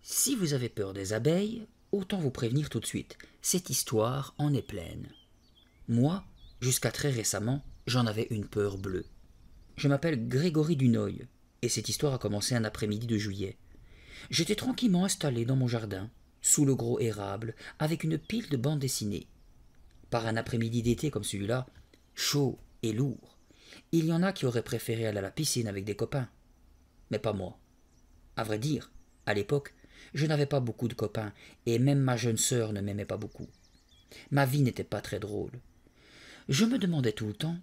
Si vous avez peur des abeilles, autant vous prévenir tout de suite, cette histoire en est pleine. Moi, jusqu'à très récemment, j'en avais une peur bleue. Je m'appelle Grégory Dunoy, et cette histoire a commencé un après-midi de juillet. J'étais tranquillement installé dans mon jardin, sous le gros érable, avec une pile de bandes dessinées. Par un après-midi d'été comme celui-là, chaud et lourd, il y en a qui auraient préféré aller à la piscine avec des copains. Mais pas moi. À vrai dire, à l'époque, je n'avais pas beaucoup de copains, et même ma jeune sœur ne m'aimait pas beaucoup. Ma vie n'était pas très drôle. Je me demandais tout le temps,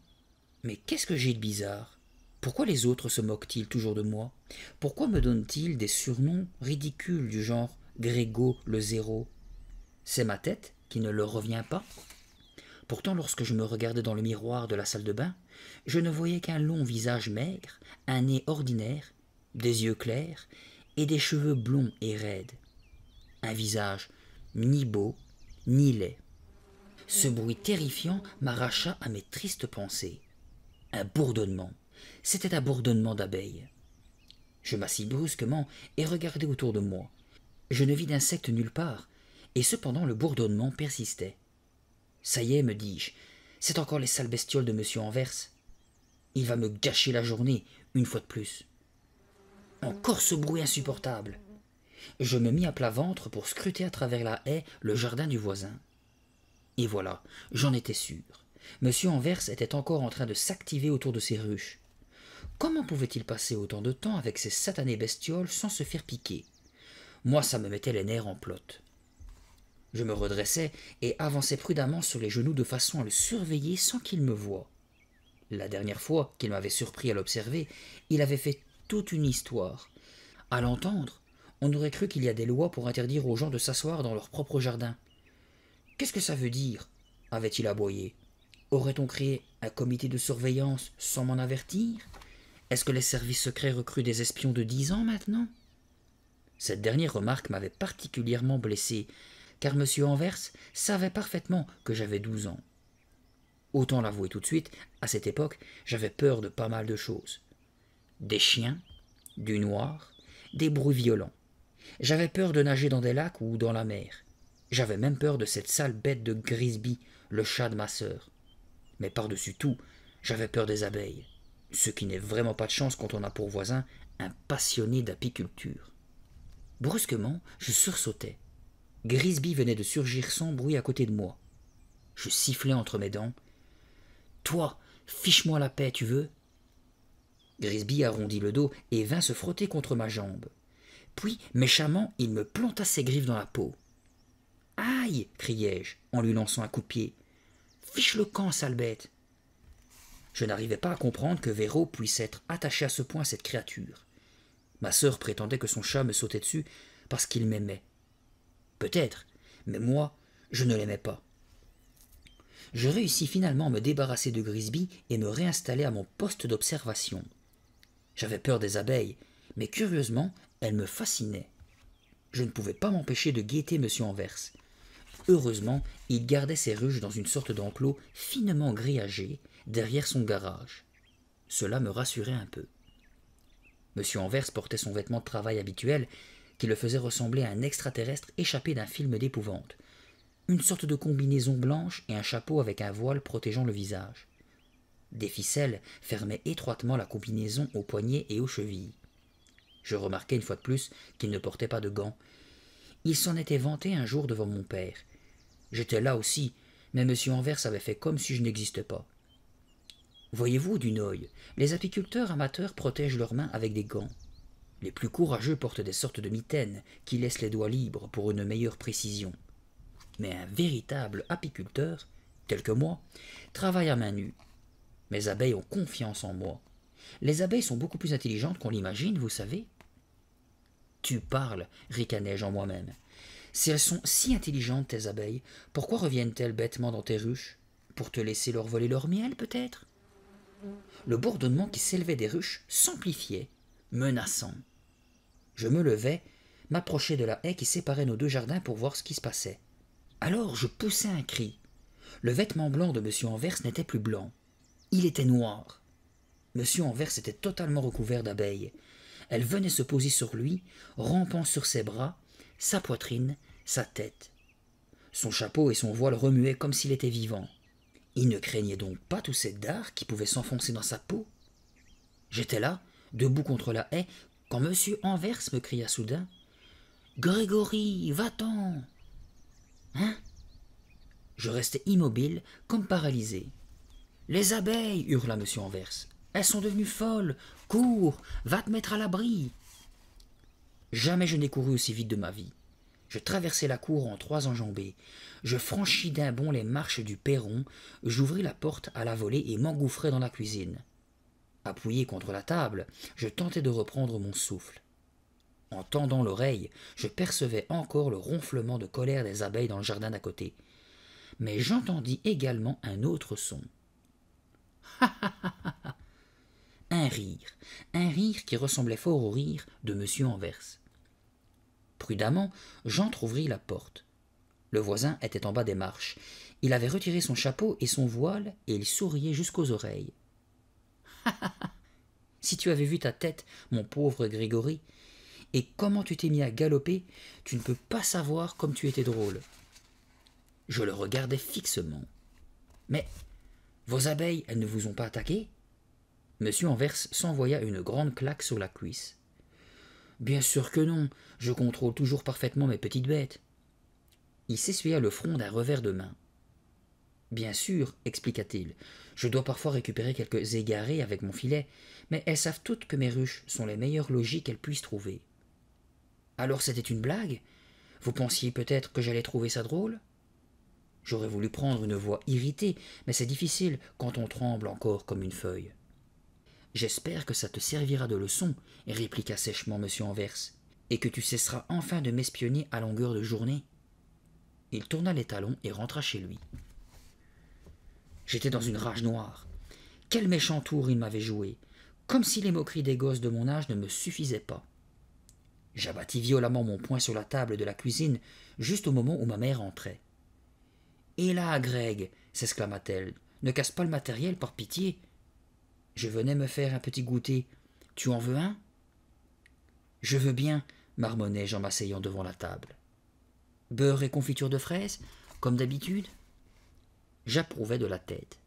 mais qu'est-ce que j'ai de bizarre? Pourquoi les autres se moquent-ils toujours de moi? Pourquoi me donnent-ils des surnoms ridicules du genre Grégo le zéro? C'est ma tête qui ne leur revient pas? Pourtant, lorsque je me regardais dans le miroir de la salle de bain, je ne voyais qu'un long visage maigre, un nez ordinaire, des yeux clairs et des cheveux blonds et raides. Un visage ni beau ni laid. Ce bruit terrifiant m'arracha à mes tristes pensées. Un bourdonnement. C'était un bourdonnement d'abeilles. Je m'assis brusquement et regardai autour de moi. Je ne vis d'insectes nulle part, et cependant le bourdonnement persistait. Ça y est, me dis-je, c'est encore les sales bestioles de monsieur Anvers. Il va me gâcher la journée, une fois de plus. Encore ce bruit insupportable. Je me mis à plat ventre pour scruter à travers la haie le jardin du voisin. Et voilà, j'en étais sûr. Monsieur Anvers était encore en train de s'activer autour de ses ruches. Comment pouvait-il passer autant de temps avec ces satanées bestioles sans se faire piquer? Moi, ça me mettait les nerfs en plot. Je me redressai et avançai prudemment sur les genoux de façon à le surveiller sans qu'il me voie. La dernière fois qu'il m'avait surpris à l'observer, il avait fait toute une histoire. À l'entendre, on aurait cru qu'il y a des lois pour interdire aux gens de s'asseoir dans leur propre jardin. Qu'est-ce que ça veut dire? Avait-il aboyé. Aurait-on créé un comité de surveillance sans m'en avertir? Est-ce que les services secrets recrutent des espions de 10 ans maintenant? Cette dernière remarque m'avait particulièrement blessé, car M. Anvers savait parfaitement que j'avais 12 ans. Autant l'avouer tout de suite, à cette époque, j'avais peur de pas mal de choses. Des chiens, du noir, des bruits violents. J'avais peur de nager dans des lacs ou dans la mer. J'avais même peur de cette sale bête de Grisby, le chat de ma sœur. Mais par-dessus tout, j'avais peur des abeilles, ce qui n'est vraiment pas de chance quand on a pour voisin un passionné d'apiculture. Brusquement, je sursautai. Grisby venait de surgir sans bruit à côté de moi. Je sifflai entre mes dents. « Toi, fiche-moi la paix, tu veux ?» Grisby arrondit le dos et vint se frotter contre ma jambe. Puis, méchamment, il me planta ses griffes dans la peau. « Aïe !» criai-je, en lui lançant un coup de pied. « Fiche le camp, sale bête !» Je n'arrivais pas à comprendre que Véro puisse être attaché à ce point à cette créature. Ma sœur prétendait que son chat me sautait dessus parce qu'il m'aimait. Peut-être, mais moi, je ne l'aimais pas. Je réussis finalement à me débarrasser de Grisby et me réinstaller à mon poste d'observation. J'avais peur des abeilles, mais curieusement, elles me fascinaient. Je ne pouvais pas m'empêcher de guetter M. Anvers. Heureusement, il gardait ses ruches dans une sorte d'enclos finement grillagé derrière son garage. Cela me rassurait un peu. M. Anvers portait son vêtement de travail habituel qui le faisait ressembler à un extraterrestre échappé d'un film d'épouvante. Une sorte de combinaison blanche et un chapeau avec un voile protégeant le visage. Des ficelles fermaient étroitement la combinaison aux poignets et aux chevilles. Je remarquai une fois de plus qu'il ne portait pas de gants. Il s'en était vanté un jour devant mon père. J'étais là aussi, mais M. Anvers avait fait comme si je n'existais pas. Voyez-vous, Dunoy, les apiculteurs amateurs protègent leurs mains avec des gants. Les plus courageux portent des sortes de mitaines qui laissent les doigts libres pour une meilleure précision. Mais un véritable apiculteur, tel que moi, travaille à main nue. Mes abeilles ont confiance en moi. Les abeilles sont beaucoup plus intelligentes qu'on l'imagine, vous savez. Tu parles, ricanai-je en moi-même. Si elles sont si intelligentes, tes abeilles, pourquoi reviennent-elles bêtement dans tes ruches? Pour te laisser leur voler leur miel, peut-être? Le bourdonnement qui s'élevait des ruches s'amplifiait, menaçant. Je me levai, m'approchai de la haie qui séparait nos deux jardins pour voir ce qui se passait. Alors je poussai un cri. Le vêtement blanc de M. Anvers n'était plus blanc. Il était noir. M. Anvers était totalement recouvert d'abeilles. Elles venaient se poser sur lui, rampant sur ses bras, sa poitrine, sa tête. Son chapeau et son voile remuaient comme s'il était vivant. Il ne craignait donc pas tous ces dards qui pouvaient s'enfoncer dans sa peau. J'étais là, debout contre la haie, quand monsieur Anvers me cria soudain « Grégory, va-t'en !» Hein? Je restai immobile, comme paralysé. « Les abeilles !» hurla monsieur Anvers. « Elles sont devenues folles. Cours, va te mettre à l'abri !» Jamais je n'ai couru aussi vite de ma vie. Je traversai la cour en 3 enjambées. Je franchis d'un bond les marches du perron, j'ouvris la porte à la volée et m'engouffrai dans la cuisine. Appuyé contre la table, je tentai de reprendre mon souffle. En tendant l'oreille, je percevais encore le ronflement de colère des abeilles dans le jardin d'à côté. Mais j'entendis également un autre son. Un rire qui ressemblait fort au rire de monsieur Anvers. Prudemment, j'entr'ouvris la porte. Le voisin était en bas des marches. Il avait retiré son chapeau et son voile, et il souriait jusqu'aux oreilles. « Si tu avais vu ta tête, mon pauvre Grégory, et comment tu t'es mis à galoper, tu ne peux pas savoir comme tu étais drôle. » Je le regardais fixement. « Mais vos abeilles, elles ne vous ont pas attaqué ?» Monsieur Anvers s'envoya une grande claque sur la cuisse. « Bien sûr que non, je contrôle toujours parfaitement mes petites bêtes. » Il s'essuya le front d'un revers de main. « Bien sûr, expliqua-t-il, je dois parfois récupérer quelques égarés avec mon filet, mais elles savent toutes que mes ruches sont les meilleurs logis qu'elles puissent trouver. » Alors c'était une blague? Vous pensiez peut-être que j'allais trouver ça drôle? J'aurais voulu prendre une voix irritée, mais c'est difficile quand on tremble encore comme une feuille. « J'espère que ça te servira de leçon, répliqua sèchement monsieur Anvers, et que tu cesseras enfin de m'espionner à longueur de journée. » Il tourna les talons et rentra chez lui. J'étais dans une rage noire. Quel méchant tour il m'avait joué, comme si les moqueries des gosses de mon âge ne me suffisaient pas. J'abattis violemment mon poing sur la table de la cuisine, juste au moment où ma mère entrait. « Et là, Greg, s'exclama-t-elle, ne casse pas le matériel par pitié. Je venais me faire un petit goûter. Tu en veux un? » Je veux bien, marmonnai-je en m'asseyant devant la table. Beurre et confiture de fraises, comme d'habitude? J'approuvais de la tête.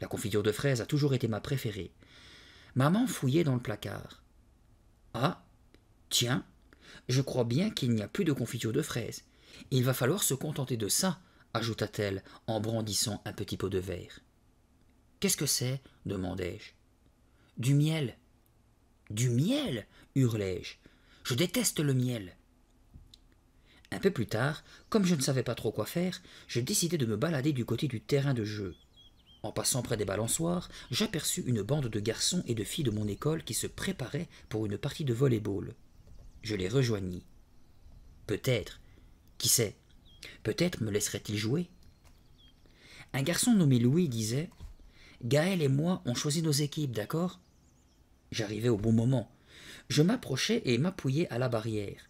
La confiture de fraises a toujours été ma préférée. Maman fouillait dans le placard. Ah, tiens, je crois bien qu'il n'y a plus de confiture de fraises. Il va falloir se contenter de ça, ajouta-t-elle en brandissant un petit pot de verre. Qu'est-ce que c'est? Demandai-je. Du miel. Du miel? Hurlai-je. Je déteste le miel. Un peu plus tard, comme je ne savais pas trop quoi faire, je décidai de me balader du côté du terrain de jeu. En passant près des balançoires, j'aperçus une bande de garçons et de filles de mon école qui se préparaient pour une partie de volley-ball. Je les rejoignis. Peut-être, qui sait, peut-être me laisserait-il jouer. Un garçon nommé Louis disait « Gaël et moi, on choisit nos équipes, d'accord ?» J'arrivai au bon moment. Je m'approchai et m'appuyai à la barrière.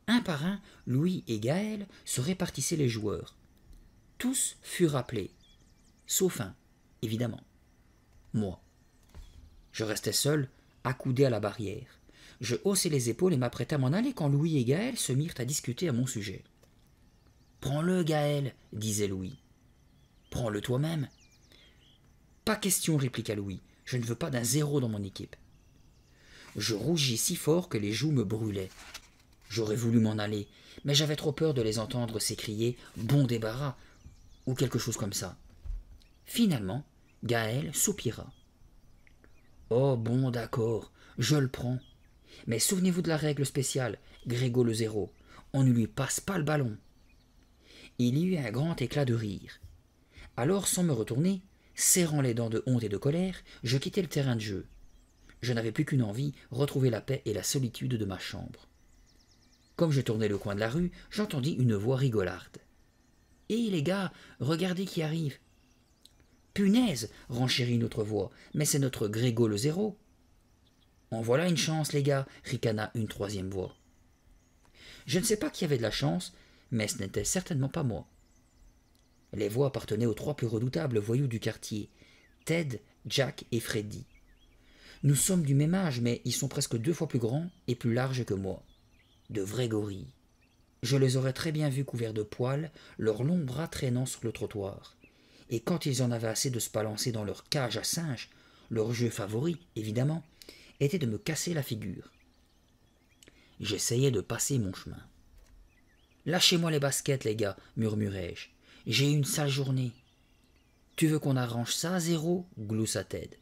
Un par un, Louis et Gaël se répartissaient les joueurs. Tous furent appelés, sauf un, évidemment, moi. Je restai seul, accoudé à la barrière. Je haussai les épaules et m'apprêtai à m'en aller quand Louis et Gaël se mirent à discuter à mon sujet. « Prends-le, Gaël, disait Louis. « Prends-le toi-même. »« Pas question, répliqua Louis. Je ne veux pas d'un zéro dans mon équipe. » Je rougis si fort que les joues me brûlaient. J'aurais voulu m'en aller, mais j'avais trop peur de les entendre s'écrier « bon débarras » ou quelque chose comme ça. Finalement, Gaël soupira. « Oh bon, d'accord, je le prends. Mais souvenez-vous de la règle spéciale, Grégo le zéro, on ne lui passe pas le ballon. » Il y eut un grand éclat de rire. Alors, sans me retourner, serrant les dents de honte et de colère, je quittai le terrain de jeu. Je n'avais plus qu'une envie, retrouver la paix et la solitude de ma chambre. Comme je tournais le coin de la rue, j'entendis une voix rigolarde. « Hé les gars, regardez qui arrive !»« Punaise !» renchérit une autre voix, « mais c'est notre Grégo le zéro !»« En voilà une chance, les gars !» ricana une troisième voix. Je ne sais pas qui avait de la chance, mais ce n'était certainement pas moi. Les voix appartenaient aux 3 plus redoutables voyous du quartier, Ted, Jack et Freddy. Nous sommes du même âge, mais ils sont presque 2 fois plus grands et plus larges que moi. De vrais gorilles. Je les aurais très bien vus couverts de poils, leurs longs bras traînant sur le trottoir. Et quand ils en avaient assez de se balancer dans leur cage à singes, leur jeu favori, évidemment, était de me casser la figure. J'essayais de passer mon chemin. Lâchez-moi les baskets, les gars, murmurai-je. J'ai eu une sale journée. Tu veux qu'on arrange ça, Zéro gloussa Ted.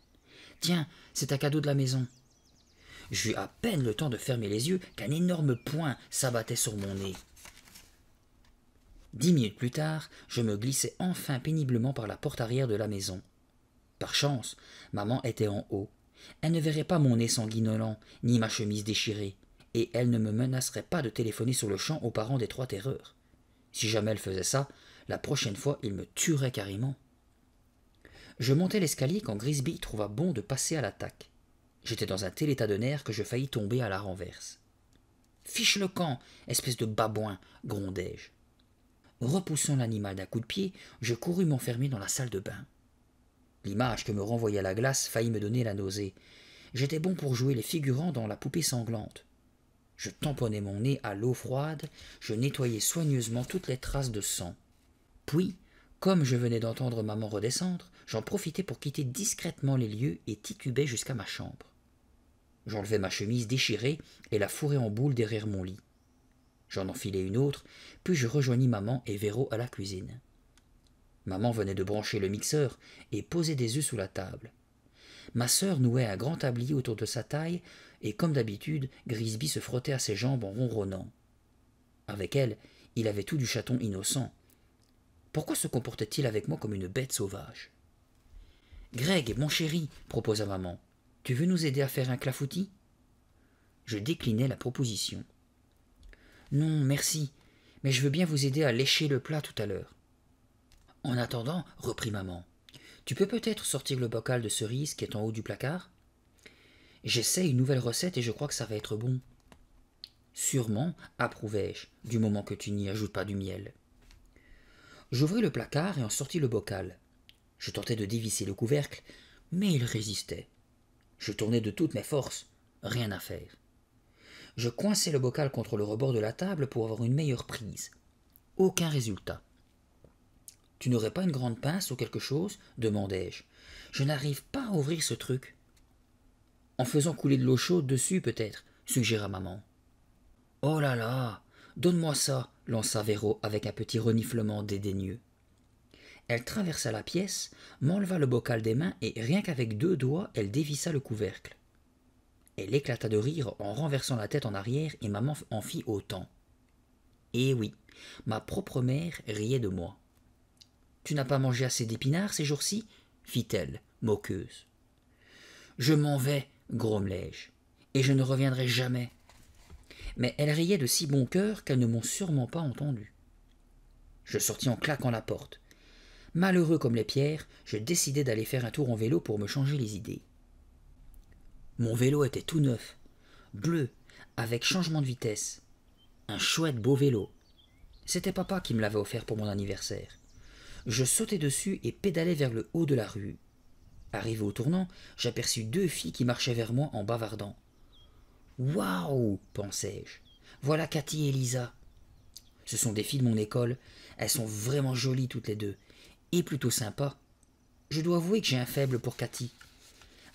Tiens, c'est un cadeau de la maison. J'eus à peine le temps de fermer les yeux qu'un énorme poing s'abattait sur mon nez. 10 minutes plus tard, je me glissai enfin péniblement par la porte arrière de la maison. Par chance, maman était en haut. Elle ne verrait pas mon nez sanguinolent, ni ma chemise déchirée, et elle ne me menacerait pas de téléphoner sur le champ aux parents des 3 terreurs. Si jamais elle faisait ça, la prochaine fois, il me tuerait carrément. Je montais l'escalier quand Grisby trouva bon de passer à l'attaque. J'étais dans un tel état de nerfs que je faillis tomber à la renverse. « Fiche le camp, espèce de babouin !» grondai-je. Repoussant l'animal d'un coup de pied, je courus m'enfermer dans la salle de bain. L'image que me renvoyait la glace faillit me donner la nausée. J'étais bon pour jouer les figurants dans la poupée sanglante. Je tamponnais mon nez à l'eau froide, je nettoyais soigneusement toutes les traces de sang. Puis, comme je venais d'entendre maman redescendre, j'en profitai pour quitter discrètement les lieux et titubai jusqu'à ma chambre. J'enlevai ma chemise déchirée et la fourrai en boule derrière mon lit. J'en enfilai une autre, puis je rejoignis maman et Véro à la cuisine. Maman venait de brancher le mixeur et posait des œufs sous la table. Ma sœur nouait un grand tablier autour de sa taille, et comme d'habitude, Grisby se frottait à ses jambes en ronronnant. Avec elle, il avait tout du chaton innocent. Pourquoi se comportait-il avec moi comme une bête sauvage? « Greg, mon chéri, proposa maman, tu veux nous aider à faire un clafoutis ?» Je déclinai la proposition. « Non, merci, mais je veux bien vous aider à lécher le plat tout à l'heure. » « En attendant, reprit maman, tu peux peut-être sortir le bocal de cerises qui est en haut du placard? J'essaie une nouvelle recette et je crois que ça va être bon. »« Sûrement, approuvai-je, du moment que tu n'y ajoutes pas du miel. » J'ouvris le placard et en sortis le bocal. Je tentai de dévisser le couvercle, mais il résistait. Je tournai de toutes mes forces, rien à faire. Je coinçai le bocal contre le rebord de la table pour avoir une meilleure prise. Aucun résultat. « Tu n'aurais pas une grande pince ou quelque chose ?» demandai-je. « Je n'arrive pas à ouvrir ce truc. »« En faisant couler de l'eau chaude dessus, peut-être, » suggéra maman. « Oh là là, donne-moi ça !» lança Véro avec un petit reniflement dédaigneux. Elle traversa la pièce, m'enleva le bocal des mains et rien qu'avec 2 doigts, elle dévissa le couvercle. Elle éclata de rire en renversant la tête en arrière et maman en fit autant. Eh oui, ma propre mère riait de moi. « Tu n'as pas mangé assez d'épinards ces jours-ci » fit-elle, moqueuse. « Je m'en vais, grommelai-je, et je ne reviendrai jamais. » Mais elle riait de si bon cœur qu'elles ne m'ont sûrement pas entendu. Je sortis en claquant la porte. Malheureux comme les pierres, je décidai d'aller faire un tour en vélo pour me changer les idées. Mon vélo était tout neuf, bleu, avec changement de vitesse. Un chouette beau vélo. C'était papa qui me l'avait offert pour mon anniversaire. Je sautai dessus et pédalai vers le haut de la rue. Arrivé au tournant, j'aperçus 2 filles qui marchaient vers moi en bavardant. « Waouh !» pensai-je. « Voilà Cathy et Lisa. Ce sont des filles de mon école. Elles sont vraiment jolies toutes les 2, et plutôt sympas. Je dois avouer que j'ai un faible pour Cathy.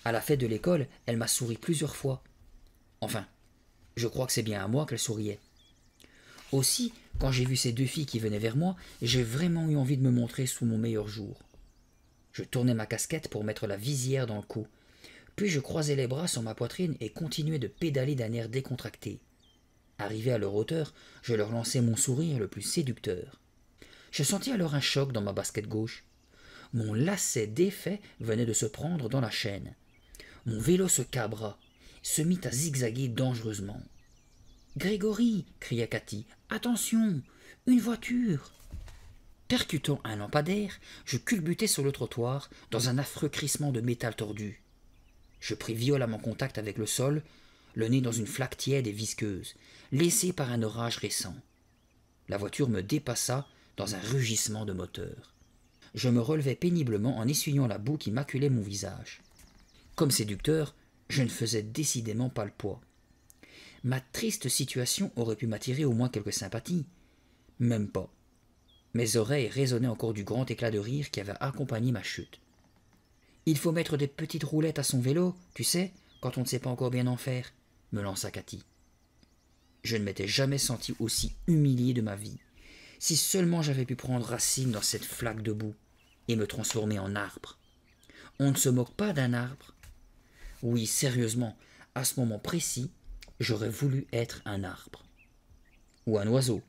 À la fête de l'école, elle m'a souri plusieurs fois. Enfin, je crois que c'est bien à moi qu'elle souriait. Aussi, quand j'ai vu ces 2 filles qui venaient vers moi, j'ai vraiment eu envie de me montrer sous mon meilleur jour. Je tournai ma casquette pour mettre la visière dans le cou, puis je croisai les bras sur ma poitrine et continuai de pédaler d'un air décontracté. Arrivé à leur hauteur, je leur lançai mon sourire le plus séducteur. Je sentis alors un choc dans ma basket gauche. Mon lacet défait venait de se prendre dans la chaîne. Mon vélo se cabra, se mit à zigzaguer dangereusement. « Grégory !» cria Cathy. « Attention, une voiture !» Percutant un lampadaire, je culbutai sur le trottoir dans un affreux crissement de métal tordu. Je pris violemment contact avec le sol, le nez dans une flaque tiède et visqueuse, laissée par un orage récent. La voiture me dépassa dans un rugissement de moteur. Je me relevai péniblement en essuyant la boue qui maculait mon visage. Comme séducteur, je ne faisais décidément pas le poids. Ma triste situation aurait pu m'attirer au moins quelques sympathies. Même pas. Mes oreilles résonnaient encore du grand éclat de rire qui avait accompagné ma chute. Il faut mettre des petites roulettes à son vélo, tu sais, quand on ne sait pas encore bien en faire, me lança Cathy. Je ne m'étais jamais senti aussi humilié de ma vie. Si seulement j'avais pu prendre racine dans cette flaque de boue et me transformer en arbre. On ne se moque pas d'un arbre. Oui, sérieusement, à ce moment précis, j'aurais voulu être un arbre. Ou un oiseau.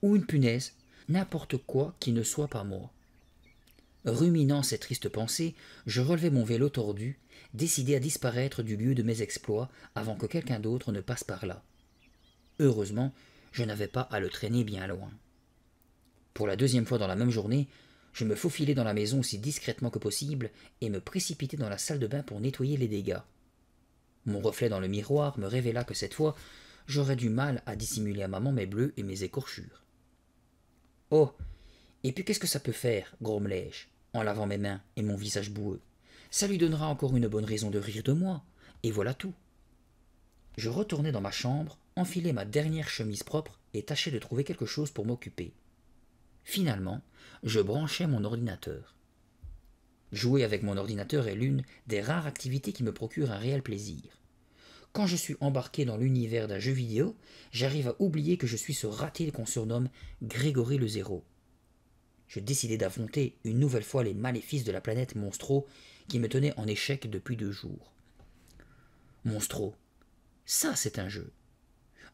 Ou une punaise. N'importe quoi qui ne soit pas moi. Ruminant ces tristes pensées, je relevai mon vélo tordu, décidé à disparaître du lieu de mes exploits avant que quelqu'un d'autre ne passe par là. Heureusement, je n'avais pas à le traîner bien loin. Pour la deuxième fois dans la même journée, je me faufilai dans la maison aussi discrètement que possible et me précipitai dans la salle de bain pour nettoyer les dégâts. Mon reflet dans le miroir me révéla que cette fois, j'aurais du mal à dissimuler à maman mes bleus et mes écorchures. « Oh, et puis qu'est-ce que ça peut faire ?» grommelai-je, en lavant mes mains et mon visage boueux. « Ça lui donnera encore une bonne raison de rire de moi, et voilà tout. » Je retournai dans ma chambre, enfilai ma dernière chemise propre et tâchai de trouver quelque chose pour m'occuper. Finalement, je branchai mon ordinateur. Jouer avec mon ordinateur est l'une des rares activités qui me procure un réel plaisir. Quand je suis embarqué dans l'univers d'un jeu vidéo, j'arrive à oublier que je suis ce raté qu'on surnomme Grégory le Zéro. Je décidai d'affronter une nouvelle fois les maléfices de la planète Monstro qui me tenait en échec depuis 2 jours. Monstro, ça c'est un jeu.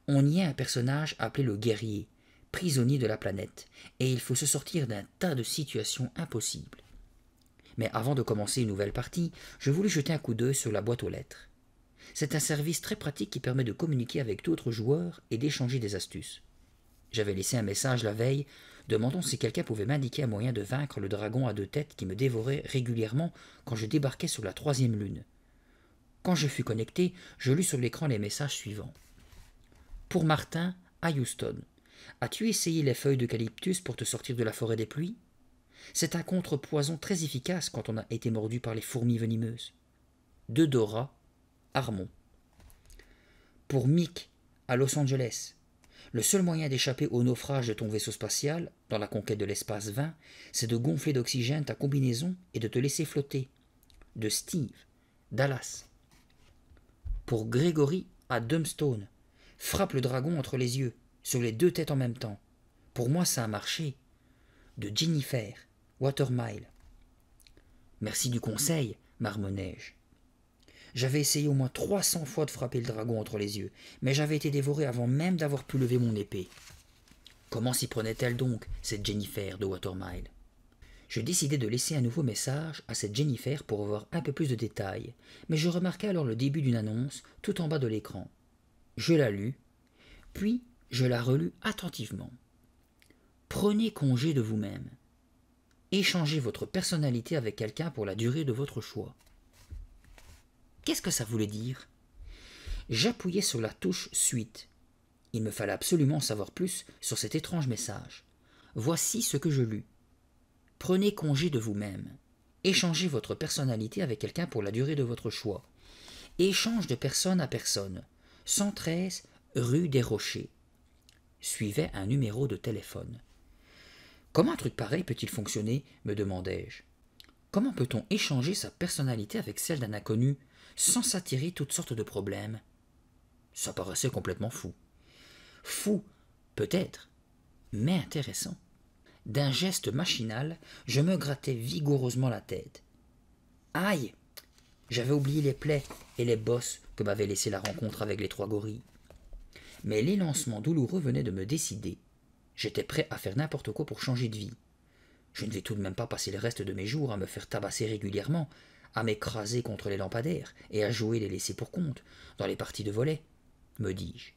On y a un personnage appelé le guerrier, prisonnier de la planète, et il faut se sortir d'un tas de situations impossibles. Mais avant de commencer une nouvelle partie, je voulus jeter un coup d'œil sur la boîte aux lettres. C'est un service très pratique qui permet de communiquer avec d'autres joueurs et d'échanger des astuces. J'avais laissé un message la veille, demandant si quelqu'un pouvait m'indiquer un moyen de vaincre le dragon à 2 têtes qui me dévorait régulièrement quand je débarquais sur la 3e lune. Quand je fus connecté, je lus sur l'écran les messages suivants. Pour Martin, à Houston. As-tu essayé les feuilles d'eucalyptus pour te sortir de la forêt des pluies? C'est un contrepoison très efficace quand on a été mordu par les fourmis venimeuses. De Dora, Armon. Pour Mick, à Los Angeles. Le seul moyen d'échapper au naufrage de ton vaisseau spatial, dans la conquête de l'espace 20, c'est de gonfler d'oxygène ta combinaison et de te laisser flotter. De Steve, Dallas. Pour Grégory, à Dumbstone. Frappe le dragon entre les yeux, sur les 2 têtes en même temps. Pour moi, ça a marché. De Jennifer, Watermile. Merci du conseil, marmonnai-je. J'avais essayé au moins 300 fois de frapper le dragon entre les yeux, mais j'avais été dévoré avant même d'avoir pu lever mon épée. Comment s'y prenait-elle donc, cette Jennifer de Watermile? Je décidai de laisser un nouveau message à cette Jennifer pour avoir un peu plus de détails, mais je remarquai alors le début d'une annonce tout en bas de l'écran. Je la lus, puis je la relus attentivement. Prenez congé de vous-même. Échangez votre personnalité avec quelqu'un pour la durée de votre choix. Qu'est-ce que ça voulait dire? J'appuyai sur la touche Suite. Il me fallait absolument savoir plus sur cet étrange message. Voici ce que je lus. Prenez congé de vous-même. Échangez votre personnalité avec quelqu'un pour la durée de votre choix. Échange de personne à personne. 113 rue des Rochers. Suivait un numéro de téléphone. Comment un truc pareil peut-il fonctionner, me demandai-je. Comment peut-on échanger sa personnalité avec celle d'un inconnu sans s'attirer toutes sortes de problèmes? Ça paraissait complètement fou. Fou, peut-être, mais intéressant. D'un geste machinal, je me grattai vigoureusement la tête. Aïe! J'avais oublié les plaies et les bosses que m'avait laissé la rencontre avec les 3 gorilles. Mais l'élancement douloureux venait de me décider. J'étais prêt à faire n'importe quoi pour changer de vie. Je ne vais tout de même pas passer le reste de mes jours à me faire tabasser régulièrement, à m'écraser contre les lampadaires et à jouer les laissés pour compte dans les parties de volley, me dis-je.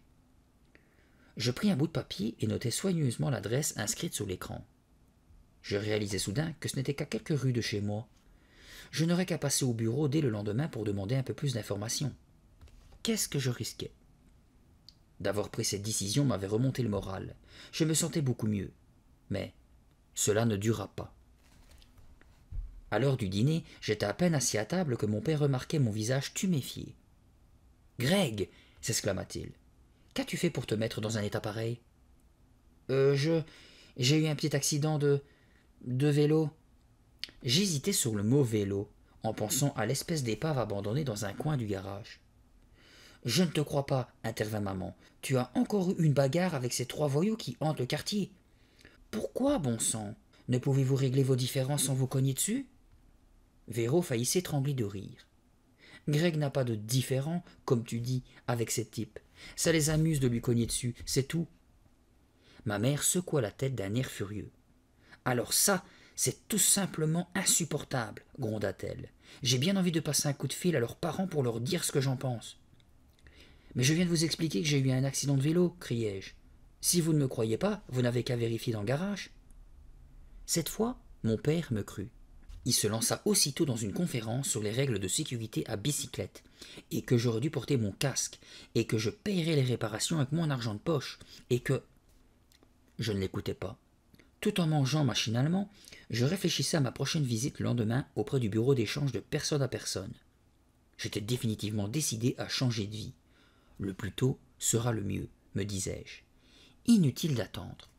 Je pris un bout de papier et notai soigneusement l'adresse inscrite sur l'écran. Je réalisai soudain que ce n'était qu'à quelques rues de chez moi. Je n'aurais qu'à passer au bureau dès le lendemain pour demander un peu plus d'informations. Qu'est-ce que je risquais? D'avoir pris cette décision m'avait remonté le moral. Je me sentais beaucoup mieux. Mais cela ne dura pas. À l'heure du dîner, j'étais à peine assis à table que mon père remarquait mon visage tuméfié. « Greg !» s'exclama-t-il. Qu'as-tu fait pour te mettre dans un état pareil? Je. J'ai eu un petit accident de vélo. J'hésitais sur le mot vélo, en pensant à l'espèce d'épave abandonnée dans un coin du garage. Je ne te crois pas, intervint maman. Tu as encore eu une bagarre avec ces 3 voyous qui hantent le quartier. Pourquoi, bon sang? Ne pouvez-vous régler vos différends sans vous cogner dessus? Véro faillit s'étrangler de rire. Greg n'a pas de différend, comme tu dis, avec ces types. Ça les amuse de lui cogner dessus, c'est tout. Ma mère secoua la tête d'un air furieux. Alors ça, c'est tout simplement insupportable, gronda-t-elle. J'ai bien envie de passer un coup de fil à leurs parents pour leur dire ce que j'en pense. Mais je viens de vous expliquer que j'ai eu un accident de vélo, criai-je. Si vous ne me croyez pas, vous n'avez qu'à vérifier dans le garage. Cette fois, mon père me crut. Il se lança aussitôt dans une conférence sur les règles de sécurité à bicyclette, et que j'aurais dû porter mon casque, et que je payerais les réparations avec mon argent de poche, et que... Je ne l'écoutais pas. Tout en mangeant machinalement, je réfléchissais à ma prochaine visite le lendemain auprès du bureau d'échange de personne à personne. J'étais définitivement décidé à changer de vie. Le plus tôt sera le mieux, me disais-je. Inutile d'attendre.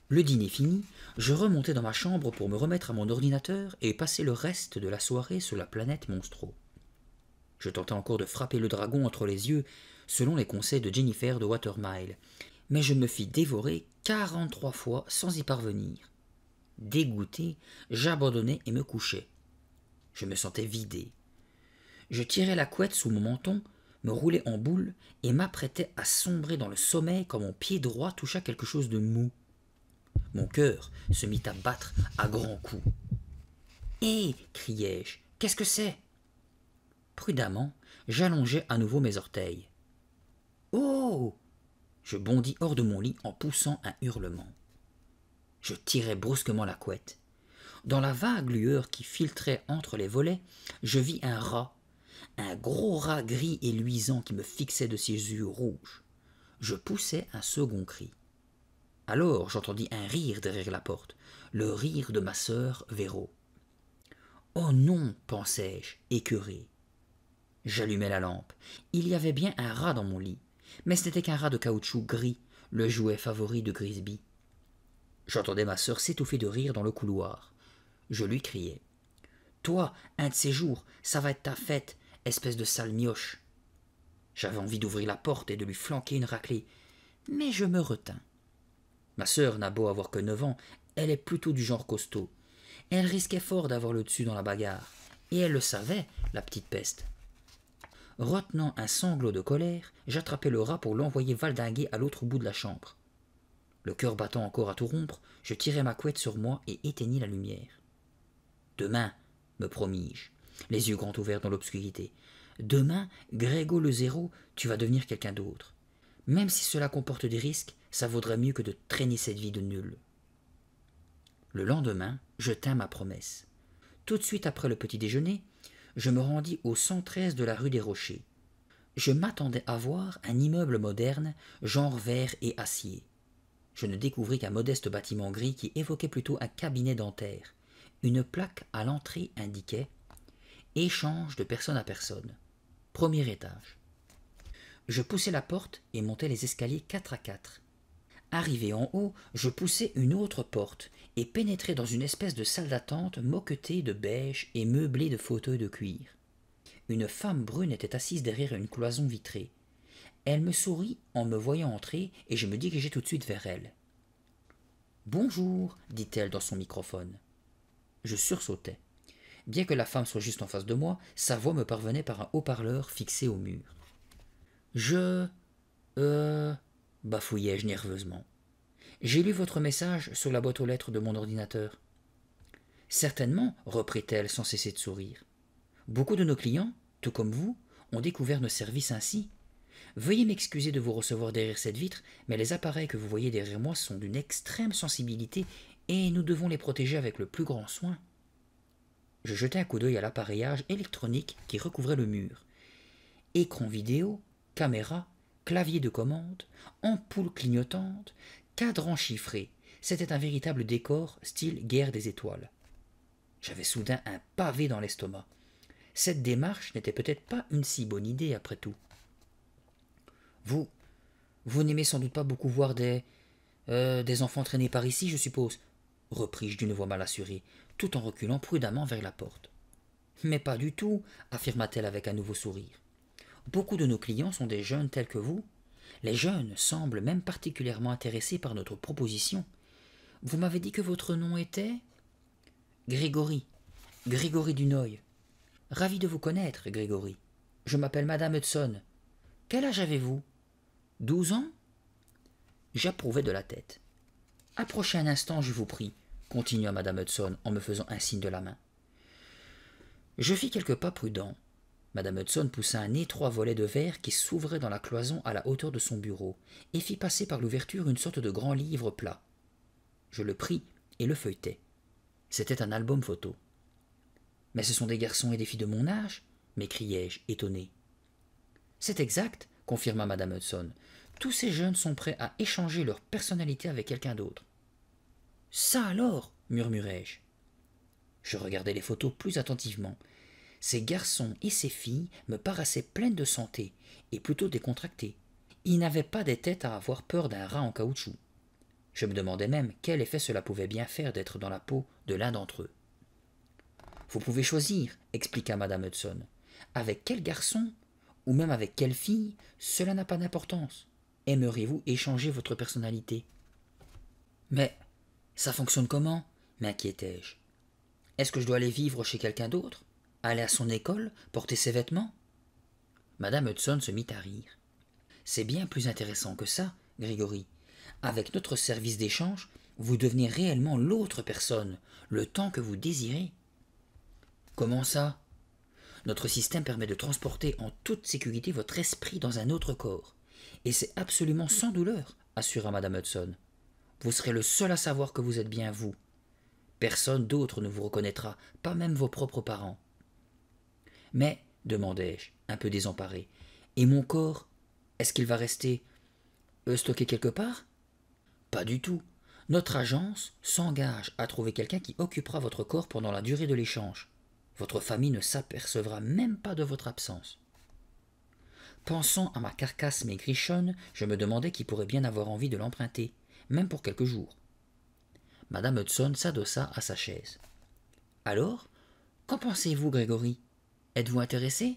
Le dîner fini, je remontai dans ma chambre pour me remettre à mon ordinateur et passer le reste de la soirée sur la planète Monstro. Je tentais encore de frapper le dragon entre les yeux, selon les conseils de Jennifer de Watermile, mais je me fis dévorer 43 fois sans y parvenir. Dégoûté, j'abandonnai et me couchai. Je me sentais vidé. Je tirai la couette sous mon menton, me roulai en boule et m'apprêtais à sombrer dans le sommeil quand mon pied droit toucha quelque chose de mou. Mon cœur se mit à battre à grands coups. « Hé !» criai-je. « Qu'est-ce que c'est ?» Prudemment, j'allongeai à nouveau mes orteils. « Oh !» Je bondis hors de mon lit en poussant un hurlement. Je tirai brusquement la couette. Dans la vague lueur qui filtrait entre les volets, je vis un rat, un gros rat gris et luisant qui me fixait de ses yeux rouges. Je poussai un second cri. Alors j'entendis un rire derrière la porte, le rire de ma sœur Véro. « Oh non !» pensai-je, écœuré. J'allumai la lampe. Il y avait bien un rat dans mon lit, mais ce n'était qu'un rat de caoutchouc gris, le jouet favori de Grisby. J'entendais ma sœur s'étouffer de rire dans le couloir. Je lui criai. « Toi, un de ces jours, ça va être ta fête, espèce de sale mioche !» J'avais envie d'ouvrir la porte et de lui flanquer une raclée, mais je me retins. Ma sœur n'a beau avoir que 9 ans, elle est plutôt du genre costaud. Elle risquait fort d'avoir le dessus dans la bagarre, et elle le savait, la petite peste. Retenant un sanglot de colère, j'attrapai le rat pour l'envoyer valdinguer à l'autre bout de la chambre. Le cœur battant encore à tout rompre, je tirai ma couette sur moi et éteignis la lumière. « Demain, me promis-je, les yeux grands ouverts dans l'obscurité, demain, Grégo le zéro, tu vas devenir quelqu'un d'autre. Même si cela comporte des risques, ça vaudrait mieux que de traîner cette vie de nul. » Le lendemain, je tins ma promesse. Tout de suite après le petit déjeuner, je me rendis au 113 de la rue des Rochers. Je m'attendais à voir un immeuble moderne, genre verre et acier. Je ne découvris qu'un modeste bâtiment gris qui évoquait plutôt un cabinet dentaire. Une plaque à l'entrée indiquait « Échange de personne à personne. Premier étage. » Je poussai la porte et montai les escaliers 4 à 4. Arrivé en haut, je poussai une autre porte et pénétrai dans une espèce de salle d'attente moquetée de beige et meublée de fauteuils de cuir. Une femme brune était assise derrière une cloison vitrée. Elle me sourit en me voyant entrer et je me dirigeai tout de suite vers elle. « Bonjour » dit-elle dans son microphone. Je sursautai. Bien que la femme soit juste en face de moi, sa voix me parvenait par un haut-parleur fixé au mur. « bafouillai-je nerveusement. « J'ai lu votre message sur la boîte aux lettres de mon ordinateur. »« Certainement, reprit-elle sans cesser de sourire. Beaucoup de nos clients, tout comme vous, ont découvert nos services ainsi. Veuillez m'excuser de vous recevoir derrière cette vitre, mais les appareils que vous voyez derrière moi sont d'une extrême sensibilité et nous devons les protéger avec le plus grand soin. » Je jetai un coup d'œil à l'appareillage électronique qui recouvrait le mur. Écran vidéo, caméra, clavier de commande, ampoule clignotante, cadran chiffré. C'était un véritable décor style guerre des étoiles. J'avais soudain un pavé dans l'estomac. Cette démarche n'était peut-être pas une si bonne idée après tout. Vous, vous n'aimez sans doute pas beaucoup voir des enfants traînés par ici, je suppose, repris-je d'une voix mal assurée, tout en reculant prudemment vers la porte. Mais pas du tout, affirma-t-elle avec un nouveau sourire. Beaucoup de nos clients sont des jeunes tels que vous. Les jeunes semblent même particulièrement intéressés par notre proposition. Vous m'avez dit que votre nom était Grégory. Grégory Dunoy. Ravi de vous connaître, Grégory. Je m'appelle Madame Hudson. Quel âge avez-vous 12 ans J'approuvai de la tête. Approchez un instant, je vous prie, continua Madame Hudson en me faisant un signe de la main. Je fis quelques pas prudents. Madame Hudson poussa un étroit volet de verre qui s'ouvrait dans la cloison à la hauteur de son bureau et fit passer par l'ouverture une sorte de grand livre plat. Je le pris et le feuilletai. C'était un album photo. « Mais ce sont des garçons et des filles de mon âge » m'écriai-je, étonné. « C'est exact, » confirma Madame Hudson. « Tous ces jeunes sont prêts à échanger leur personnalité avec quelqu'un d'autre. »« Ça alors » murmurai-je. Je regardai les photos plus attentivement. Ces garçons et ces filles me paraissaient pleines de santé et plutôt décontractés. Ils n'avaient pas des têtes à avoir peur d'un rat en caoutchouc. Je me demandais même quel effet cela pouvait bien faire d'être dans la peau de l'un d'entre eux. « Vous pouvez choisir, » expliqua Madame Hudson. « Avec quel garçon, ou même avec quelle fille, cela n'a pas d'importance. Aimeriez-vous échanger votre personnalité ?»« Mais ça fonctionne comment ?» m'inquiétai-je. « Est-ce que je dois aller vivre chez quelqu'un d'autre ? Aller à son école, porter ses vêtements ?» Madame Hudson se mit à rire. « C'est bien plus intéressant que ça, Grégory. Avec notre service d'échange, vous devenez réellement l'autre personne, le temps que vous désirez. » « Comment ça ? Notre système permet de transporter en toute sécurité votre esprit dans un autre corps. Et c'est absolument sans douleur, assura Madame Hudson. Vous serez le seul à savoir que vous êtes bien vous. Personne d'autre ne vous reconnaîtra, pas même vos propres parents. » « Mais, demandai-je, un peu désemparé, et mon corps, est-ce qu'il va rester stocké quelque part ? Pas du tout. Notre agence s'engage à trouver quelqu'un qui occupera votre corps pendant la durée de l'échange. Votre famille ne s'apercevra même pas de votre absence. Pensant à ma carcasse maigrichonne, je me demandais qui pourrait bien avoir envie de l'emprunter, même pour quelques jours. Madame Hudson s'adossa à sa chaise. « Alors, qu'en pensez-vous, Grégory ? Êtes-vous intéressé ?»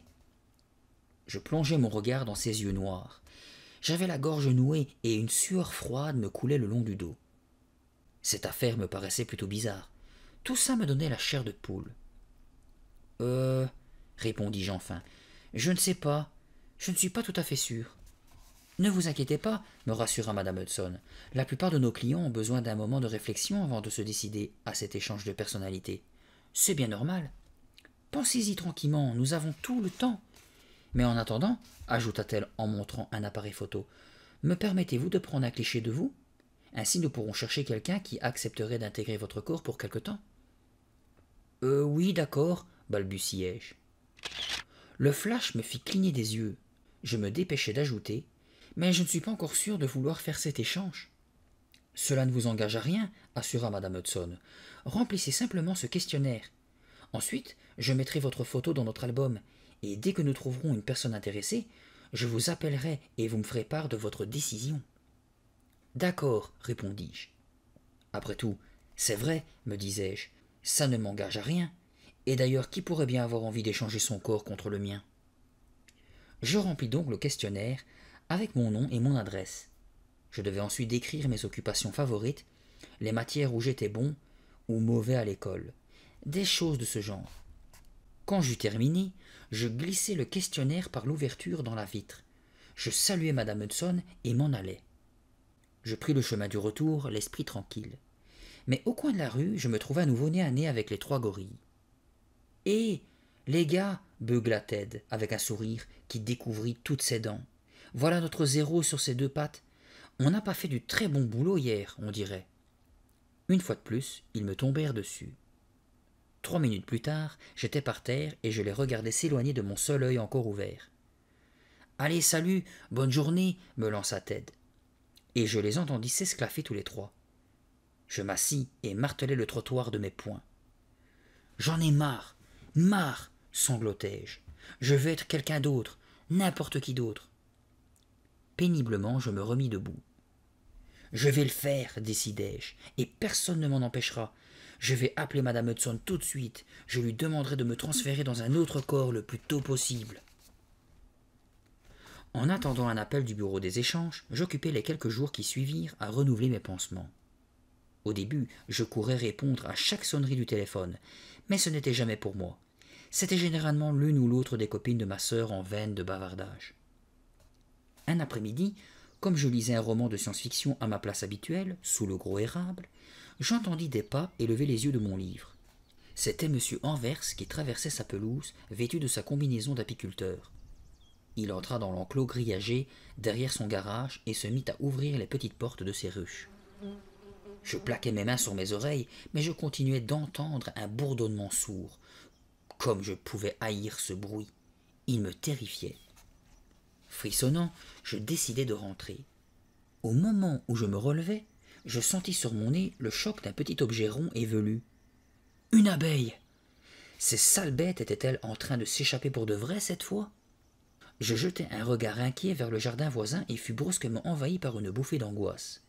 Je plongeai mon regard dans ses yeux noirs. J'avais la gorge nouée et une sueur froide me coulait le long du dos. Cette affaire me paraissait plutôt bizarre. Tout ça me donnait la chair de poule. Répondis-je enfin. Je ne sais pas. Je ne suis pas tout à fait sûr. Ne vous inquiétez pas, me rassura Madame Hudson. La plupart de nos clients ont besoin d'un moment de réflexion avant de se décider à cet échange de personnalité. C'est bien normal. Pensez-y tranquillement, nous avons tout le temps. Mais en attendant, ajouta-t-elle en montrant un appareil photo, me permettez-vous de prendre un cliché de vous ? Ainsi nous pourrons chercher quelqu'un qui accepterait d'intégrer votre corps pour quelque temps. Oui, d'accord, balbutiai-je. Le flash me fit cligner des yeux. Je me dépêchai d'ajouter, mais je ne suis pas encore sûr de vouloir faire cet échange. Cela ne vous engage à rien, assura Madame Hudson. Remplissez simplement ce questionnaire. Ensuite, je mettrai votre photo dans notre album, et dès que nous trouverons une personne intéressée, je vous appellerai et vous me ferez part de votre décision. D'accord, répondis-je. Après tout, c'est vrai, me disais-je, ça ne m'engage à rien. Et d'ailleurs, qui pourrait bien avoir envie d'échanger son corps contre le mien ? Je remplis donc le questionnaire avec mon nom et mon adresse. Je devais ensuite décrire mes occupations favorites, les matières où j'étais bon ou mauvais à l'école, des choses de ce genre. Quand j'eus terminé, je glissai le questionnaire par l'ouverture dans la vitre. Je saluai Madame Hudson et m'en allai. Je pris le chemin du retour, l'esprit tranquille. Mais au coin de la rue, je me trouvai à nouveau nez à nez avec les trois gorilles. « Hé, les gars !» beugla Ted, avec un sourire qui découvrit toutes ses dents. « Voilà notre zéro sur ses deux pattes. On n'a pas fait du très bon boulot hier, on dirait. » Une fois de plus, ils me tombèrent dessus. 3 minutes plus tard, j'étais par terre et je les regardais s'éloigner de mon seul œil encore ouvert. « Allez, salut, bonne journée !» me lança Ted. Et je les entendis s'esclaffer tous les trois. Je m'assis et martelai le trottoir de mes poings. « J'en ai marre, sanglotai-je. Je veux être quelqu'un d'autre, n'importe qui d'autre. » Péniblement, je me remis debout. Je vais le faire, décidai-je, et personne ne m'en empêchera. Je vais appeler madame Hudson tout de suite. Je lui demanderai de me transférer dans un autre corps le plus tôt possible. En attendant un appel du bureau des échanges, j'occupais les quelques jours qui suivirent à renouveler mes pansements. Au début, je courais répondre à chaque sonnerie du téléphone, mais ce n'était jamais pour moi. C'était généralement l'une ou l'autre des copines de ma sœur en veine de bavardage. Un après-midi, comme je lisais un roman de science-fiction à ma place habituelle, sous le gros érable, j'entendis des pas et levai les yeux de mon livre. C'était M. Anvers qui traversait sa pelouse, vêtu de sa combinaison d'apiculteur. Il entra dans l'enclos grillagé, derrière son garage, et se mit à ouvrir les petites portes de ses ruches. Je plaquai mes mains sur mes oreilles, mais je continuais d'entendre un bourdonnement sourd. Comme je pouvais haïr ce bruit, il me terrifiait. Frissonnant, je décidai de rentrer. Au moment où je me relevais, je sentis sur mon nez le choc d'un petit objet rond et velu. Une abeille! Ces sales bêtes étaient-elles en train de s'échapper pour de vrai cette fois? Je jetai un regard inquiet vers le jardin voisin et fus brusquement envahi par une bouffée d'angoisse.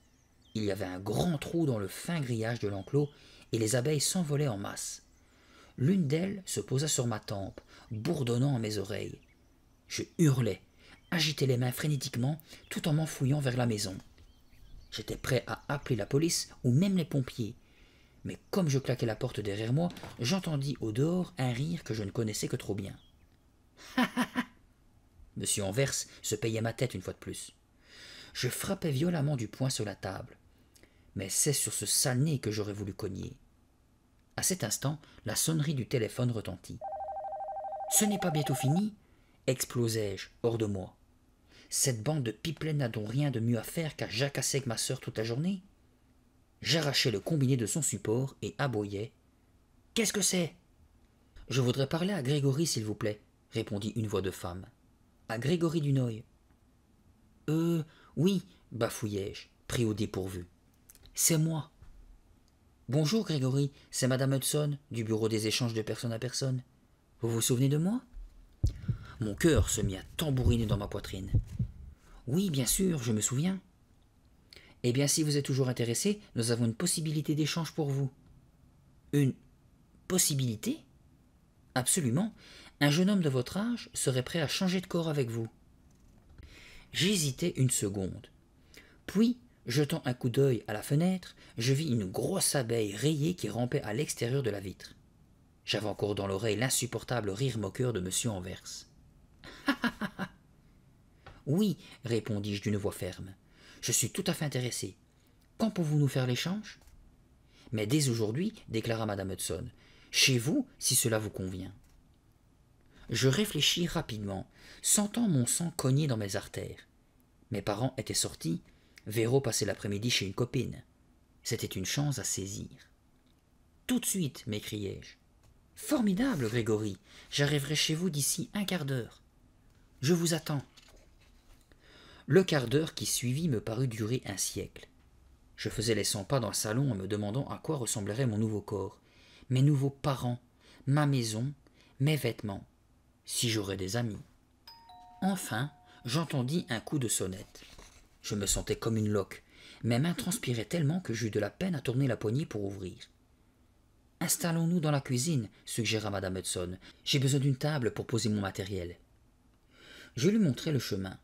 Il y avait un grand trou dans le fin grillage de l'enclos et les abeilles s'envolaient en masse. L'une d'elles se posa sur ma tempe, bourdonnant à mes oreilles. Je hurlai, agitai les mains frénétiquement, tout en m'enfouillant vers la maison. J'étais prêt à appeler la police ou même les pompiers. Mais comme je claquais la porte derrière moi, j'entendis au dehors un rire que je ne connaissais que trop bien. Monsieur Anvers se payait ma tête une fois de plus. Je frappai violemment du poing sur la table. Mais c'est sur ce sale nez que j'aurais voulu cogner. À cet instant, la sonnerie du téléphone retentit. « Ce n'est pas bientôt fini » explosai-je hors de moi. Cette bande de pipelets n'a donc rien de mieux à faire qu'à jacasser avec ma sœur toute la journée. J'arrachai le combiné de son support et aboyai. « Qu'est-ce que c'est » ? « Je voudrais parler à Grégory, s'il vous plaît, » répondit une voix de femme. « À Grégory Dunoy. »« Oui, bafouillai-je, pris au dépourvu. C'est moi. »« Bonjour Grégory, c'est madame Hudson, du bureau des échanges de personne à personne. Vous vous souvenez de moi ?» Mon cœur se mit à tambouriner dans ma poitrine. « Oui, bien sûr, je me souviens. »« Eh bien, si vous êtes toujours intéressé, nous avons une possibilité d'échange pour vous. »« Une possibilité ? » ?»« Absolument. Un jeune homme de votre âge serait prêt à changer de corps avec vous. » J'hésitai une seconde. Puis, jetant un coup d'œil à la fenêtre, je vis une grosse abeille rayée qui rampait à l'extérieur de la vitre. J'avais encore dans l'oreille l'insupportable rire moqueur de M. Anvers. « Oui, répondis-je d'une voix ferme. Je suis tout à fait intéressé. Quand pouvons-nous nous faire l'échange ? Mais dès aujourd'hui, déclara madame Hudson, chez vous, si cela vous convient. Je réfléchis rapidement, sentant mon sang cogner dans mes artères. Mes parents étaient sortis, Véro passait l'après-midi chez une copine. C'était une chance à saisir. Tout de suite, m'écriai-je. Formidable, Grégory, j'arriverai chez vous d'ici un quart d'heure. Je vous attends. Le quart d'heure qui suivit me parut durer un siècle. Je faisais les 100 pas dans le salon en me demandant à quoi ressemblerait mon nouveau corps, mes nouveaux parents, ma maison, mes vêtements, si j'aurais des amis. Enfin, j'entendis un coup de sonnette. Je me sentais comme une loque. Mes mains transpiraient tellement que j'eus de la peine à tourner la poignée pour ouvrir. « Installons-nous dans la cuisine, » suggéra madame Hudson. « J'ai besoin d'une table pour poser mon matériel. » Je lui montrai le chemin.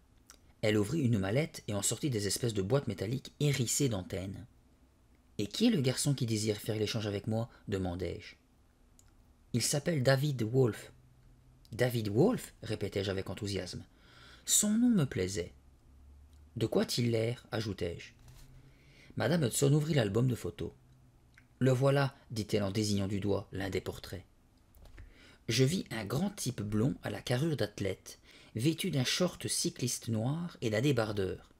Elle ouvrit une mallette et en sortit des espèces de boîtes métalliques hérissées d'antennes. « Et qui est le garçon qui désire faire l'échange avec moi ?» demandai-je. « Il s'appelle David Wolfe. »« David Wolfe ?» répétai-je avec enthousiasme. Son nom me plaisait. « De quoi a-t-il l'air » ajoutai-je. Madame Hudson ouvrit l'album de photos. « Le voilà, dit-elle en désignant du doigt l'un des portraits. Je vis un grand type blond à la carrure d'athlète, vêtu d'un short cycliste noir et d'un débardeur.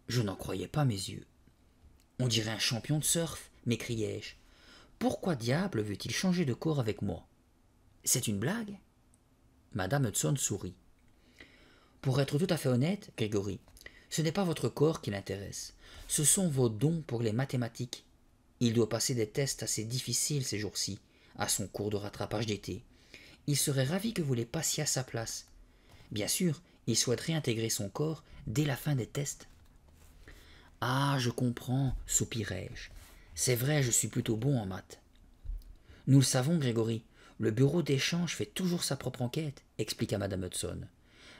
Je n'en croyais pas mes yeux. « On dirait un champion de surf, m'écriai-je. Pourquoi diable veut-il changer de corps avec moi? C'est une blague ?» Madame Hudson sourit. « Pour être tout à fait honnête, Grégory, ce n'est pas votre corps qui l'intéresse. Ce sont vos dons pour les mathématiques. Il doit passer des tests assez difficiles ces jours-ci, à son cours de rattrapage d'été. Il serait ravi que vous les passiez à sa place. Bien sûr, il souhaite réintégrer son corps dès la fin des tests. Ah, je comprends, soupirai-je. C'est vrai, je suis plutôt bon en maths. Nous le savons, Grégory, le bureau d'échange fait toujours sa propre enquête, expliqua madame Hudson.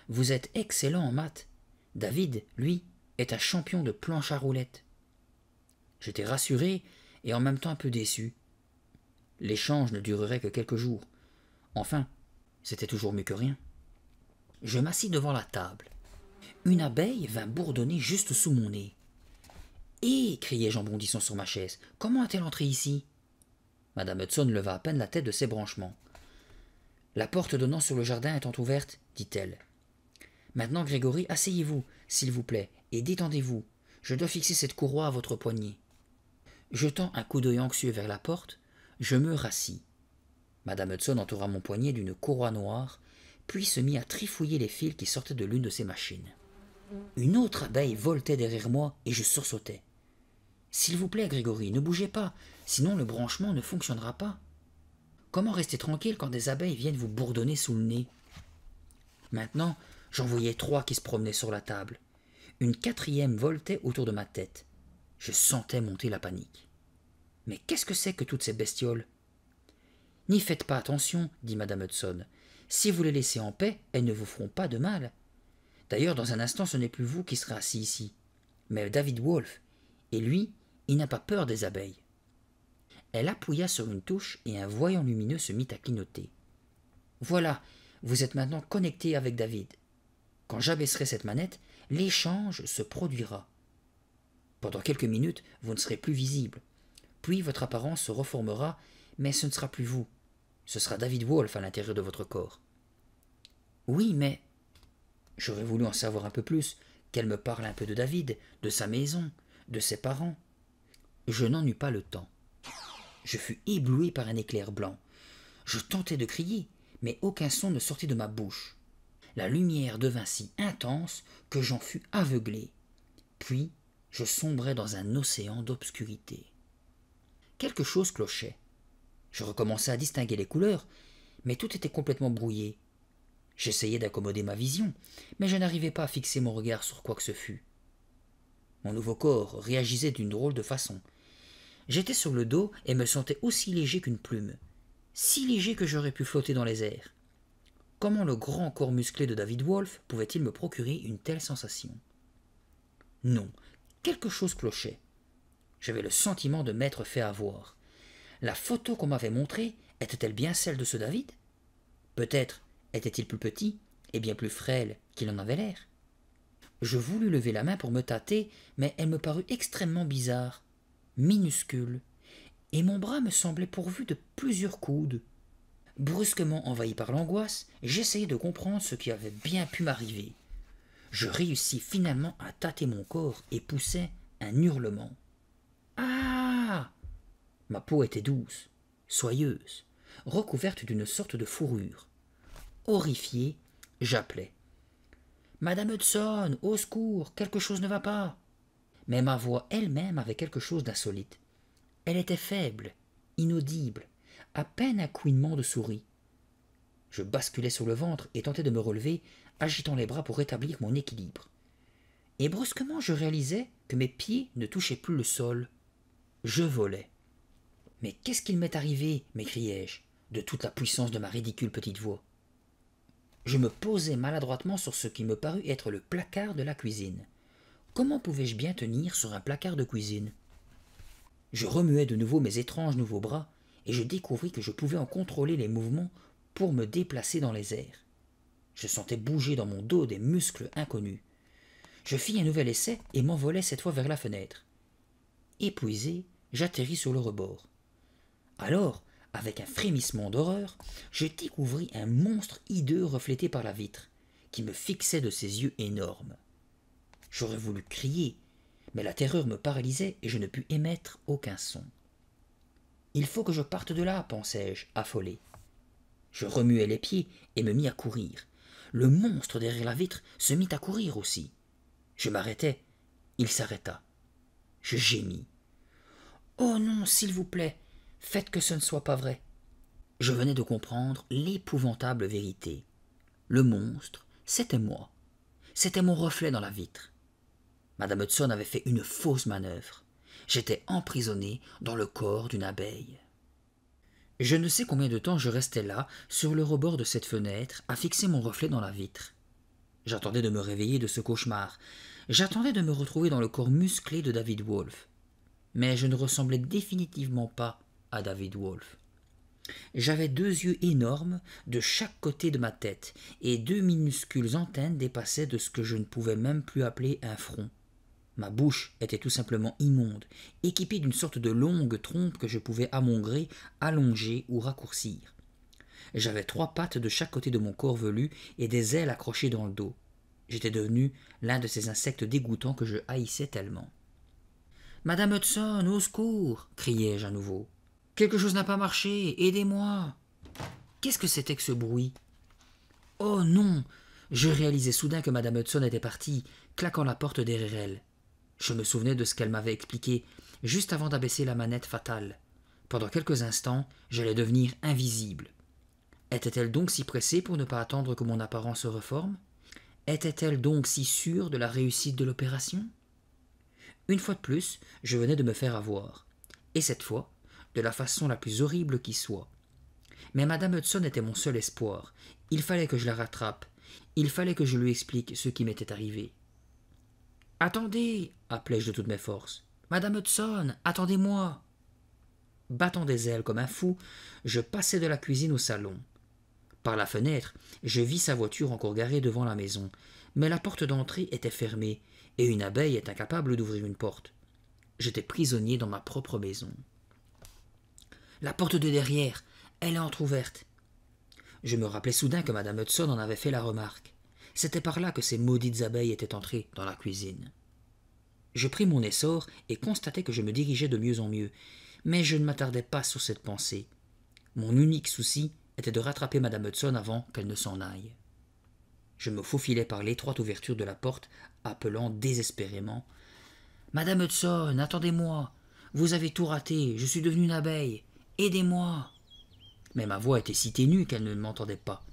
Vous êtes excellent en maths. David, lui, est un champion de planche à roulettes. J'étais rassuré et en même temps un peu déçu. L'échange ne durerait que quelques jours. Enfin, c'était toujours mieux que rien. Je m'assis devant la table. Une abeille vint bourdonner juste sous mon nez. « Hé !» criai-je en bondissant sur ma chaise. « Comment est-elle entrée ici ?» Madame Hudson leva à peine la tête de ses branchements. « La porte donnant sur le jardin étant ouverte, dit-elle. Maintenant, Grégory, asseyez-vous, s'il vous plaît, et détendez-vous. Je dois fixer cette courroie à votre poignet. » Jetant un coup d'œil anxieux vers la porte, je me rassis. Madame Hudson entoura mon poignet d'une courroie noire, puis se mit à trifouiller les fils qui sortaient de l'une de ses machines. Une autre abeille voltait derrière moi et je sursautais. « S'il vous plaît, Grégory, ne bougez pas, sinon le branchement ne fonctionnera pas. Comment rester tranquille quand des abeilles viennent vous bourdonner sous le nez ?» Maintenant, j'en voyais 3 qui se promenaient sur la table. Une 4e voltait autour de ma tête. Je sentais monter la panique. « Mais qu'est-ce que c'est que toutes ces bestioles ?»« N'y faites pas attention, dit madame Hudson. Si vous les laissez en paix, elles ne vous feront pas de mal. D'ailleurs, dans un instant, ce n'est plus vous qui serez assis ici, mais David Wolf, et lui, il n'a pas peur des abeilles. » Elle appuya sur une touche et un voyant lumineux se mit à clignoter. « Voilà, vous êtes maintenant connecté avec David. Quand j'abaisserai cette manette, l'échange se produira. Pendant quelques minutes, vous ne serez plus visible. Puis votre apparence se reformera, mais ce ne sera plus vous. Ce sera David Wolf à l'intérieur de votre corps. »« Oui, mais... » J'aurais voulu en savoir un peu plus, qu'elle me parle un peu de David, de sa maison, de ses parents. Je n'en eus pas le temps. Je fus ébloui par un éclair blanc. Je tentais de crier, mais aucun son ne sortit de ma bouche. La lumière devint si intense que j'en fus aveuglé. Puis, je sombrai dans un océan d'obscurité. Quelque chose clochait. Je recommençai à distinguer les couleurs, mais tout était complètement brouillé. J'essayai d'accommoder ma vision, mais je n'arrivais pas à fixer mon regard sur quoi que ce fût. Mon nouveau corps réagissait d'une drôle de façon. J'étais sur le dos et me sentais aussi léger qu'une plume, si léger que j'aurais pu flotter dans les airs. Comment le grand corps musclé de David Wolf pouvait-il me procurer une telle sensation? Non, quelque chose clochait. J'avais le sentiment de m'être fait avoir. La photo qu'on m'avait montrée était-elle bien celle de ce David? Peut-être était-il plus petit et bien plus frêle qu'il en avait l'air. Je voulus lever la main pour me tâter, mais elle me parut extrêmement bizarre, minuscule, et mon bras me semblait pourvu de plusieurs coudes. Brusquement envahi par l'angoisse, j'essayai de comprendre ce qui avait bien pu m'arriver. Je réussis finalement à tâter mon corps et poussai un hurlement. Ah! Ma peau était douce, soyeuse, recouverte d'une sorte de fourrure. Horrifié, j'appelai. « Madame Hudson, au secours, quelque chose ne va pas !» Mais ma voix elle-même avait quelque chose d'insolite. Elle était faible, inaudible, à peine un couinement de souris. Je basculai sur le ventre et tentai de me relever, agitant les bras pour rétablir mon équilibre. Et brusquement je réalisai que mes pieds ne touchaient plus le sol. Je volais. « Mais qu'est-ce qu'il m'est arrivé ?» m'écriai-je, de toute la puissance de ma ridicule petite voix. Je me posai maladroitement sur ce qui me parut être le placard de la cuisine. Comment pouvais-je bien tenir sur un placard de cuisine? Je remuai de nouveau mes étranges nouveaux bras, et je découvris que je pouvais en contrôler les mouvements pour me déplacer dans les airs. Je sentais bouger dans mon dos des muscles inconnus. Je fis un nouvel essai et m'envolai cette fois vers la fenêtre. Épuisé, j'atterris sur le rebord. Alors, avec un frémissement d'horreur, je découvris un monstre hideux reflété par la vitre, qui me fixait de ses yeux énormes. J'aurais voulu crier, mais la terreur me paralysait et je ne pus émettre aucun son. « Il faut que je parte de là, pensai-je, affolé. Je remuai les pieds et me mis à courir. Le monstre derrière la vitre se mit à courir aussi. Je m'arrêtai, il s'arrêta. Je gémis. « Oh non, s'il vous plaît, faites que ce ne soit pas vrai. » Je venais de comprendre l'épouvantable vérité. Le monstre, c'était moi. C'était mon reflet dans la vitre. Madame Hudson avait fait une fausse manœuvre. J'étais emprisonné dans le corps d'une abeille. Je ne sais combien de temps je restais là, sur le rebord de cette fenêtre, à fixer mon reflet dans la vitre. J'attendais de me réveiller de ce cauchemar. J'attendais de me retrouver dans le corps musclé de David Wolfe. Mais je ne ressemblais définitivement pas à David Wolfe. J'avais 2 yeux énormes de chaque côté de ma tête, et 2 minuscules antennes dépassaient de ce que je ne pouvais même plus appeler un front. Ma bouche était tout simplement immonde, équipée d'une sorte de longue trompe que je pouvais à mon gré allonger ou raccourcir. J'avais 3 pattes de chaque côté de mon corps velu et des ailes accrochées dans le dos. J'étais devenu l'un de ces insectes dégoûtants que je haïssais tellement. « Madame Hudson, au secours !» criai-je à nouveau. « Quelque chose n'a pas marché, aidez-moi !» Qu'est-ce que c'était que ce bruit? Oh non! Je réalisai soudain que Madame Hudson était partie, claquant la porte derrière elle. Je me souvenais de ce qu'elle m'avait expliqué juste avant d'abaisser la manette fatale. Pendant quelques instants, j'allais devenir invisible. Était-elle donc si pressée pour ne pas attendre que mon apparence se reforme? Était-elle donc si sûre de la réussite de l'opération? Une fois de plus, je venais de me faire avoir. Et cette fois, de la façon la plus horrible qui soit. Mais Madame Hudson était mon seul espoir. Il fallait que je la rattrape. Il fallait que je lui explique ce qui m'était arrivé. « Attendez !» appelai-je de toutes mes forces. « Madame Hudson, attendez-moi !» Battant des ailes comme un fou, je passai de la cuisine au salon. Par la fenêtre, je vis sa voiture encore garée devant la maison, mais la porte d'entrée était fermée, et une abeille est incapable d'ouvrir une porte. J'étais prisonnier dans ma propre maison. « La porte de derrière, elle est entr'ouverte. » Je me rappelai soudain que Madame Hudson en avait fait la remarque. C'était par là que ces maudites abeilles étaient entrées dans la cuisine. Je pris mon essor et constatai que je me dirigeais de mieux en mieux, mais je ne m'attardai pas sur cette pensée. Mon unique souci était de rattraper Madame Hudson avant qu'elle ne s'en aille. Je me faufilai par l'étroite ouverture de la porte, appelant désespérément « Madame Hudson, attendez-moi! Vous avez tout raté, je suis devenue une abeille! Aidez-moi !» Mais ma voix était si ténue qu'elle ne m'entendait pas.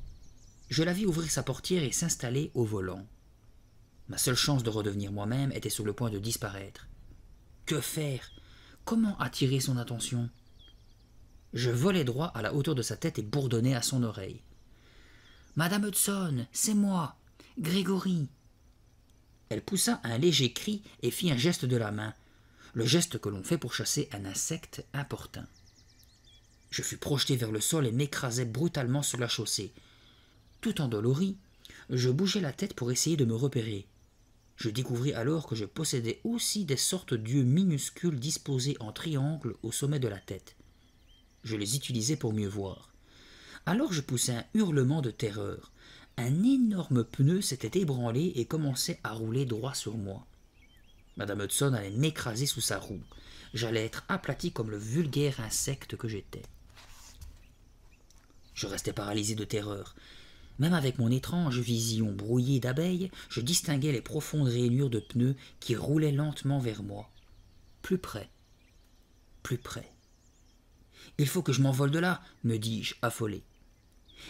Je la vis ouvrir sa portière et s'installer au volant. Ma seule chance de redevenir moi-même était sur le point de disparaître. Que faire? Comment attirer son attention? Je volai droit à la hauteur de sa tête et bourdonnai à son oreille. « Madame Hudson, c'est moi, Grégory !» Elle poussa un léger cri et fit un geste de la main, le geste que l'on fait pour chasser un insecte importun. Je fus projeté vers le sol et m'écrasai brutalement sur la chaussée. Tout endolori, je bougeai la tête pour essayer de me repérer. Je découvris alors que je possédais aussi des sortes d'yeux minuscules disposés en triangle au sommet de la tête. Je les utilisais pour mieux voir. Alors je poussai un hurlement de terreur. Un énorme pneu s'était ébranlé et commençait à rouler droit sur moi. Madame Hudson allait m'écraser sous sa roue. J'allais être aplati comme le vulgaire insecte que j'étais. Je restais paralysé de terreur. Même avec mon étrange vision brouillée d'abeilles, je distinguais les profondes rainures de pneus qui roulaient lentement vers moi. Plus près. Plus près. « Il faut que je m'envole de là, me dis-je, affolé.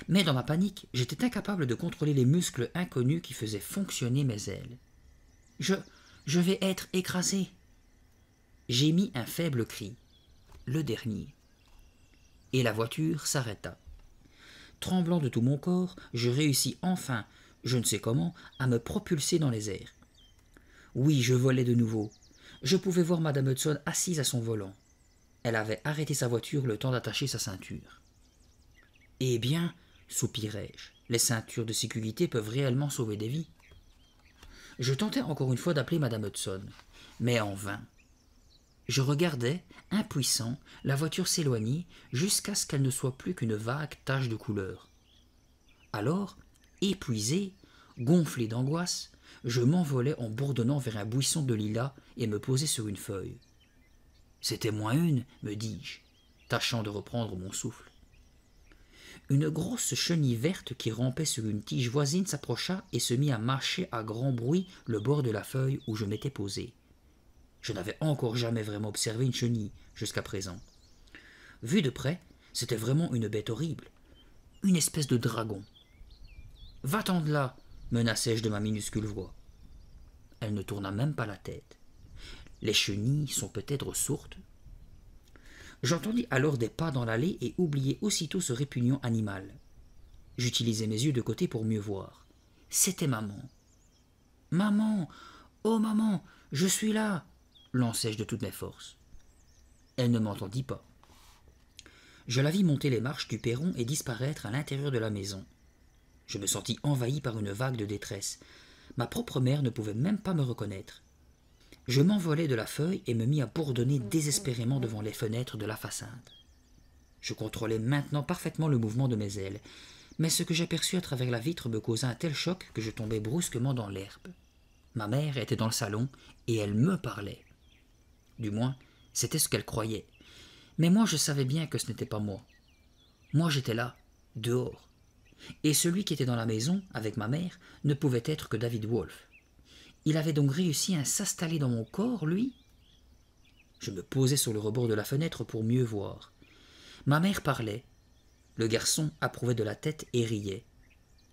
Mais dans ma panique, j'étais incapable de contrôler les muscles inconnus qui faisaient fonctionner mes ailes. Je vais être écrasé. J'émis un faible cri, le dernier. Et la voiture s'arrêta. Tremblant de tout mon corps, je réussis enfin, je ne sais comment, à me propulser dans les airs. Oui, je volais de nouveau. Je pouvais voir Madame Hudson assise à son volant. Elle avait arrêté sa voiture le temps d'attacher sa ceinture. « Eh bien, soupirai-je, les ceintures de sécurité peuvent réellement sauver des vies. » Je tentai encore une fois d'appeler Madame Hudson, mais en vain. Je regardais, impuissant, la voiture s'éloigner jusqu'à ce qu'elle ne soit plus qu'une vague tache de couleur. Alors, épuisé, gonflé d'angoisse, je m'envolai en bourdonnant vers un buisson de lilas et me posai sur une feuille. C'était moins une, me dis-je, tâchant de reprendre mon souffle. Une grosse chenille verte qui rampait sur une tige voisine s'approcha et se mit à mâcher à grand bruit le bord de la feuille où je m'étais posé. Je n'avais encore jamais vraiment observé une chenille jusqu'à présent. Vu de près, c'était vraiment une bête horrible, une espèce de dragon. « Va-t'en de là !» menaçai-je de ma minuscule voix. Elle ne tourna même pas la tête. Les chenilles sont peut-être sourdes. J'entendis alors des pas dans l'allée et oubliai aussitôt ce répugnant animal. J'utilisai mes yeux de côté pour mieux voir. C'était maman. « Maman! Oh maman! Je suis là !» lançai-je de toutes mes forces. Elle ne m'entendit pas. Je la vis monter les marches du perron et disparaître à l'intérieur de la maison. Je me sentis envahi par une vague de détresse. Ma propre mère ne pouvait même pas me reconnaître. Je m'envolai de la feuille et me mis à bourdonner désespérément devant les fenêtres de la façade. Je contrôlais maintenant parfaitement le mouvement de mes ailes, mais ce que j'aperçus à travers la vitre me causa un tel choc que je tombai brusquement dans l'herbe. Ma mère était dans le salon et elle me parlait. Du moins, c'était ce qu'elle croyait. Mais moi, je savais bien que ce n'était pas moi. Moi, j'étais là, dehors. Et celui qui était dans la maison, avec ma mère, ne pouvait être que David Wolf. Il avait donc réussi à s'installer dans mon corps, lui? Je me posai sur le rebord de la fenêtre pour mieux voir. Ma mère parlait. Le garçon approuvait de la tête et riait.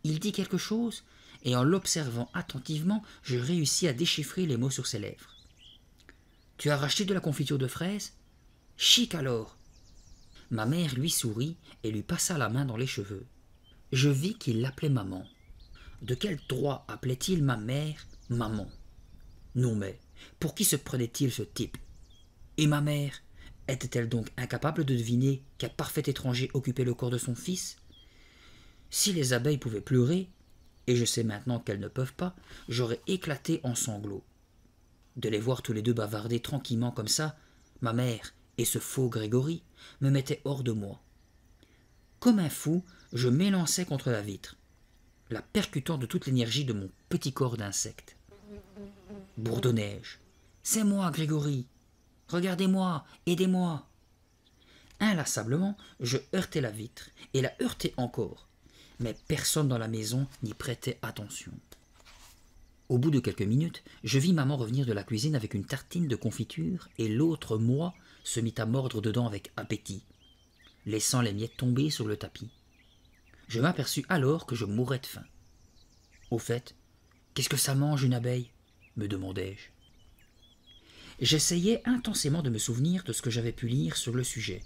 Il dit quelque chose, et en l'observant attentivement, je réussis à déchiffrer les mots sur ses lèvres. « Tu as racheté de la confiture de fraises? Chic alors !» Ma mère lui sourit et lui passa la main dans les cheveux. Je vis qu'il l'appelait maman. De quel droit appelait-il ma mère maman? Non mais, pour qui se prenait-il ce type? Et ma mère, était-elle donc incapable de deviner qu'un parfait étranger occupait le corps de son fils? Si les abeilles pouvaient pleurer, et je sais maintenant qu'elles ne peuvent pas, j'aurais éclaté en sanglots. De les voir tous les deux bavarder tranquillement comme ça, ma mère et ce faux Grégory, me mettaient hors de moi. Comme un fou, je m'élançai contre la vitre, la percutant de toute l'énergie de mon petit corps d'insecte. Bourdonnai-je. « C'est moi, Grégory. Regardez-moi, aidez-moi. » Inlassablement, je heurtai la vitre, et la heurtai encore, mais personne dans la maison n'y prêtait attention. Au bout de quelques minutes, je vis maman revenir de la cuisine avec une tartine de confiture, et l'autre, moi, se mit à mordre dedans avec appétit, laissant les miettes tomber sur le tapis. Je m'aperçus alors que je mourais de faim. Au fait, qu'est-ce que ça mange une abeille? Me demandai-je. J'essayais intensément de me souvenir de ce que j'avais pu lire sur le sujet.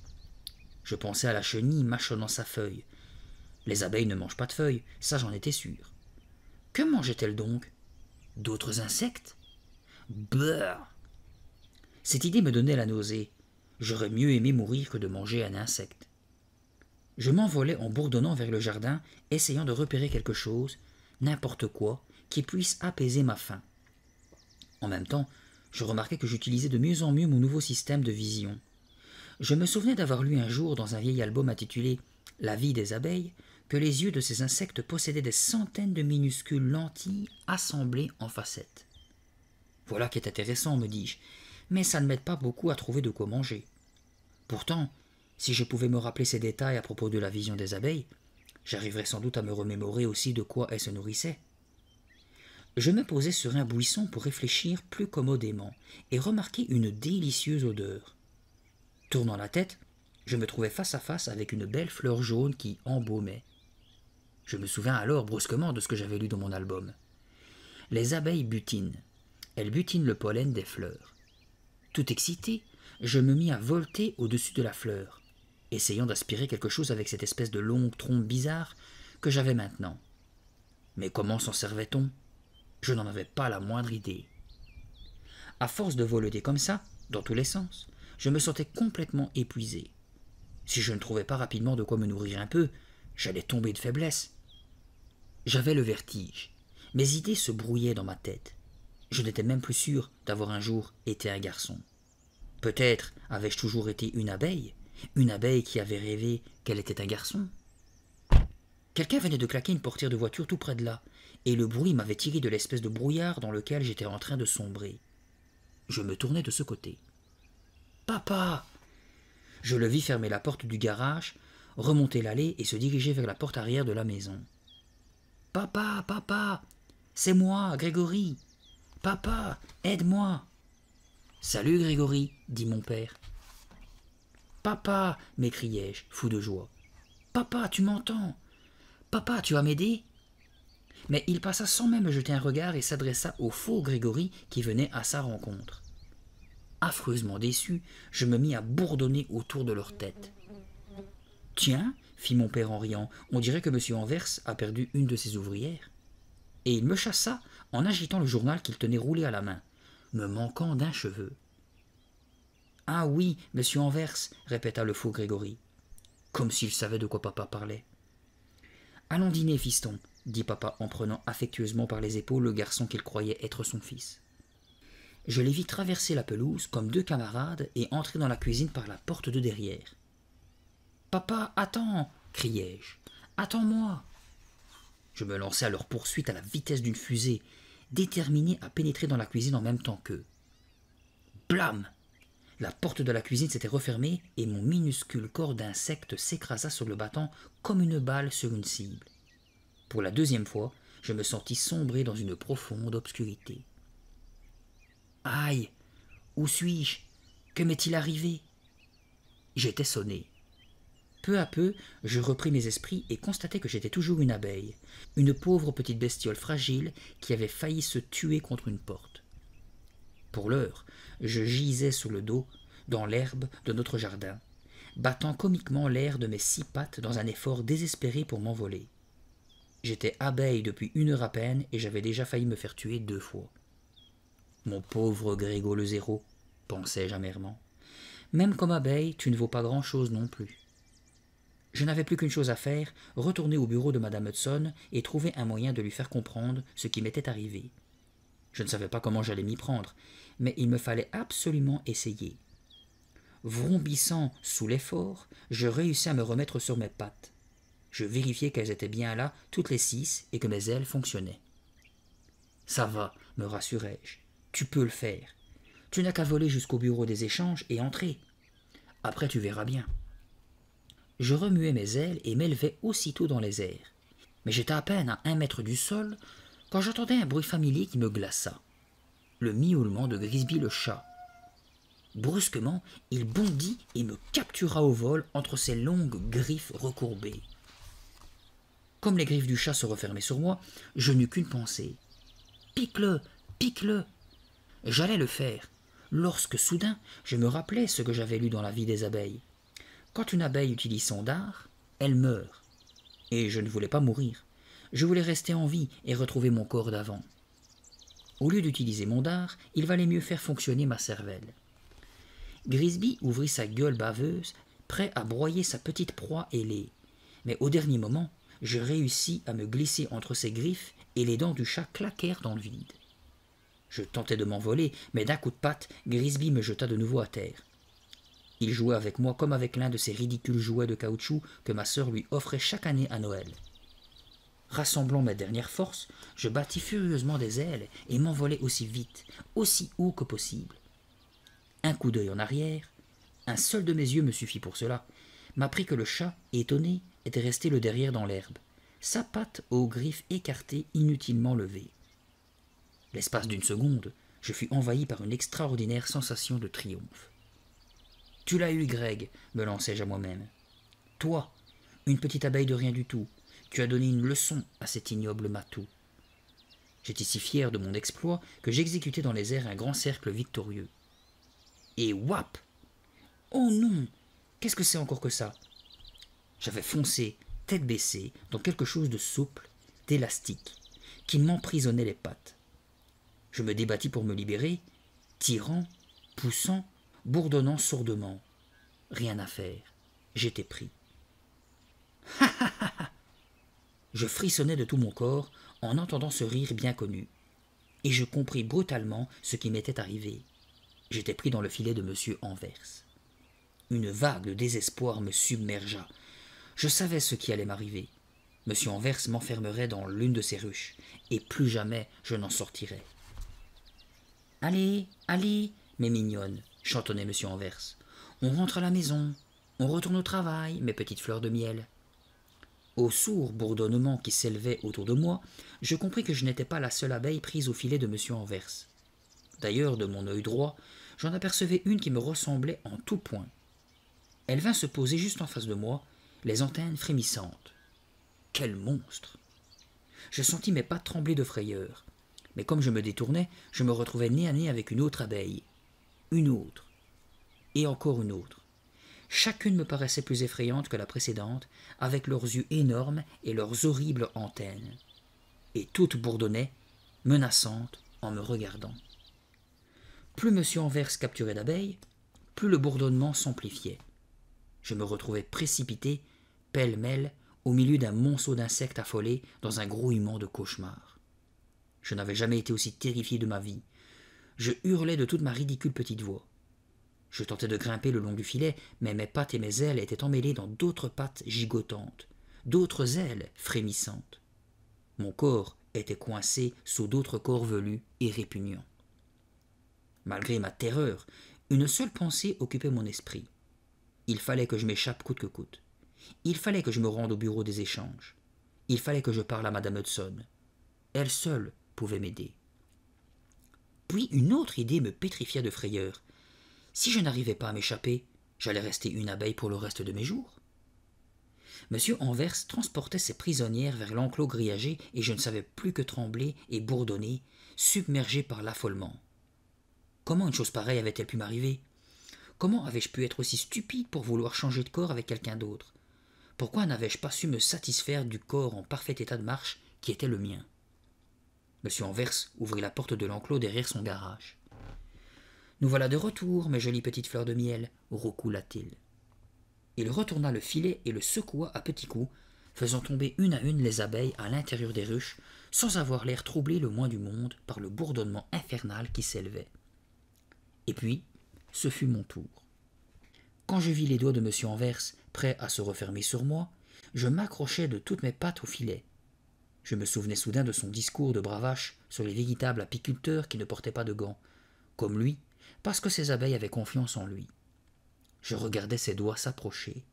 Je pensais à la chenille mâchonnant sa feuille. Les abeilles ne mangent pas de feuilles, ça j'en étais sûr. Que mangeaient-elles donc? D'autres insectes? Brrr! Cette idée me donnait la nausée. J'aurais mieux aimé mourir que de manger un insecte. Je m'envolai en bourdonnant vers le jardin, essayant de repérer quelque chose, n'importe quoi, qui puisse apaiser ma faim. En même temps, je remarquai que j'utilisais de mieux en mieux mon nouveau système de vision. Je me souvenais d'avoir lu un jour dans un vieil album intitulé « La vie des abeilles » que les yeux de ces insectes possédaient des centaines de minuscules lentilles assemblées en facettes. Voilà qui est intéressant, me dis-je, mais ça ne m'aide pas beaucoup à trouver de quoi manger. Pourtant, si je pouvais me rappeler ces détails à propos de la vision des abeilles, j'arriverais sans doute à me remémorer aussi de quoi elles se nourrissaient. Je me posai sur un buisson pour réfléchir plus commodément et remarquai une délicieuse odeur. Tournant la tête, je me trouvai face à face avec une belle fleur jaune qui embaumait. Je me souvins alors brusquement de ce que j'avais lu dans mon album. Les abeilles butinent. Elles butinent le pollen des fleurs. Tout excité, je me mis à volter au-dessus de la fleur, essayant d'aspirer quelque chose avec cette espèce de longue trompe bizarre que j'avais maintenant. Mais comment s'en servait-on? Je n'en avais pas la moindre idée. À force de voleter comme ça, dans tous les sens, je me sentais complètement épuisé. Si je ne trouvais pas rapidement de quoi me nourrir un peu, j'allais tomber de faiblesse. J'avais le vertige. Mes idées se brouillaient dans ma tête. Je n'étais même plus sûr d'avoir un jour été un garçon. Peut-être avais-je toujours été une abeille qui avait rêvé qu'elle était un garçon. Quelqu'un venait de claquer une portière de voiture tout près de là, et le bruit m'avait tiré de l'espèce de brouillard dans lequel j'étais en train de sombrer. Je me tournai de ce côté. « Papa !» Je le vis fermer la porte du garage, remonter l'allée et se diriger vers la porte arrière de la maison. « Papa, papa, c'est moi, Grégory. Papa, aide-moi. »« Salut, Grégory, » dit mon père. « Papa, m'écriai-je, fou de joie. « Papa, tu m'entends? Papa, tu vas m'aider ?» mais il passa sans même jeter un regard et s'adressa au faux Grégory qui venait à sa rencontre. Affreusement déçu, je me mis à bourdonner autour de leur tête. « Tiens, fit mon père en riant, on dirait que M. Anvers a perdu une de ses ouvrières. » Et il me chassa en agitant le journal qu'il tenait roulé à la main, me manquant d'un cheveu. « Ah oui, M. Anvers, répéta le faux Grégory, comme s'il savait de quoi papa parlait. « Allons dîner, fiston, dit papa en prenant affectueusement par les épaules le garçon qu'il croyait être son fils. Je les vis traverser la pelouse comme deux camarades et entrer dans la cuisine par la porte de derrière. « Papa, attends !» criai-je. « Attends-moi !» Je me lançai à leur poursuite à la vitesse d'une fusée, déterminé à pénétrer dans la cuisine en même temps qu'eux. Blam ! La porte de la cuisine s'était refermée et mon minuscule corps d'insecte s'écrasa sur le battant comme une balle sur une cible. Pour la deuxième fois, je me sentis sombrer dans une profonde obscurité. Aïe! Où suis-je? Que m'est-il arrivé? J'étais sonné. Peu à peu, je repris mes esprits et constatai que j'étais toujours une abeille, une pauvre petite bestiole fragile qui avait failli se tuer contre une porte. Pour l'heure, je gisais sur le dos, dans l'herbe de notre jardin, battant comiquement l'air de mes 6 pattes dans un effort désespéré pour m'envoler. J'étais abeille depuis 1 heure à peine et j'avais déjà failli me faire tuer 2 fois. Mon pauvre Grégo le zéro, pensai-je amèrement. Même comme abeille, tu ne vaux pas grand-chose non plus. Je n'avais plus qu'une chose à faire, retourner au bureau de Madame Hudson et trouver un moyen de lui faire comprendre ce qui m'était arrivé. Je ne savais pas comment j'allais m'y prendre, mais il me fallait absolument essayer. Vrombissant sous l'effort, je réussis à me remettre sur mes pattes. Je vérifiai qu'elles étaient bien là, toutes les 6, et que mes ailes fonctionnaient. « Ça va, me rassurai-je. Tu peux le faire. Tu n'as qu'à voler jusqu'au bureau des échanges et entrer. Après, tu verras bien. » Je remuai mes ailes et m'élevai aussitôt dans les airs. Mais j'étais à peine à 1 mètre du sol quand j'entendais un bruit familier qui me glaça. Le miaulement de Grisby le chat. Brusquement, il bondit et me captura au vol entre ses longues griffes recourbées. Comme les griffes du chat se refermaient sur moi, je n'eus qu'une pensée. « Pique-le, pique-le !» J'allais le faire, lorsque soudain je me rappelai ce que j'avais lu dans La vie des abeilles. Quand une abeille utilise son dard, elle meurt. Et je ne voulais pas mourir. Je voulais rester en vie et retrouver mon corps d'avant. Au lieu d'utiliser mon dard, il valait mieux faire fonctionner ma cervelle. Grisby ouvrit sa gueule baveuse, prêt à broyer sa petite proie ailée. Mais au dernier moment, je réussis à me glisser entre ses griffes et les dents du chat claquèrent dans le vide. Je tentai de m'envoler, mais d'un coup de patte, Grisby me jeta de nouveau à terre. Il jouait avec moi comme avec l'un de ces ridicules jouets de caoutchouc que ma sœur lui offrait chaque année à Noël. Rassemblant mes dernières forces, je battis furieusement des ailes et m'envolai aussi vite, aussi haut que possible. Un coup d'œil en arrière, un seul de mes yeux me suffit pour cela, m'apprit que le chat, étonné, était resté le derrière dans l'herbe, sa patte aux griffes écartées inutilement levées. L'espace d'1 seconde, je fus envahi par une extraordinaire sensation de triomphe. « Tu l'as eu, Greg, me lançai-je à moi-même. Toi, une petite abeille de rien du tout, tu as donné une leçon à cet ignoble matou. » J'étais si fier de mon exploit que j'exécutai dans les airs un grand cercle victorieux. Et whap! Oh non! Qu'est-ce que c'est encore que ça? J'avais foncé, tête baissée, dans quelque chose de souple, d'élastique, qui m'emprisonnait les pattes. Je me débattis pour me libérer, tirant, poussant, bourdonnant sourdement. Rien à faire. J'étais pris. Ha ha ha ha! Je frissonnais de tout mon corps en entendant ce rire bien connu. Et je compris brutalement ce qui m'était arrivé. J'étais pris dans le filet de M. Anvers. Une vague de désespoir me submergea. Je savais ce qui allait m'arriver. M. Anvers m'enfermerait dans l'une de ses ruches, et plus jamais je n'en sortirais. « Allez, allez, mes mignonnes !» chantonnait M. Anvers. « On rentre à la maison, on retourne au travail, mes petites fleurs de miel. » Au sourd bourdonnement qui s'élevait autour de moi, je compris que je n'étais pas la seule abeille prise au filet de M. Anvers. D'ailleurs, de mon œil droit, j'en apercevais une qui me ressemblait en tout point. Elle vint se poser juste en face de moi, les antennes frémissantes. Quel monstre! Je sentis mes pattes trembler de frayeur. Mais comme je me détournais, je me retrouvais nez à nez avec une autre abeille. Une autre. Et encore une autre. Chacune me paraissait plus effrayante que la précédente, avec leurs yeux énormes et leurs horribles antennes. Et toutes bourdonnaient, menaçantes, en me regardant. Plus M. Anvers capturait d'abeilles, plus le bourdonnement s'amplifiait. Je me retrouvais précipité, pêle-mêle, au milieu d'un monceau d'insectes affolés dans un grouillement de cauchemar. Je n'avais jamais été aussi terrifié de ma vie. Je hurlais de toute ma ridicule petite voix. Je tentais de grimper le long du filet, mais mes pattes et mes ailes étaient emmêlées dans d'autres pattes gigotantes, d'autres ailes frémissantes. Mon corps était coincé sous d'autres corps velus et répugnants. Malgré ma terreur, une seule pensée occupait mon esprit. Il fallait que je m'échappe coûte que coûte. Il fallait que je me rende au bureau des échanges. Il fallait que je parle à Madame Hudson. Elle seule pouvait m'aider. Puis une autre idée me pétrifia de frayeur. Si je n'arrivais pas à m'échapper, j'allais rester une abeille pour le reste de mes jours. Monsieur Anvers transportait ses prisonnières vers l'enclos grillagé et je ne savais plus que trembler et bourdonner, submergé par l'affolement. Comment une chose pareille avait-elle pu m'arriver? Comment avais-je pu être aussi stupide pour vouloir changer de corps avec quelqu'un d'autre? Pourquoi n'avais-je pas su me satisfaire du corps en parfait état de marche qui était le mien? Monsieur Anvers ouvrit la porte de l'enclos derrière son garage. « Nous voilà de retour, mes jolies petites fleurs de miel, » roucoula-t-il. Il retourna le filet et le secoua à petits coups, faisant tomber une à une les abeilles à l'intérieur des ruches, sans avoir l'air troublé le moins du monde par le bourdonnement infernal qui s'élevait. Et puis, ce fut mon tour. Quand je vis les doigts de M. Anvers prêts à se refermer sur moi, je m'accrochai de toutes mes pattes au filet. Je me souvenais soudain de son discours de bravache sur les véritables apiculteurs qui ne portaient pas de gants, comme lui, parce que ses abeilles avaient confiance en lui. Je regardais ses doigts s'approcher.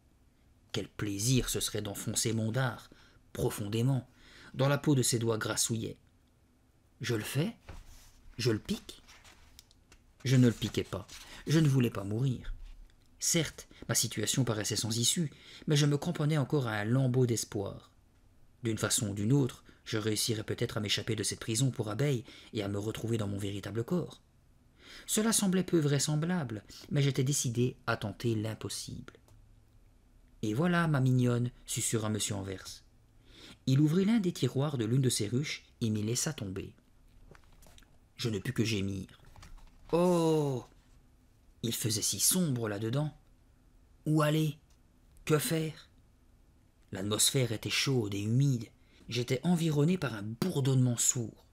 Quel plaisir ce serait d'enfoncer mon dard, profondément, dans la peau de ses doigts grassouillets. Je le fais? Je le pique? Je ne le piquais pas. Je ne voulais pas mourir. Certes, ma situation paraissait sans issue, mais je me cramponnais encore à un lambeau d'espoir. D'une façon ou d'une autre, je réussirais peut-être à m'échapper de cette prison pour abeilles et à me retrouver dans mon véritable corps. Cela semblait peu vraisemblable, mais j'étais décidé à tenter l'impossible. Et voilà, ma mignonne, susurra M. Anvers. Il ouvrit l'un des tiroirs de l'une de ses ruches et m'y laissa tomber. Je ne pus que gémir. Oh! Il faisait si sombre là-dedans. Où aller? Que faire? L'atmosphère était chaude et humide. J'étais environné par un bourdonnement sourd.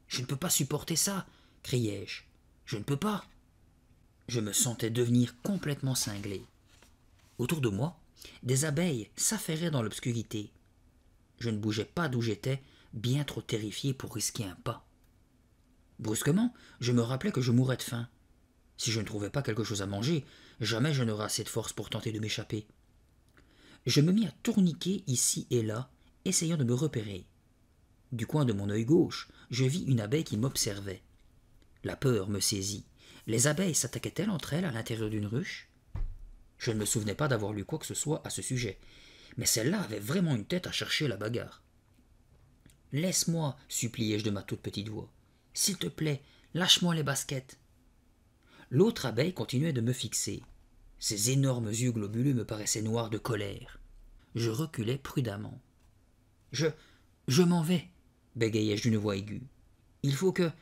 Je ne peux pas supporter ça, criai-je. Je ne peux pas. Je me sentais devenir complètement cinglé. Autour de moi, des abeilles s'affairaient dans l'obscurité. Je ne bougeais pas d'où j'étais, bien trop terrifié pour risquer un pas. Brusquement, je me rappelai que je mourrais de faim. Si je ne trouvais pas quelque chose à manger, jamais je n'aurais assez de force pour tenter de m'échapper. Je me mis à tourniquer ici et là, essayant de me repérer. Du coin de mon œil gauche, je vis une abeille qui m'observait. La peur me saisit. Les abeilles s'attaquaient-elles entre elles à l'intérieur d'une ruche? Je ne me souvenais pas d'avoir lu quoi que ce soit à ce sujet, mais celle-là avait vraiment une tête à chercher la bagarre. « Laisse-moi, suppliai-je de ma toute petite voix. « S'il te plaît, lâche-moi les baskets. » L'autre abeille continuait de me fixer. Ses énormes yeux globuleux me paraissaient noirs de colère. Je reculai prudemment. « Je m'en vais, bégayai-je d'une voix aiguë. « Il faut que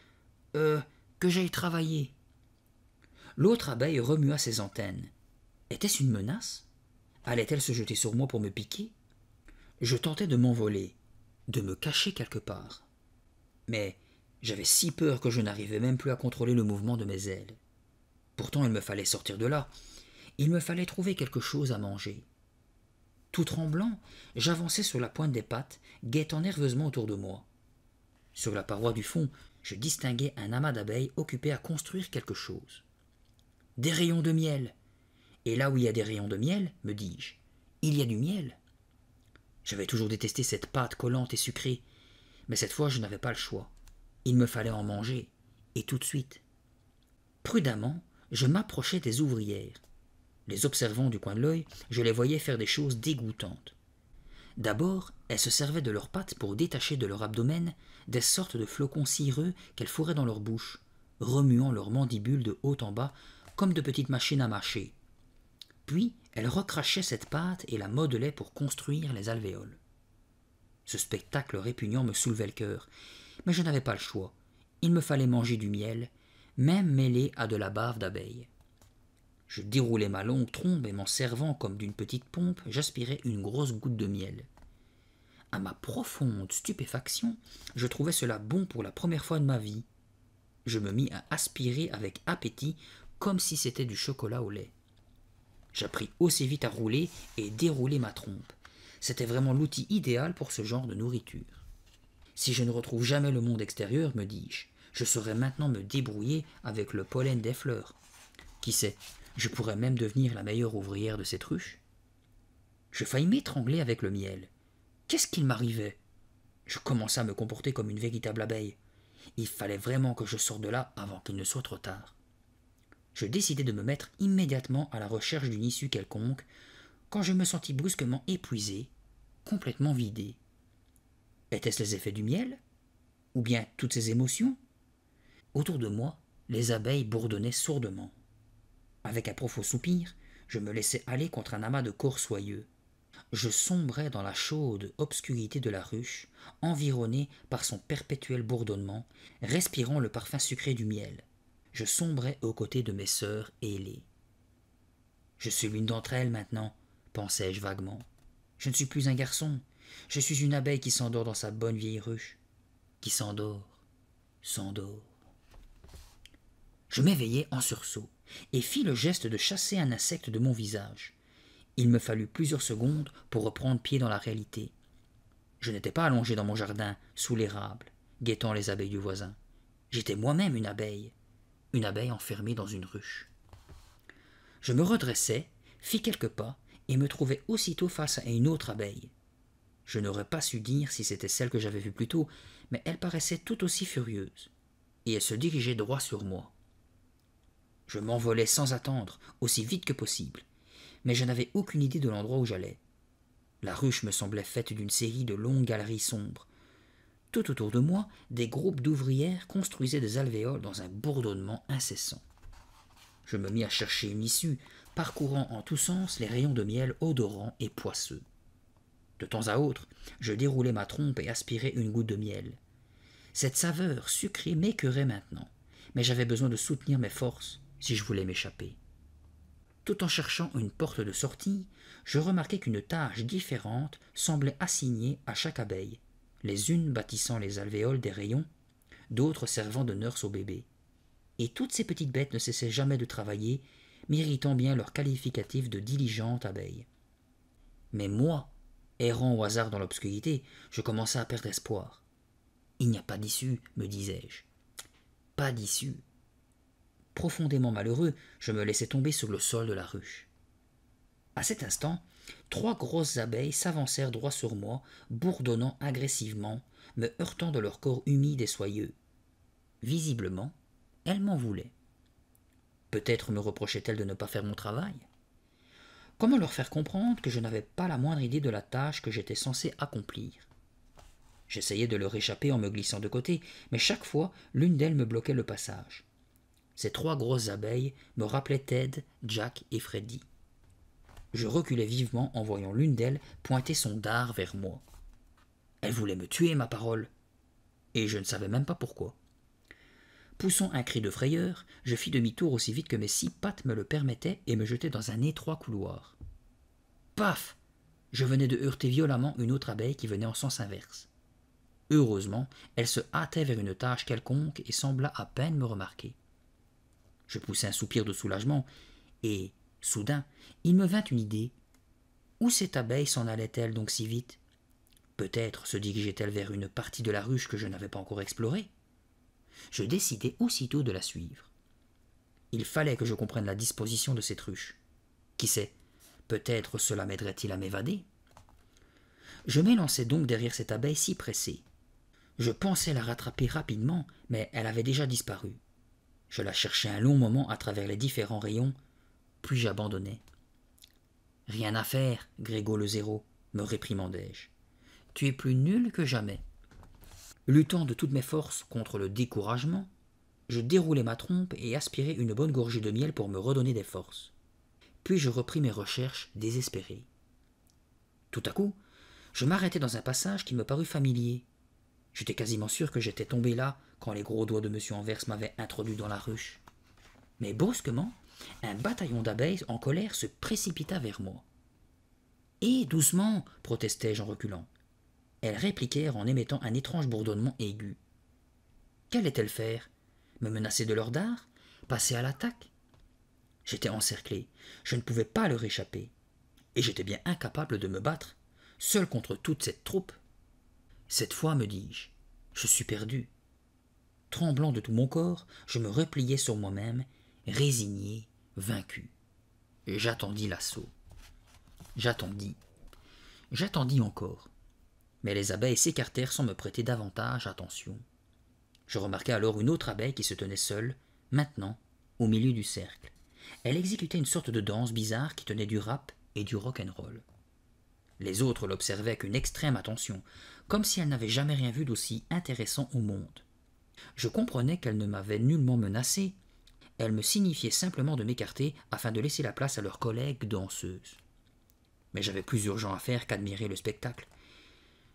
j'aille travailler. » L'autre abeille remua ses antennes. Était-ce une menace? Allait-elle se jeter sur moi pour me piquer? Je tentais de m'envoler, de me cacher quelque part. Mais j'avais si peur que je n'arrivais même plus à contrôler le mouvement de mes ailes. Pourtant il me fallait sortir de là. Il me fallait trouver quelque chose à manger. Tout tremblant, j'avançai sur la pointe des pattes, guettant nerveusement autour de moi. Sur la paroi du fond, je distinguai un amas d'abeilles occupé à construire quelque chose. Des rayons de miel. Et là où il y a des rayons de miel, me dis-je, il y a du miel. J'avais toujours détesté cette pâte collante et sucrée, mais cette fois je n'avais pas le choix. Il me fallait en manger, et tout de suite. Prudemment, je m'approchai des ouvrières. Les observant du coin de l'œil, je les voyais faire des choses dégoûtantes. D'abord, elles se servaient de leurs pattes pour détacher de leur abdomen des sortes de flocons cireux qu'elles fourraient dans leur bouche, remuant leurs mandibules de haut en bas comme de petites machines à mâcher. Puis, elles recrachaient cette pâte et la modelaient pour construire les alvéoles. Ce spectacle répugnant me soulevait le cœur, mais je n'avais pas le choix. Il me fallait manger du miel, même mêlé à de la bave d'abeille. Je déroulai ma longue trompe et m'en servant comme d'une petite pompe, j'aspirais une grosse goutte de miel. À ma profonde stupéfaction, je trouvais cela bon pour la première fois de ma vie. Je me mis à aspirer avec appétit, comme si c'était du chocolat au lait. J'appris aussi vite à rouler et dérouler ma trompe. C'était vraiment l'outil idéal pour ce genre de nourriture. Si je ne retrouve jamais le monde extérieur, me dis-je, je saurais maintenant me débrouiller avec le pollen des fleurs. Qui sait, je pourrais même devenir la meilleure ouvrière de cette ruche. Je faillis m'étrangler avec le miel. Qu'est-ce qu'il m'arrivait? Je commençai à me comporter comme une véritable abeille. Il fallait vraiment que je sorte de là avant qu'il ne soit trop tard. Je décidai de me mettre immédiatement à la recherche d'une issue quelconque, quand je me sentis brusquement épuisé, complètement vidé. Étaient-ce les effets du miel? Ou bien toutes ces émotions? Autour de moi, les abeilles bourdonnaient sourdement. Avec un profond soupir, je me laissai aller contre un amas de corps soyeux. Je sombrais dans la chaude obscurité de la ruche, environné par son perpétuel bourdonnement, respirant le parfum sucré du miel. Je sombrais aux côtés de mes sœurs ailées. Je suis l'une d'entre elles maintenant, pensai-je vaguement. Je ne suis plus un garçon, je suis une abeille qui s'endort dans sa bonne vieille ruche, qui s'endort. Je m'éveillai en sursaut, et fis le geste de chasser un insecte de mon visage. Il me fallut plusieurs secondes pour reprendre pied dans la réalité. Je n'étais pas allongé dans mon jardin, sous l'érable, guettant les abeilles du voisin. J'étais moi-même une abeille enfermée dans une ruche. Je me redressai, fis quelques pas, et me trouvai aussitôt face à une autre abeille. Je n'aurais pas su dire si c'était celle que j'avais vue plus tôt, mais elle paraissait tout aussi furieuse, et elle se dirigeait droit sur moi. Je m'envolai sans attendre, aussi vite que possible, mais je n'avais aucune idée de l'endroit où j'allais. La ruche me semblait faite d'une série de longues galeries sombres. Tout autour de moi, des groupes d'ouvrières construisaient des alvéoles dans un bourdonnement incessant. Je me mis à chercher une issue, parcourant en tous sens les rayons de miel odorants et poisseux. De temps à autre, je déroulais ma trompe et aspirais une goutte de miel. Cette saveur sucrée m'écœurait maintenant, mais j'avais besoin de soutenir mes forces si je voulais m'échapper. Tout en cherchant une porte de sortie, je remarquai qu'une tâche différente semblait assignée à chaque abeille, les unes bâtissant les alvéoles des rayons, d'autres servant de nurse au bébé. Et toutes ces petites bêtes ne cessaient jamais de travailler, méritant bien leur qualificatif de diligente abeille. Mais moi, errant au hasard dans l'obscurité, je commençai à perdre espoir. Il n'y a pas d'issue, me disais-je. Pas d'issue. Profondément malheureux, je me laissai tomber sur le sol de la ruche. À cet instant, 3 grosses abeilles s'avancèrent droit sur moi, bourdonnant agressivement, me heurtant de leur corps humide et soyeux. Visiblement, elles m'en voulaient. Peut-être me reprochaient-elles de ne pas faire mon travail. Comment leur faire comprendre que je n'avais pas la moindre idée de la tâche que j'étais censé accomplir? J'essayais de leur échapper en me glissant de côté, mais chaque fois, l'une d'elles me bloquait le passage. Ces 3 grosses abeilles me rappelaient Ted, Jack et Freddy. Je reculai vivement en voyant l'une d'elles pointer son dard vers moi. Elle voulait me tuer, ma parole, et je ne savais même pas pourquoi. Poussant un cri de frayeur, je fis demi-tour aussi vite que mes 6 pattes me le permettaient et me jetai dans un étroit couloir. Paf! Je venais de heurter violemment une autre abeille qui venait en sens inverse. Heureusement, elle se hâtait vers une tâche quelconque et sembla à peine me remarquer. Je poussai un soupir de soulagement, et, soudain, il me vint une idée. Où cette abeille s'en allait-elle donc si vite? Peut-être se dirigeait-elle vers une partie de la ruche que je n'avais pas encore explorée. Je décidai aussitôt de la suivre. Il fallait que je comprenne la disposition de cette ruche. Qui sait, peut-être cela m'aiderait-il à m'évader. Je m'élançai donc derrière cette abeille si pressée. Je pensais la rattraper rapidement, mais elle avait déjà disparu. Je la cherchai un long moment à travers les différents rayons, puis j'abandonnai. « Rien à faire, Grégo le zéro, me réprimandai-je. Tu es plus nul que jamais. Luttant de toutes mes forces contre le découragement, je déroulai ma trompe et aspirai une bonne gorgée de miel pour me redonner des forces. Puis je repris mes recherches désespérées. Tout à coup, je m'arrêtai dans un passage qui me parut familier. J'étais quasiment sûr que j'étais tombé là quand les gros doigts de M. Anvers m'avaient introduit dans la ruche. Mais brusquement, un bataillon d'abeilles en colère se précipita vers moi. « Hé, doucement !» protestai-je en reculant. Elles répliquèrent en émettant un étrange bourdonnement aigu. Qu'allaient-elles faire? Me menacer de leur dard? Passer à l'attaque? J'étais encerclé, je ne pouvais pas leur échapper, et j'étais bien incapable de me battre, seul contre toute cette troupe. Cette fois, me dis-je, je suis perdu. Tremblant de tout mon corps, je me repliai sur moi-même, résigné, vaincu. J'attendis l'assaut. J'attendis encore. Mais les abeilles s'écartèrent sans me prêter davantage attention. Je remarquai alors une autre abeille qui se tenait seule, maintenant, au milieu du cercle. Elle exécutait une sorte de danse bizarre qui tenait du rap et du rock'n'roll. Les autres l'observaient avec une extrême attention, comme si elles n'avaient jamais rien vu d'aussi intéressant au monde. Je comprenais qu'elles ne m'avaient nullement menacé. Elles me signifiaient simplement de m'écarter afin de laisser la place à leurs collègues danseuses. Mais j'avais plus urgent à faire qu'admirer le spectacle.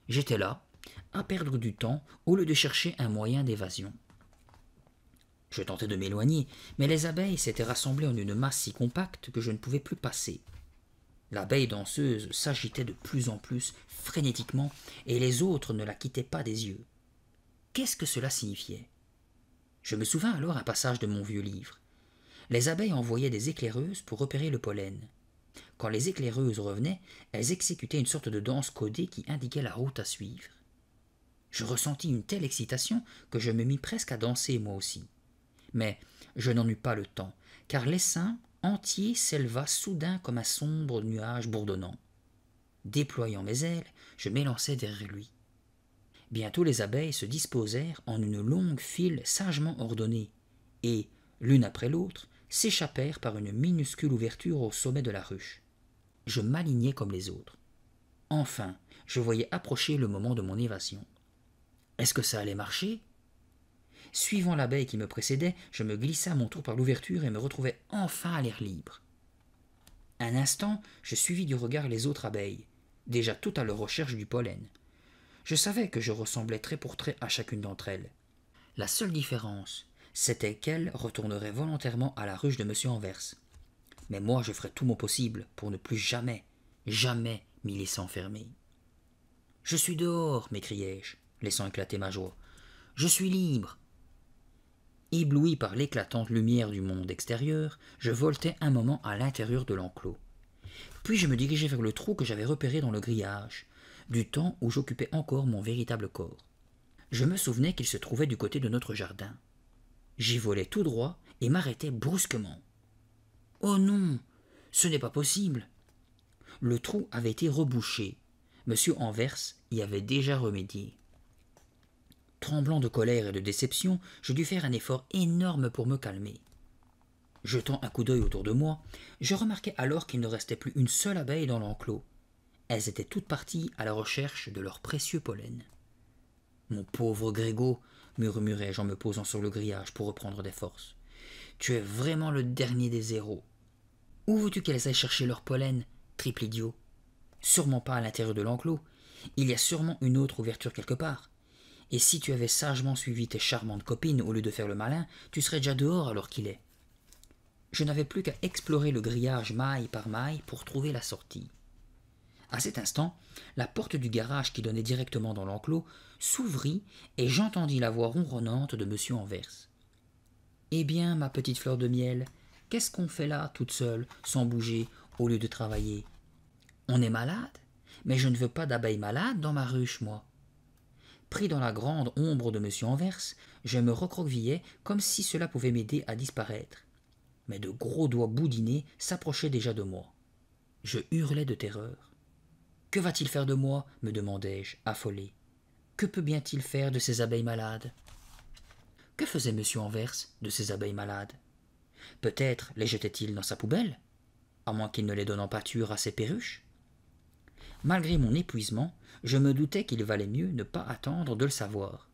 J'étais là, à perdre du temps au lieu de chercher un moyen d'évasion. Je tentais de m'éloigner, mais les abeilles s'étaient rassemblées en une masse si compacte que je ne pouvais plus passer. L'abeille danseuse s'agitait de plus en plus frénétiquement, et les autres ne la quittaient pas des yeux. Qu'est-ce que cela signifiait? Je me souvins alors un passage de mon vieux livre. Les abeilles envoyaient des éclaireuses pour repérer le pollen. Quand les éclaireuses revenaient, elles exécutaient une sorte de danse codée qui indiquait la route à suivre. Je ressentis une telle excitation que je me mis presque à danser moi aussi. Mais je n'en eus pas le temps, car l'essaim entier s'éleva soudain comme un sombre nuage bourdonnant. Déployant mes ailes, je m'élançai derrière lui. Bientôt les abeilles se disposèrent en une longue file sagement ordonnée, et, l'une après l'autre, s'échappèrent par une minuscule ouverture au sommet de la ruche. Je m'alignai comme les autres. Enfin, je voyais approcher le moment de mon évasion. Est-ce que ça allait marcher? Suivant l'abeille qui me précédait, je me glissai à mon tour par l'ouverture et me retrouvai enfin à l'air libre. Un instant, je suivis du regard les autres abeilles, déjà toutes à leur recherche du pollen. Je savais que je ressemblais trait pour trait à chacune d'entre elles. La seule différence, c'était qu'elles retourneraient volontairement à la ruche de M. Anvers. Mais moi, je ferais tout mon possible pour ne plus jamais, jamais m'y laisser enfermer. « Je suis dehors !» m'écriai-je, laissant éclater ma joie. « Je suis libre !» Ébloui par l'éclatante lumière du monde extérieur, je voltai un moment à l'intérieur de l'enclos. Puis je me dirigeai vers le trou que j'avais repéré dans le grillage, du temps où j'occupais encore mon véritable corps. Je me souvenais qu'il se trouvait du côté de notre jardin. J'y volai tout droit et m'arrêtai brusquement. « Oh non, ce n'est pas possible !» Le trou avait été rebouché. M. Anvers y avait déjà remédié. Tremblant de colère et de déception, je dus faire un effort énorme pour me calmer. Jetant un coup d'œil autour de moi, je remarquai alors qu'il ne restait plus une seule abeille dans l'enclos. Elles étaient toutes parties à la recherche de leur précieux pollen. « Mon pauvre Grégo !» murmurai-je en me posant sur le grillage pour reprendre des forces. « Tu es vraiment le dernier des héros. Où veux-tu qu'elles aillent chercher leur pollen, triple idiot? Sûrement pas à l'intérieur de l'enclos. Il y a sûrement une autre ouverture quelque part. Et si tu avais sagement suivi tes charmantes copines au lieu de faire le malin, tu serais déjà dehors alors qu'il est. » Je n'avais plus qu'à explorer le grillage maille par maille pour trouver la sortie. À cet instant, la porte du garage qui donnait directement dans l'enclos s'ouvrit et j'entendis la voix ronronnante de M. Anvers. « Eh bien, ma petite fleur de miel, qu'est-ce qu'on fait là, toute seule, sans bouger, au lieu de travailler? On est malade, mais je ne veux pas d'abeilles malades dans ma ruche, moi. » Pris dans la grande ombre de M. Anvers, je me recroquevillai comme si cela pouvait m'aider à disparaître. Mais de gros doigts boudinés s'approchaient déjà de moi. Je hurlai de terreur. « Que va-t-il faire de moi ?» me demandai-je, affolé. « Que peut bien-il faire de ces abeilles malades ?» Que faisait M. Anvers de ces abeilles malades? Peut-être les jetait-il dans sa poubelle, à moins qu'il ne les donne en pâture à ses perruches? Malgré mon épuisement, je me doutais qu'il valait mieux ne pas attendre de le savoir.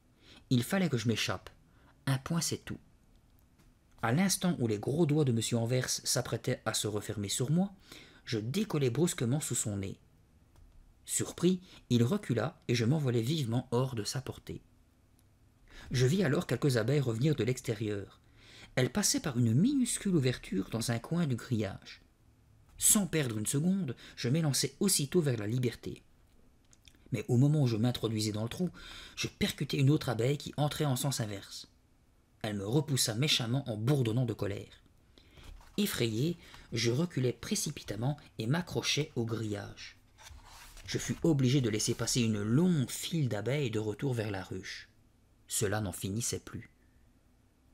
Il fallait que je m'échappe. Un point, c'est tout. À l'instant où les gros doigts de M. Anvers s'apprêtaient à se refermer sur moi, je décollai brusquement sous son nez. Surpris, il recula et je m'envolai vivement hors de sa portée. Je vis alors quelques abeilles revenir de l'extérieur. Elles passaient par une minuscule ouverture dans un coin du grillage. Sans perdre une seconde, je m'élançai aussitôt vers la liberté. Mais au moment où je m'introduisais dans le trou, je percutai une autre abeille qui entrait en sens inverse. Elle me repoussa méchamment en bourdonnant de colère. Effrayé, je reculai précipitamment et m'accrochai au grillage. Je fus obligé de laisser passer une longue file d'abeilles de retour vers la ruche. Cela n'en finissait plus.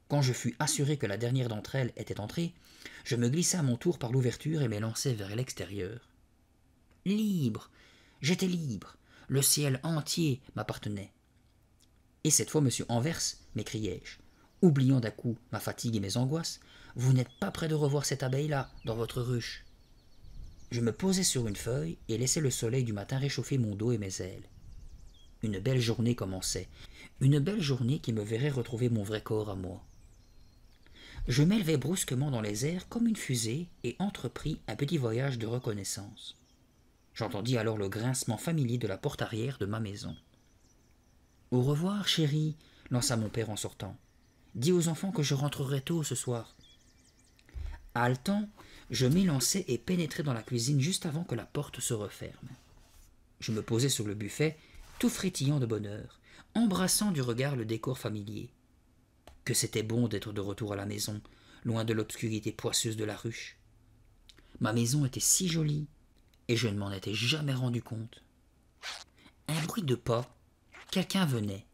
Quand je fus assuré que la dernière d'entre elles était entrée, je me glissai à mon tour par l'ouverture et m'élançai vers l'extérieur. Libre! J'étais libre! Le ciel entier m'appartenait. Et cette fois, monsieur Anvers, m'écriai-je, oubliant d'un coup ma fatigue et mes angoisses, vous n'êtes pas près de revoir cette abeille-là dans votre ruche. Je me posai sur une feuille et laissai le soleil du matin réchauffer mon dos et mes ailes. Une belle journée commençait, une belle journée qui me verrait retrouver mon vrai corps à moi. Je m'élevai brusquement dans les airs comme une fusée et entrepris un petit voyage de reconnaissance. J'entendis alors le grincement familier de la porte arrière de ma maison. « Au revoir, chérie, » lança mon père en sortant. « Dis aux enfants que je rentrerai tôt ce soir. » Haletant, je m'élançai et pénétrai dans la cuisine juste avant que la porte se referme. Je me posai sur le buffet, tout frétillant de bonheur, embrassant du regard le décor familier. Que c'était bon d'être de retour à la maison, loin de l'obscurité poisseuse de la ruche. Ma maison était si jolie, et je ne m'en étais jamais rendu compte. Un bruit de pas, quelqu'un venait.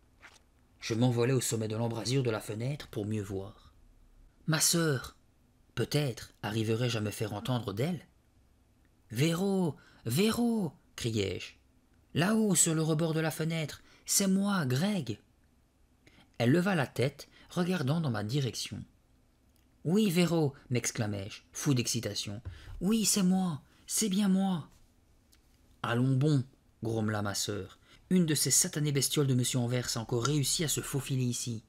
Je m'envolai au sommet de l'embrasure de la fenêtre pour mieux voir. Ma sœur, peut-être arriverai-je à me faire entendre d'elle. Véro, Véro, criai-je. Là-haut, sur le rebord de la fenêtre, c'est moi, Greg. Elle leva la tête, regardant dans ma direction. Oui, Véro, m'exclamai-je, fou d'excitation. Oui, c'est moi, c'est bien moi. Allons bon, grommela ma sœur. Une de ces satanées bestioles de monsieur Anvers a encore réussi à se faufiler ici.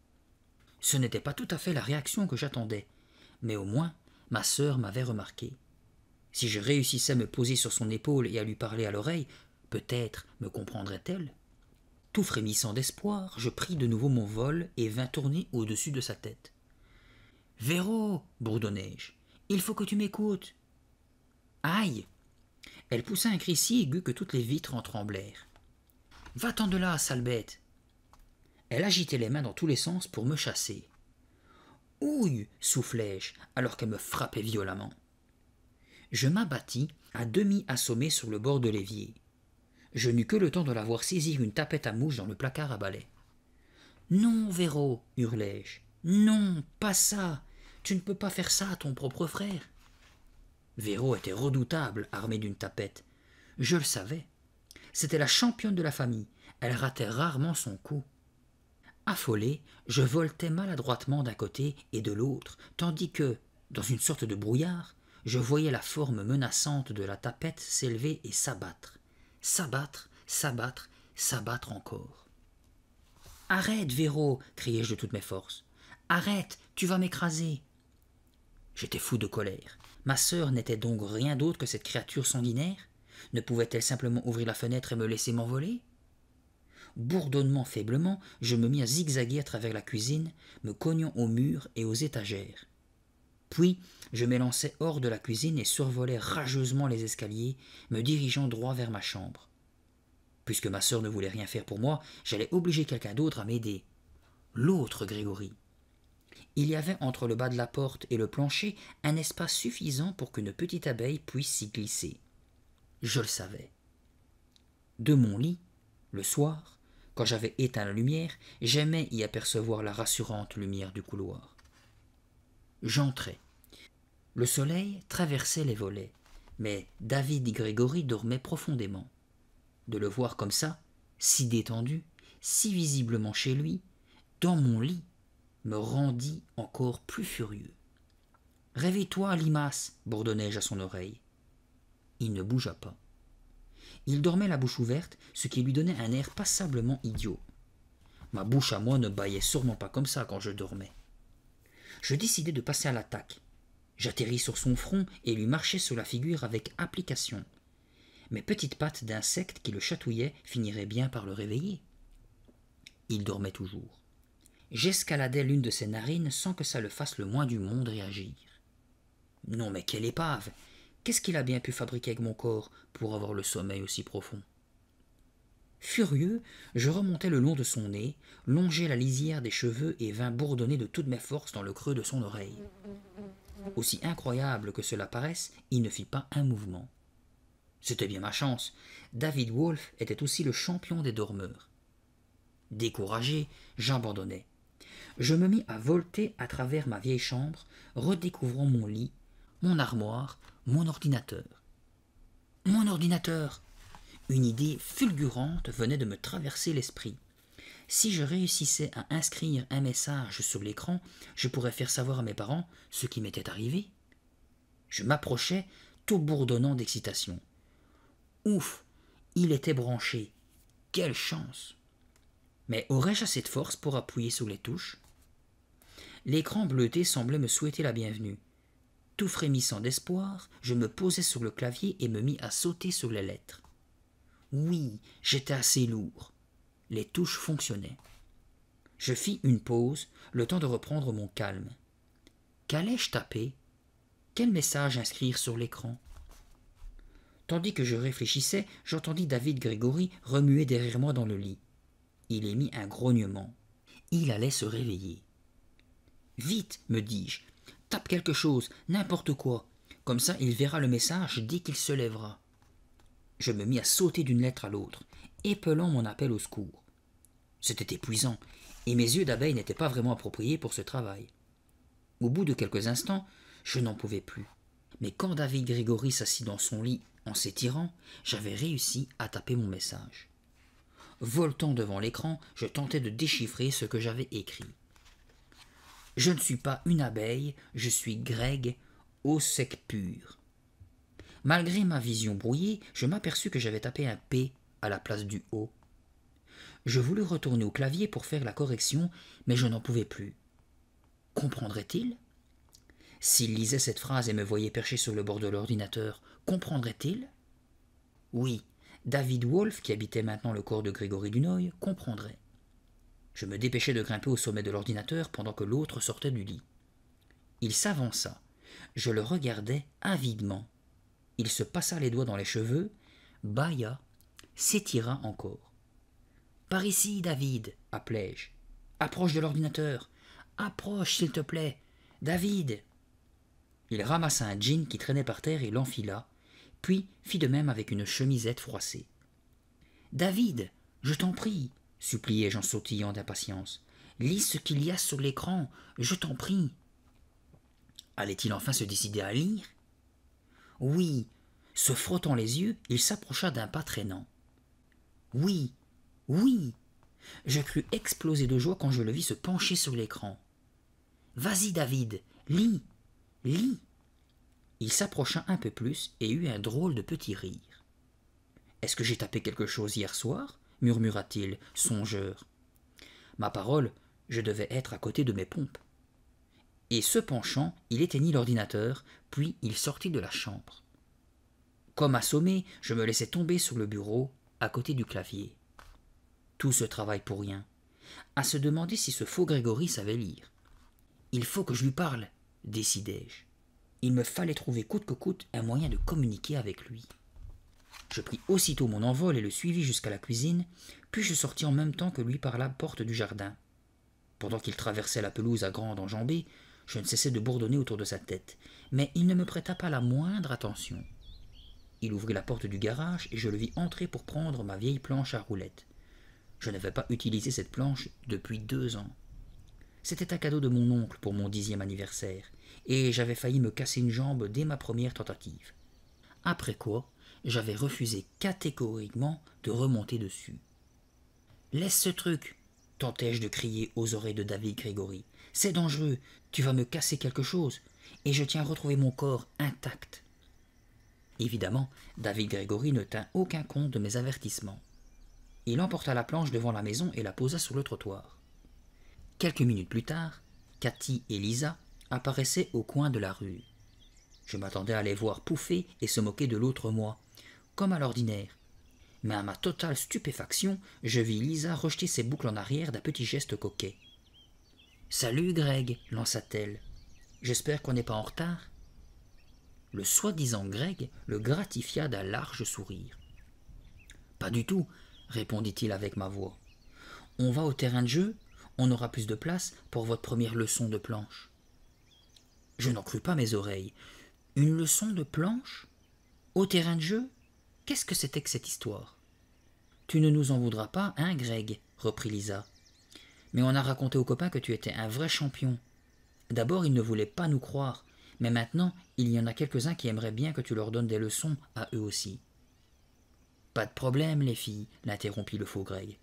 Ce n'était pas tout à fait la réaction que j'attendais, mais au moins ma sœur m'avait remarqué. Si je réussissais à me poser sur son épaule et à lui parler à l'oreille, peut-être me comprendrait-elle. Tout frémissant d'espoir, je pris de nouveau mon vol et vins tourner au-dessus de sa tête. « Véro !» bourdonnai-je. « Il faut que tu m'écoutes. » Aïe ! Elle poussa un cri si aigu que toutes les vitres en tremblèrent. « Va-t'en de là, sale bête !» Elle agitait les mains dans tous les sens pour me chasser. « Ouille !» soufflai-je, alors qu'elle me frappait violemment. Je m'abattis, à demi assommé sur le bord de l'évier. Je n'eus que le temps de la voir saisir une tapette à mouche dans le placard à balai. « Non, Véro !» hurlai-je. « Non, pas ça. Tu ne peux pas faire ça à ton propre frère. » Véro était redoutable, armée d'une tapette. Je le savais. C'était la championne de la famille. Elle ratait rarement son coup. Affolé, je voltais maladroitement d'un côté et de l'autre, tandis que, dans une sorte de brouillard, je voyais la forme menaçante de la tapette s'élever et s'abattre. S'abattre, s'abattre, s'abattre encore. « Arrête, Véro !» criai-je de toutes mes forces. « Arrête, tu vas m'écraser !» J'étais fou de colère. Ma sœur n'était donc rien d'autre que cette créature sanguinaire? Ne pouvait-elle simplement ouvrir la fenêtre et me laisser m'envoler? Bourdonnement faiblement, je me mis à zigzaguer à travers la cuisine, me cognant aux murs et aux étagères. Puis, je m'élançai hors de la cuisine et survolai rageusement les escaliers, me dirigeant droit vers ma chambre. Puisque ma sœur ne voulait rien faire pour moi, j'allais obliger quelqu'un d'autre à m'aider. L'autre Grégory. Il y avait entre le bas de la porte et le plancher un espace suffisant pour qu'une petite abeille puisse s'y glisser. Je le savais. De mon lit, le soir, quand j'avais éteint la lumière, j'aimais y apercevoir la rassurante lumière du couloir. J'entrai. Le soleil traversait les volets, mais David Grégory dormait profondément. De le voir comme ça, si détendu, si visiblement chez lui, dans mon lit, me rendit encore plus furieux. « Réveille-toi, limace !» bourdonnai-je à son oreille. Il ne bougea pas. Il dormait la bouche ouverte, ce qui lui donnait un air passablement idiot. Ma bouche à moi ne bâillait sûrement pas comme ça quand je dormais. Je décidai de passer à l'attaque. J'atterris sur son front et lui marchai sur la figure avec application. Mes petites pattes d'insecte qui le chatouillaient finiraient bien par le réveiller. Il dormait toujours. J'escaladai l'une de ses narines sans que ça le fasse le moins du monde réagir. Non mais quelle épave! Qu'est-ce qu'il a bien pu fabriquer avec mon corps pour avoir le sommeil aussi profond? Furieux, je remontai le long de son nez, longeai la lisière des cheveux et vins bourdonner de toutes mes forces dans le creux de son oreille. Aussi incroyable que cela paraisse, il ne fit pas un mouvement. C'était bien ma chance. David Wolf était aussi le champion des dormeurs. Découragé, j'abandonnai. Je me mis à volter à travers ma vieille chambre, redécouvrant mon lit, mon armoire, mon ordinateur. Mon ordinateur! Une idée fulgurante venait de me traverser l'esprit. Si je réussissais à inscrire un message sur l'écran, je pourrais faire savoir à mes parents ce qui m'était arrivé. Je m'approchais, tout bourdonnant d'excitation. Ouf! Il était branché. Quelle chance! Mais aurais-je assez de force pour appuyer sur les touches? L'écran bleuté semblait me souhaiter la bienvenue. Tout frémissant d'espoir, je me posai sur le clavier et me mis à sauter sur les lettres. Oui, j'étais assez lourd. Les touches fonctionnaient. Je fis une pause, le temps de reprendre mon calme. Qu'allais-je taper? Quel message inscrire sur l'écran? Tandis que je réfléchissais, j'entendis David Grégory remuer derrière moi dans le lit. Il émit un grognement. Il allait se réveiller. Vite, me dis-je, tape quelque chose, n'importe quoi. Comme ça, il verra le message dès qu'il se lèvera. Je me mis à sauter d'une lettre à l'autre, épelant mon appel au secours. C'était épuisant, et mes yeux d'abeille n'étaient pas vraiment appropriés pour ce travail. Au bout de quelques instants, je n'en pouvais plus. Mais quand David Grégory s'assit dans son lit en s'étirant, j'avais réussi à taper mon message. Voltant devant l'écran, je tentais de déchiffrer ce que j'avais écrit. Je ne suis pas une abeille, je suis Greg, au sec pur. Malgré ma vision brouillée, je m'aperçus que j'avais tapé un P à la place du O. Je voulus retourner au clavier pour faire la correction, mais je n'en pouvais plus. Comprendrait-il? S'il lisait cette phrase et me voyait perché sur le bord de l'ordinateur, comprendrait-il? Oui, David Wolf, qui habitait maintenant le corps de Grégory Dunoy, comprendrait. Je me dépêchai de grimper au sommet de l'ordinateur pendant que l'autre sortait du lit. Il s'avança. Je le regardai avidement. Il se passa les doigts dans les cheveux, bâilla, s'étira encore. « Par ici, David !» appelai-je. « Approche de l'ordinateur. Approche, s'il te plaît. David !» Il ramassa un jean qui traînait par terre et l'enfila, puis fit de même avec une chemisette froissée. « David, je t'en prie !» suppliai-je en sautillant d'impatience. « Lis ce qu'il y a sur l'écran, je t'en prie !» Allait-il enfin se décider à lire? Oui, se frottant les yeux, il s'approcha d'un pas traînant. Oui, oui, je crus exploser de joie quand je le vis se pencher sur l'écran. Vas-y, David, lis, lis. Il s'approcha un peu plus et eut un drôle de petit rire. Est-ce que j'ai tapé quelque chose hier soir? Murmura-t-il, songeur. Ma parole, je devais être à côté de mes pompes. Et se penchant, il éteignit l'ordinateur, puis il sortit de la chambre. Comme assommé, je me laissai tomber sur le bureau, à côté du clavier. Tout ce travail pour rien, à se demander si ce faux Grégory savait lire. Il faut que je lui parle, décidai-je. Il me fallait trouver coûte que coûte un moyen de communiquer avec lui. Je pris aussitôt mon envol et le suivis jusqu'à la cuisine, puis je sortis en même temps que lui par la porte du jardin. Pendant qu'il traversait la pelouse à grande enjambée, je ne cessais de bourdonner autour de sa tête, mais il ne me prêta pas la moindre attention. Il ouvrit la porte du garage et je le vis entrer pour prendre ma vieille planche à roulettes. Je n'avais pas utilisé cette planche depuis 2 ans. C'était un cadeau de mon oncle pour mon 10e anniversaire, et j'avais failli me casser une jambe dès ma première tentative. Après quoi, j'avais refusé catégoriquement de remonter dessus. « Laisse ce truc !» tentai-je de crier aux oreilles de David Grégory. « C'est dangereux, tu vas me casser quelque chose, et je tiens à retrouver mon corps intact. » Évidemment, David Grégory ne tint aucun compte de mes avertissements. Il emporta la planche devant la maison et la posa sur le trottoir. Quelques minutes plus tard, Cathy et Lisa apparaissaient au coin de la rue. Je m'attendais à les voir pouffer et se moquer de l'autre moi, comme à l'ordinaire. Mais à ma totale stupéfaction, je vis Lisa rejeter ses boucles en arrière d'un petit geste coquet. « Salut Greg » lança-t-elle. « J'espère qu'on n'est pas en retard ?» Le soi-disant Greg le gratifia d'un large sourire. « Pas du tout » répondit-il avec ma voix. « On va au terrain de jeu, on aura plus de place pour votre première leçon de planche. » Je n'en crus pas mes oreilles. Une leçon de planche? Au terrain de jeu? Qu'est-ce que c'était que cette histoire? Tu ne nous en voudras pas, hein, Greg, reprit Lisa. Mais on a raconté aux copains que tu étais un vrai champion. D'abord, ils ne voulaient pas nous croire, mais maintenant, il y en a quelques-uns qui aimeraient bien que tu leur donnes des leçons à eux aussi. Pas de problème, les filles, l'interrompit le faux Greg.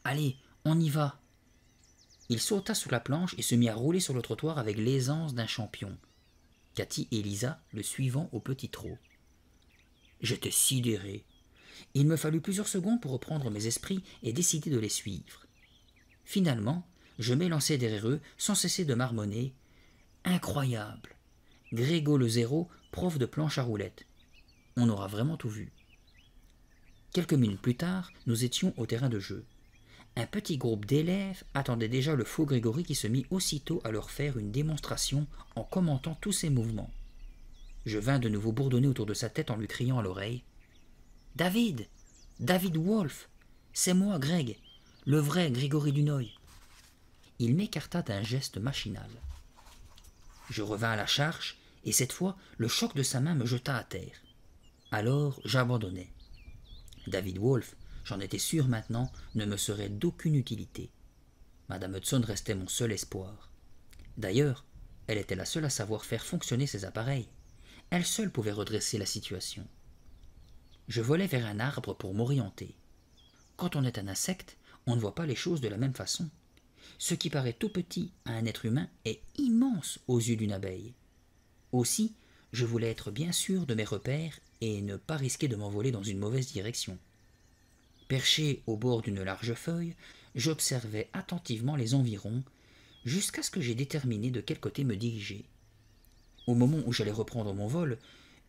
Allez, on y va. Il sauta sous la planche et se mit à rouler sur le trottoir avec l'aisance d'un champion. Cathy et Lisa le suivant au petit trot. J'étais sidéré. Il me fallut plusieurs secondes pour reprendre mes esprits et décider de les suivre. Finalement, je m'élançai derrière eux sans cesser de marmonner. Incroyable! Grégo le zéro, prof de planche à roulettes. On aura vraiment tout vu. Quelques minutes plus tard, nous étions au terrain de jeu. Un petit groupe d'élèves attendait déjà le faux Grégory qui se mit aussitôt à leur faire une démonstration en commentant tous ses mouvements. Je vins de nouveau bourdonner autour de sa tête en lui criant à l'oreille « David! David Wolf! C'est moi, Greg, le vrai Grégory Dunoy !» Il m'écarta d'un geste machinal. Je revins à la charge, et cette fois, le choc de sa main me jeta à terre. Alors, j'abandonnai. David Wolf, j'en étais sûr maintenant, ne me serait d'aucune utilité. Madame Hudson restait mon seul espoir. D'ailleurs, elle était la seule à savoir faire fonctionner ces appareils. Elle seule pouvait redresser la situation. Je volais vers un arbre pour m'orienter. Quand on est un insecte, on ne voit pas les choses de la même façon. Ce qui paraît tout petit à un être humain est immense aux yeux d'une abeille. Aussi, je voulais être bien sûr de mes repères et ne pas risquer de m'envoler dans une mauvaise direction. Perché au bord d'une large feuille, j'observais attentivement les environs, jusqu'à ce que j'aie déterminé de quel côté me diriger. Au moment où j'allais reprendre mon vol,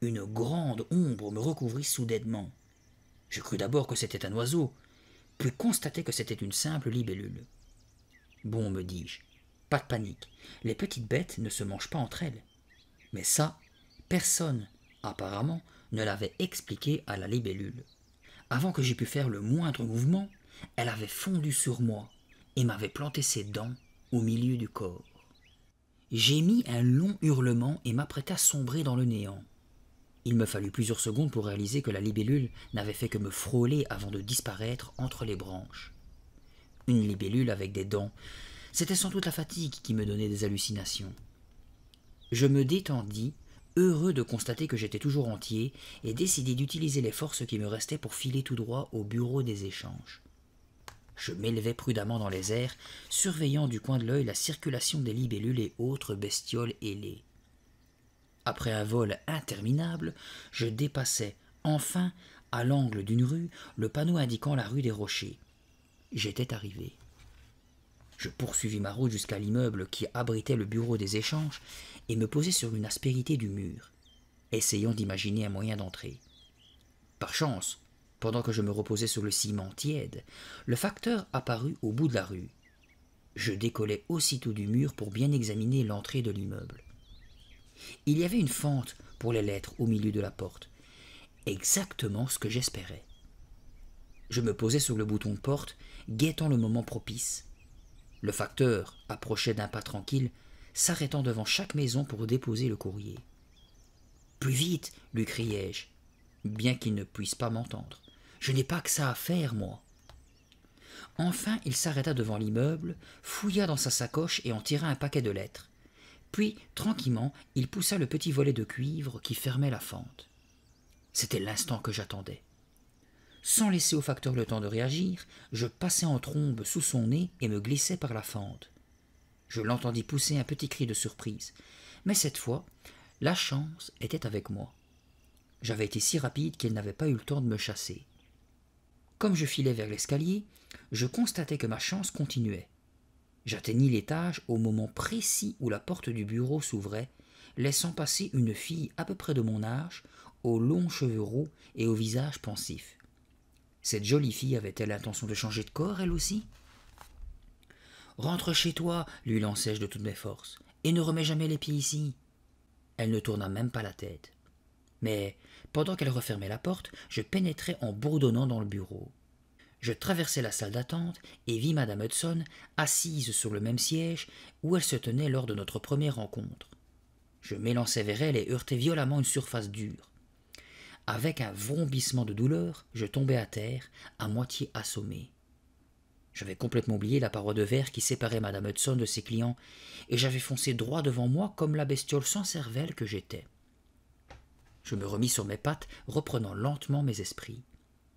une grande ombre me recouvrit soudainement. Je crus d'abord que c'était un oiseau, puis constatai que c'était une simple libellule. Bon, me dis-je, pas de panique, les petites bêtes ne se mangent pas entre elles. Mais ça, personne, apparemment, ne l'avait expliqué à la libellule. Avant que j'aie pu faire le moindre mouvement, elle avait fondu sur moi et m'avait planté ses dents au milieu du corps. J'émis un long hurlement et m'apprêtai à sombrer dans le néant. Il me fallut plusieurs secondes pour réaliser que la libellule n'avait fait que me frôler avant de disparaître entre les branches. Une libellule avec des dents, c'était sans doute la fatigue qui me donnait des hallucinations. Je me détendis, heureux de constater que j'étais toujours entier, et décidai d'utiliser les forces qui me restaient pour filer tout droit au bureau des échanges. Je m'élevai prudemment dans les airs, surveillant du coin de l'œil la circulation des libellules et autres bestioles ailées. Après un vol interminable, je dépassai, enfin, à l'angle d'une rue, le panneau indiquant la rue des Rochers. J'étais arrivé. Je poursuivis ma route jusqu'à l'immeuble qui abritait le bureau des échanges et me posai sur une aspérité du mur, essayant d'imaginer un moyen d'entrer. Par chance, pendant que je me reposais sur le ciment tiède, le facteur apparut au bout de la rue. Je décollai aussitôt du mur pour bien examiner l'entrée de l'immeuble. Il y avait une fente pour les lettres au milieu de la porte, exactement ce que j'espérais. Je me posai sur le bouton de porte, guettant le moment propice. Le facteur approchait d'un pas tranquille, s'arrêtant devant chaque maison pour déposer le courrier. « Plus vite !» lui criai-je, bien qu'il ne puisse pas m'entendre. « Je n'ai pas que ça à faire, moi !» Enfin, il s'arrêta devant l'immeuble, fouilla dans sa sacoche et en tira un paquet de lettres. Puis, tranquillement, il poussa le petit volet de cuivre qui fermait la fente. C'était l'instant que j'attendais. Sans laisser au facteur le temps de réagir, je passai en trombe sous son nez et me glissai par la fente. Je l'entendis pousser un petit cri de surprise, mais cette fois, la chance était avec moi. J'avais été si rapide qu'elle n'avait pas eu le temps de me chasser. Comme je filais vers l'escalier, je constatai que ma chance continuait. J'atteignis l'étage au moment précis où la porte du bureau s'ouvrait, laissant passer une fille à peu près de mon âge, aux longs cheveux roux et au visage pensif. Cette jolie fille avait-elle l'intention de changer de corps, elle aussi ? « Rentre chez toi, lui lançai-je de toutes mes forces, et ne remets jamais les pieds ici. » Elle ne tourna même pas la tête. Mais, pendant qu'elle refermait la porte, je pénétrai en bourdonnant dans le bureau. Je traversai la salle d'attente et vis madame Hudson assise sur le même siège où elle se tenait lors de notre première rencontre. Je m'élançai vers elle et heurtai violemment une surface dure. Avec un vrombissement de douleur, je tombai à terre, à moitié assommé. J'avais complètement oublié la paroi de verre qui séparait madame Hudson de ses clients, et j'avais foncé droit devant moi comme la bestiole sans cervelle que j'étais. Je me remis sur mes pattes, reprenant lentement mes esprits.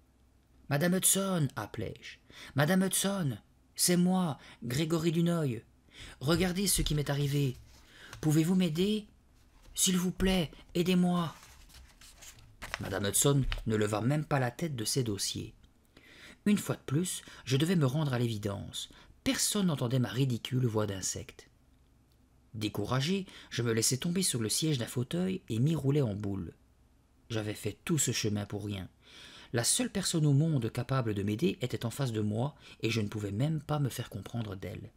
« Madame Hudson !» appelai-je. « Madame Hudson, c'est moi, Grégory Dunoy. Regardez ce qui m'est arrivé. Pouvez-vous m'aider ? S'il vous plaît, aidez-moi !» Madame Hudson ne leva même pas la tête de ses dossiers. Une fois de plus, je devais me rendre à l'évidence. Personne n'entendait ma ridicule voix d'insecte. Découragé, je me laissai tomber sur le siège d'un fauteuil et m'y roulai en boule. J'avais fait tout ce chemin pour rien. La seule personne au monde capable de m'aider était en face de moi et je ne pouvais même pas me faire comprendre d'elle.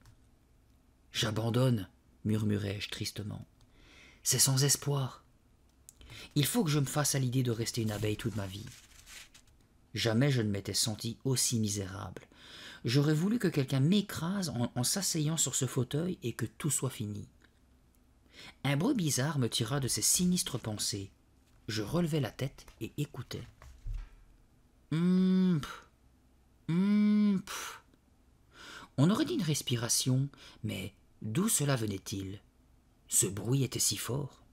« J'abandonne, » murmurai-je tristement. « C'est sans espoir. Il faut que je me fasse à l'idée de rester une abeille toute ma vie. » Jamais je ne m'étais senti aussi misérable. J'aurais voulu que quelqu'un m'écrase en s'asseyant sur ce fauteuil et que tout soit fini. Un bruit bizarre me tira de ces sinistres pensées. Je relevai la tête et écoutai. On aurait dit une respiration, mais d'où cela venait-il ? Ce bruit était si fort.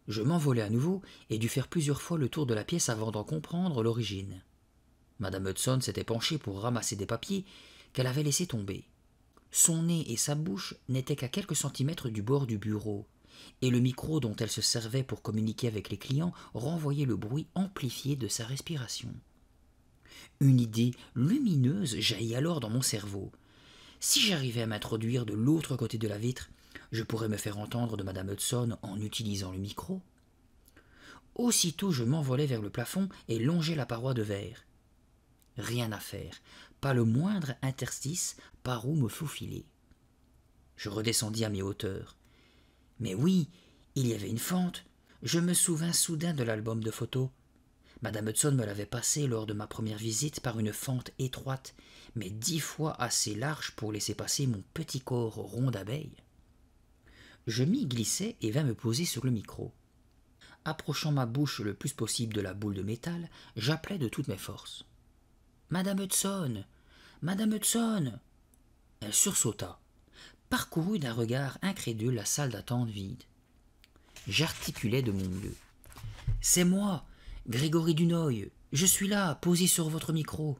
Je m'envolai à nouveau et dus faire plusieurs fois le tour de la pièce avant d'en comprendre l'origine. Madame Hudson s'était penchée pour ramasser des papiers qu'elle avait laissés tomber. Son nez et sa bouche n'étaient qu'à quelques centimètres du bord du bureau, et le micro dont elle se servait pour communiquer avec les clients renvoyait le bruit amplifié de sa respiration. Une idée lumineuse jaillit alors dans mon cerveau. Si j'arrivais à m'introduire de l'autre côté de la vitre, je pourrais me faire entendre de madame Hudson en utilisant le micro. Aussitôt je m'envolai vers le plafond et longeai la paroi de verre. Rien à faire, pas le moindre interstice par où me faufiler. Je redescendis à mi-hauteur. Mais oui, il y avait une fente. Je me souvins soudain de l'album de photos. Madame Hudson me l'avait passé lors de ma première visite par une fente étroite, mais 10 fois assez large pour laisser passer mon petit corps rond d'abeille. Je m'y glissai et vins me poser sur le micro. Approchant ma bouche le plus possible de la boule de métal, j'appelai de toutes mes forces. « Madame Hudson ! Madame Hudson !» Elle sursauta, parcourut d'un regard incrédule la salle d'attente vide. J'articulai de mon mieux. « C'est moi, Grégory Dunoy, je suis là, posé sur votre micro. »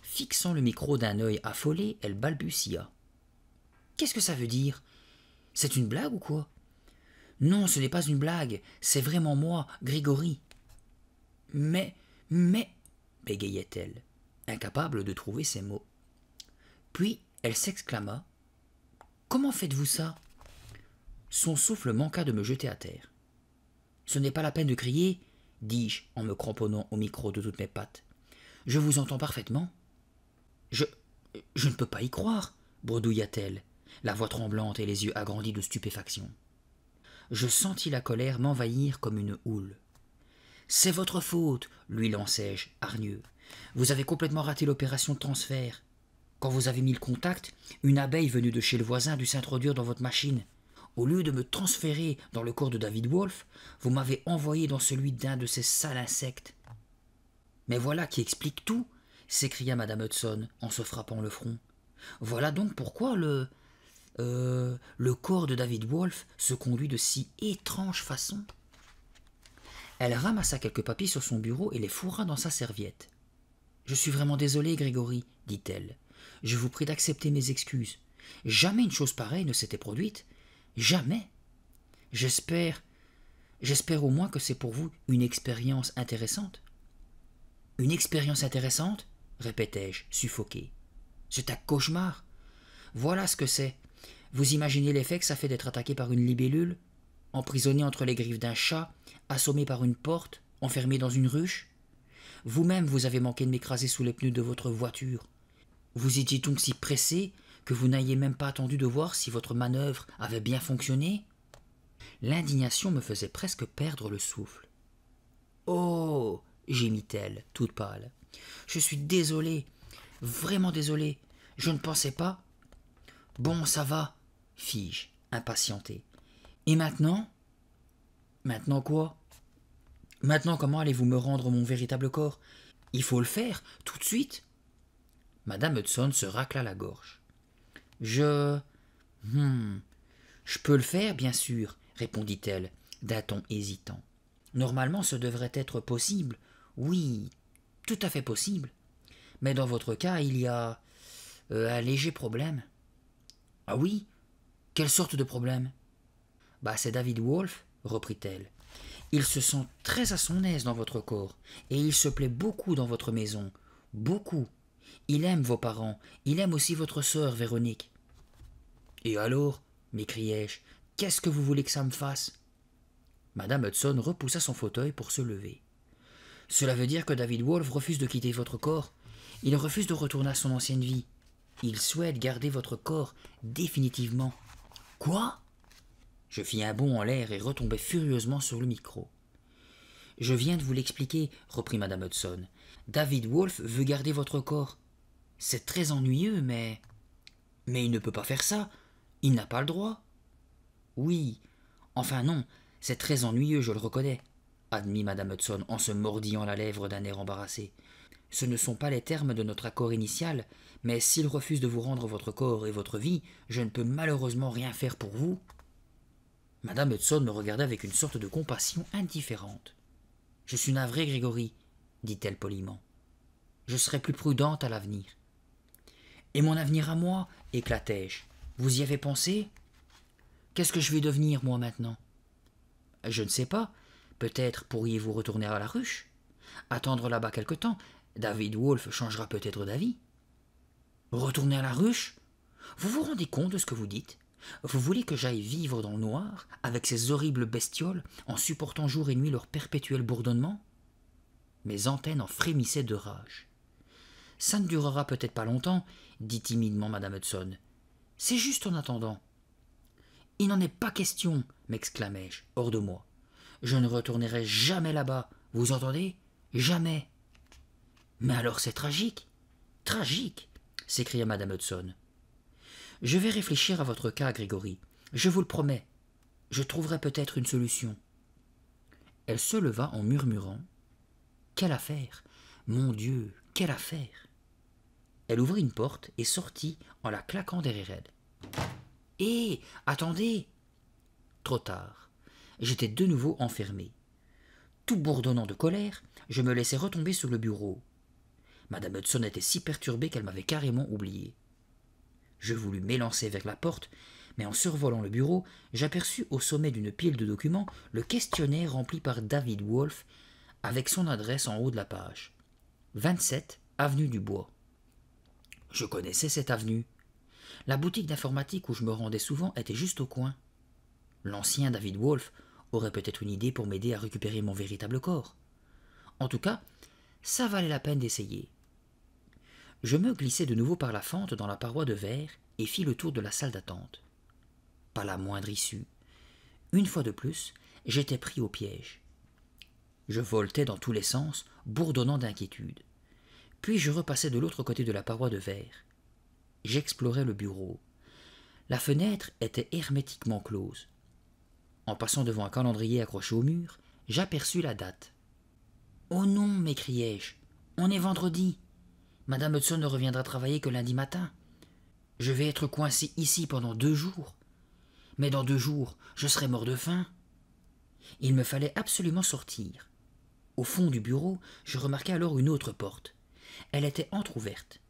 Fixant le micro d'un œil affolé, elle balbutia. « Qu'est-ce que ça veut dire ? C'est une blague ou quoi ? » ?»« Non, ce n'est pas une blague, c'est vraiment moi, Grégory. »« Mais, bégayait-elle, incapable de trouver ses mots. Puis elle s'exclama. « Comment faites-vous ça ?» Son souffle manqua de me jeter à terre. « Ce n'est pas la peine de crier, » dis-je en me cramponnant au micro de toutes mes pattes. « Je vous entends parfaitement. »« Je ne peux pas y croire, » bredouilla-t-elle, la voix tremblante et les yeux agrandis de stupéfaction. Je sentis la colère m'envahir comme une houle. « C'est votre faute, lui lançai-je, hargneux. Vous avez complètement raté l'opération de transfert. Quand vous avez mis le contact, une abeille venue de chez le voisin dut s'introduire dans votre machine. Au lieu de me transférer dans le corps de David Wolf, vous m'avez envoyé dans celui d'un de ces sales insectes. »« Mais voilà qui explique tout !» s'écria madame Hudson en se frappant le front. « Voilà donc pourquoi le corps de David Wolf se conduit de si étrange façon. » Elle ramassa quelques papiers sur son bureau et les fourra dans sa serviette. « Je suis vraiment désolée, Grégory, dit-elle. Je vous prie d'accepter mes excuses. Jamais une chose pareille ne s'était produite. Jamais. J'espère J'espère au moins que c'est pour vous une expérience intéressante. Une expérience intéressante, répétai-je, suffoqué. C'est un cauchemar. Voilà ce que c'est. Vous imaginez l'effet que ça fait d'être attaqué par une libellule, emprisonné entre les griffes d'un chat, assommé par une porte, enfermé dans une ruche. Vous-même, vous avez manqué de m'écraser sous les pneus de votre voiture. Vous étiez donc si pressé que vous n'ayez même pas attendu de voir si votre manœuvre avait bien fonctionné? L'indignation me faisait presque perdre le souffle. Oh, gémit-elle, toute pâle. Je suis désolé, vraiment désolé. Je ne pensais pas. Bon, ça va, fis-je, impatienté. Et maintenant? Maintenant quoi? Maintenant, comment allez-vous me rendre mon véritable corps? Il faut le faire, tout de suite. Madame Hudson se racla la gorge. Je peux le faire, bien sûr, répondit-elle, d'un ton hésitant. Normalement, ce devrait être possible. Oui, tout à fait possible. Mais dans votre cas, il y a un léger problème. Ah oui? Quelle sorte de problème? C'est David Wolfe, reprit-elle. Il se sent très à son aise dans votre corps, et il se plaît beaucoup dans votre maison. Beaucoup. Il aime vos parents, il aime aussi votre sœur, Véronique. Et alors, m'écriai-je, qu'est-ce que vous voulez que ça me fasse? Madame Hudson repoussa son fauteuil pour se lever. Cela veut dire que David Wolfe refuse de quitter votre corps. Il refuse de retourner à son ancienne vie. Il souhaite garder votre corps définitivement. Quoi? Je fis un bond en l'air et retombai furieusement sur le micro. Je viens de vous l'expliquer, reprit madame Hudson. David Wolfe veut garder votre corps. C'est très ennuyeux, mais il ne peut pas faire ça. Il n'a pas le droit. Oui, enfin non, c'est très ennuyeux, je le reconnais, admit madame Hudson en se mordillant la lèvre d'un air embarrassé. Ce ne sont pas les termes de notre accord initial, mais s'il refuse de vous rendre votre corps et votre vie, je ne peux malheureusement rien faire pour vous. Madame Hudson me regardait avec une sorte de compassion indifférente. Je suis navrée, Grégory, dit-elle poliment. Je serai plus prudente à l'avenir. Et mon avenir à moi, éclatai-je. Vous y avez pensé? Qu'est-ce que je vais devenir, moi, maintenant? Je ne sais pas. Peut-être pourriez-vous retourner à la ruche? Attendre là-bas quelque temps. David Wolfe changera peut-être d'avis. Retourner à la ruche? Vous vous rendez compte de ce que vous dites? Vous voulez que j'aille vivre dans le noir, avec ces horribles bestioles, en supportant jour et nuit leur perpétuel bourdonnement? Mes antennes en frémissaient de rage. Ça ne durera peut-être pas longtemps, dit timidement madame Hudson. C'est juste en attendant. Il n'en est pas question, m'exclamai-je, hors de moi. Je ne retournerai jamais là-bas, vous entendez? Jamais. Mais alors c'est tragique. Tragique, s'écria madame Hudson. Je vais réfléchir à votre cas, Grégory. Je vous le promets. Je trouverai peut-être une solution. Elle se leva en murmurant. Quelle affaire! Mon Dieu, quelle affaire! Elle ouvrit une porte et sortit en la claquant derrière elle. Hé, attendez! Trop tard. J'étais de nouveau enfermé. Tout bourdonnant de colère, je me laissai retomber sur le bureau. Madame Hudson était si perturbée qu'elle m'avait carrément oublié. Je voulus m'élancer vers la porte, mais en survolant le bureau, j'aperçus au sommet d'une pile de documents le questionnaire rempli par David Wolfe avec son adresse en haut de la page. 27 avenue du Bois. Je connaissais cette avenue. La boutique d'informatique où je me rendais souvent était juste au coin. L'ancien David Wolfe aurait peut-être une idée pour m'aider à récupérer mon véritable corps. En tout cas, ça valait la peine d'essayer. Je me glissai de nouveau par la fente dans la paroi de verre et fis le tour de la salle d'attente. Pas la moindre issue. Une fois de plus, j'étais pris au piège. Je voltais dans tous les sens, bourdonnant d'inquiétude. Puis je repassai de l'autre côté de la paroi de verre. J'explorai le bureau. La fenêtre était hermétiquement close. En passant devant un calendrier accroché au mur, j'aperçus la date. « Oh non !» m'écriai-je. « On est vendredi. Madame Hudson ne reviendra travailler que lundi matin. Je vais être coincé ici pendant 2 jours. Mais dans 2 jours, je serai mort de faim. » Il me fallait absolument sortir. Au fond du bureau, je remarquai alors une autre porte. Elle était entr'ouverte.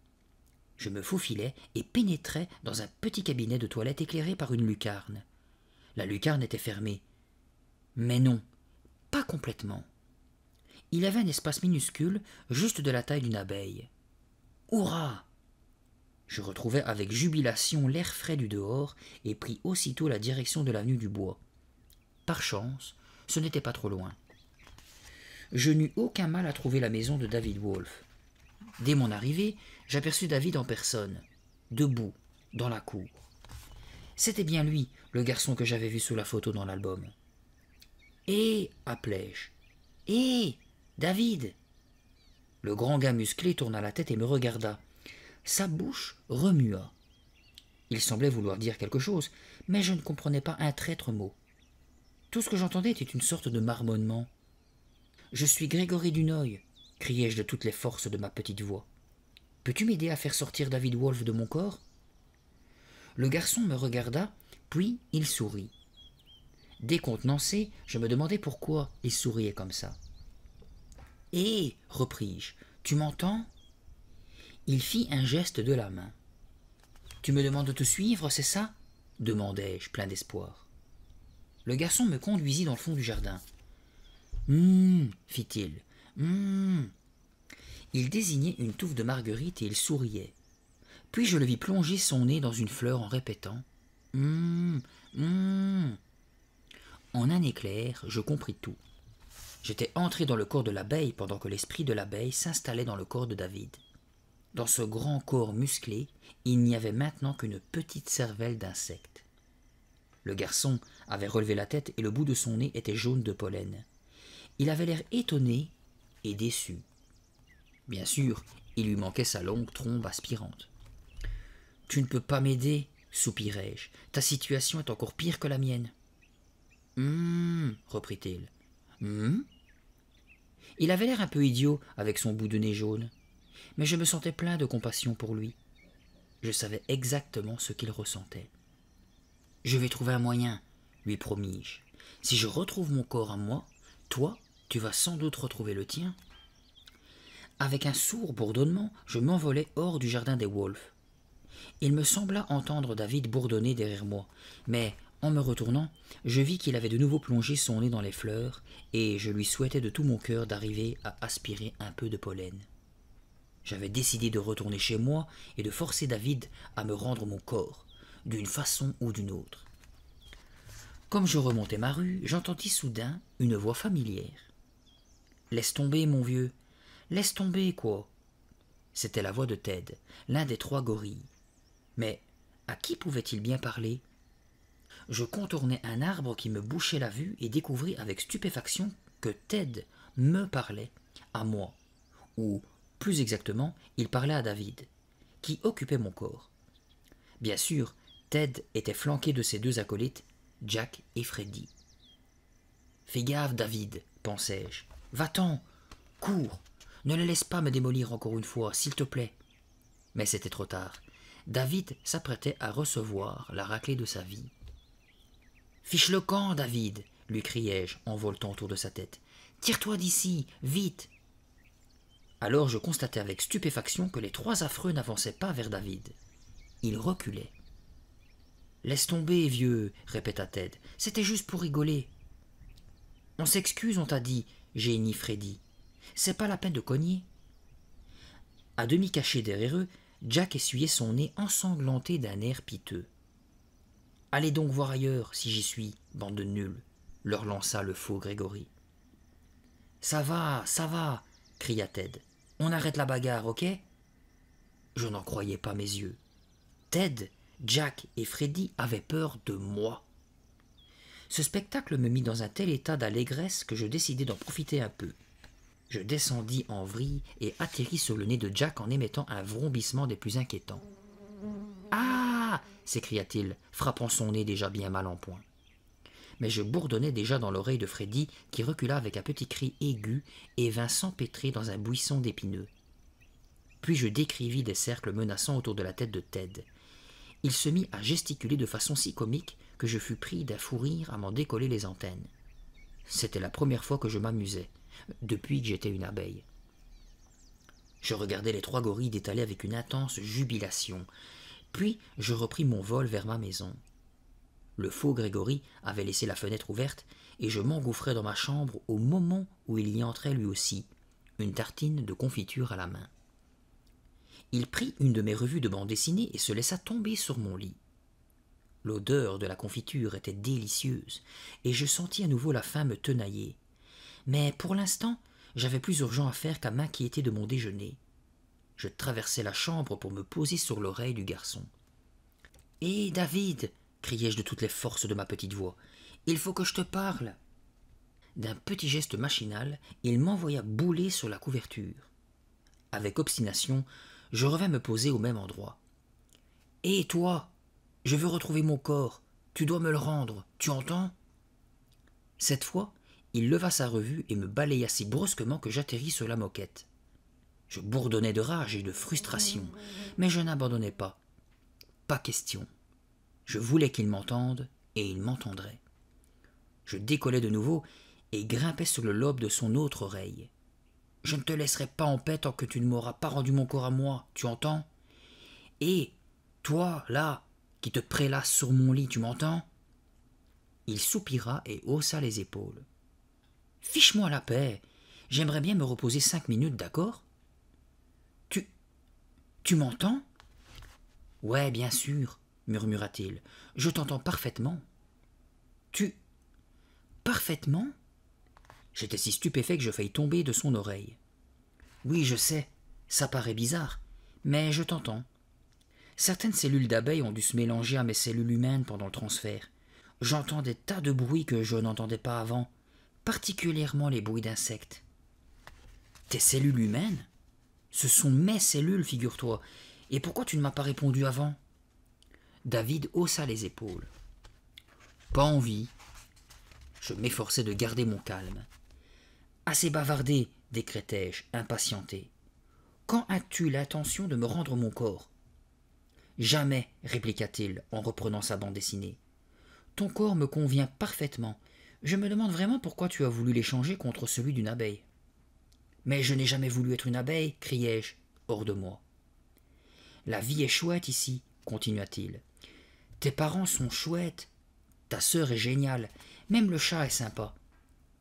Je me faufilai et pénétrai dans un petit cabinet de toilette éclairé par une lucarne. La lucarne était fermée. Mais non, Pas complètement. Il avait un espace minuscule, juste de la taille d'une abeille. Hurrah! Je retrouvai avec jubilation l'air frais du dehors et pris aussitôt la direction de l'avenue du Bois. Par chance, ce n'était pas trop loin. Je n'eus aucun mal à trouver la maison de David Wolfe. Dès mon arrivée, j'aperçus David en personne, debout, dans la cour. C'était bien lui, le garçon que j'avais vu sous la photo dans l'album. « Hé !» appelai-je. « Hé, David !» Le grand gars musclé tourna la tête et me regarda. Sa bouche remua. Il semblait vouloir dire quelque chose, mais je ne comprenais pas un traître mot. Tout ce que j'entendais était une sorte de marmonnement. « Je suis Grégory Dunoy !» criai-je de toutes les forces de ma petite voix. « Peux-tu m'aider à faire sortir David Wolfe de mon corps ?» Le garçon me regarda, puis il sourit. Décontenancé, je me demandais pourquoi il souriait comme ça. « Hé !» repris-je, « tu m'entends ?» Il fit un geste de la main. « Tu me demandes de te suivre, c'est ça ?» demandai-je, plein d'espoir. Le garçon me conduisit dans le fond du jardin. « fit-il. Il désignait une touffe de marguerite et il souriait. Puis je le vis plonger son nez dans une fleur en répétant « En un éclair, je compris tout. J'étais entré dans le corps de l'abeille pendant que l'esprit de l'abeille s'installait dans le corps de David. Dans ce grand corps musclé, il n'y avait maintenant qu'une petite cervelle d'insecte. Le garçon avait relevé la tête et le bout de son nez était jaune de pollen. Il avait l'air étonné et déçu. Bien sûr, il lui manquait sa longue trombe aspirante. « Tu ne peux pas m'aider, soupirai-je. Ta situation est encore pire que la mienne. » Reprit-il. Il avait l'air un peu idiot avec son bout de nez jaune, mais je me sentais plein de compassion pour lui. Je savais exactement ce qu'il ressentait. « Je vais trouver un moyen, » lui promis-je. « Si je retrouve mon corps à moi, toi, tu vas sans doute retrouver le tien. » Avec un sourd bourdonnement, je m'envolai hors du jardin des Wolfe. Il me sembla entendre David bourdonner derrière moi, mais en me retournant, je vis qu'il avait de nouveau plongé son nez dans les fleurs, et je lui souhaitais de tout mon cœur d'arriver à aspirer un peu de pollen. J'avais décidé de retourner chez moi et de forcer David à me rendre mon corps, d'une façon ou d'une autre. Comme je remontais ma rue, j'entendis soudain une voix familière. « Laisse tomber, mon vieux. Laisse tomber, quoi !» C'était la voix de Ted, l'un des 3 gorilles. Mais à qui pouvait-il bien parler ? Je contournai un arbre qui me bouchait la vue et découvris avec stupéfaction que Ted me parlait, à moi, ou plus exactement, il parlait à David, qui occupait mon corps. Bien sûr, Ted était flanqué de ses 2 acolytes, Jack et Freddy. « Fais gaffe, David, pensai-je. Va-t'en, cours, ne les laisse pas me démolir encore une fois, s'il te plaît. » Mais c'était trop tard. David s'apprêtait à recevoir la raclée de sa vie. « Fiche le camp, David !» lui criai-je en voletant autour de sa tête. « Tire-toi d'ici, vite !» Alors je constatai avec stupéfaction que les 3 affreux n'avançaient pas vers David. Ils reculaient. « Laisse tomber, vieux !» répéta Ted. « C'était juste pour rigoler. »« On s'excuse, on t'a dit, » gémit Freddy. « C'est pas la peine de cogner. » À demi caché derrière eux, Jack essuyait son nez ensanglanté d'un air piteux. « Allez donc voir ailleurs, si j'y suis, bande de nuls !» leur lança le faux Grégory. « Ça va, cria Ted. « On arrête la bagarre, ok ?» Je n'en croyais pas mes yeux. Ted, Jack et Freddy avaient peur de moi. Ce spectacle me mit dans un tel état d'allégresse que je décidai d'en profiter un peu. Je descendis en vrille et atterris sur le nez de Jack en émettant un vrombissement des plus inquiétants. « Ah !» s'écria-t-il, frappant son nez déjà bien mal en point. Mais je bourdonnais déjà dans l'oreille de Freddy qui recula avec un petit cri aigu et vint s'empêtrer dans un buisson d'épineux. Puis je décrivis des cercles menaçants autour de la tête de Ted. Il se mit à gesticuler de façon si comique que je fus pris d'un fou rire à m'en décoller les antennes. C'était la première fois que je m'amusais, depuis que j'étais une abeille. Je regardais les 3 gorilles détaler avec une intense jubilation, puis je repris mon vol vers ma maison. Le faux Grégory avait laissé la fenêtre ouverte, et je m'engouffrais dans ma chambre au moment où il y entrait lui aussi, une tartine de confiture à la main. Il prit une de mes revues de bande dessinée et se laissa tomber sur mon lit. L'odeur de la confiture était délicieuse, et je sentis à nouveau la faim me tenailler. Mais pour l'instant, j'avais plus urgent à faire qu'à m'inquiéter de mon déjeuner. Je traversai la chambre pour me poser sur l'oreille du garçon. « Hé, David !» criai-je de toutes les forces de ma petite voix. « Il faut que je te parle !» D'un petit geste machinal, il m'envoya bouler sur la couverture. Avec obstination, je revins me poser au même endroit. « Hé, toi ! Je veux retrouver mon corps. Tu dois me le rendre. Tu entends ?» Cette fois, il leva sa revue et me balaya si brusquement que j'atterris sur la moquette. Je bourdonnais de rage et de frustration, mais je n'abandonnais pas. Pas question. Je voulais qu'il m'entende, et il m'entendrait. Je décollais de nouveau et grimpais sur le lobe de son autre oreille. « Je ne te laisserai pas en paix tant que tu ne m'auras pas rendu mon corps à moi, tu entends ? Et toi, là, qui te prélasse sur mon lit, tu m'entends ?» Il soupira et haussa les épaules. « Fiche-moi la paix, j'aimerais bien me reposer 5 minutes, d'accord ? Tu m'entends ?»« Ouais, bien sûr, murmura-t-il, je t'entends parfaitement. »« Parfaitement ?» J'étais si stupéfait que je faillis tomber de son oreille. « Oui, je sais, ça paraît bizarre, mais je t'entends. Certaines cellules d'abeilles ont dû se mélanger à mes cellules humaines pendant le transfert. J'entends des tas de bruits que je n'entendais pas avant, particulièrement les bruits d'insectes. »« Tes cellules humaines ? Ce sont mes cellules, figure-toi. Et pourquoi tu ne m'as pas répondu avant ?» David haussa les épaules. « Pas envie. » Je m'efforçai de garder mon calme. « Assez bavardé, décrétai-je, impatienté. Quand as-tu l'intention de me rendre mon corps ? » Jamais, répliqua-t-il en reprenant sa bande dessinée. Ton corps me convient parfaitement. Je me demande vraiment pourquoi tu as voulu l'échanger contre celui d'une abeille. Mais je n'ai jamais voulu être une abeille, criai-je, hors de moi. La vie est chouette ici, continua-t-il. Tes parents sont chouettes. Ta sœur est géniale. Même le chat est sympa.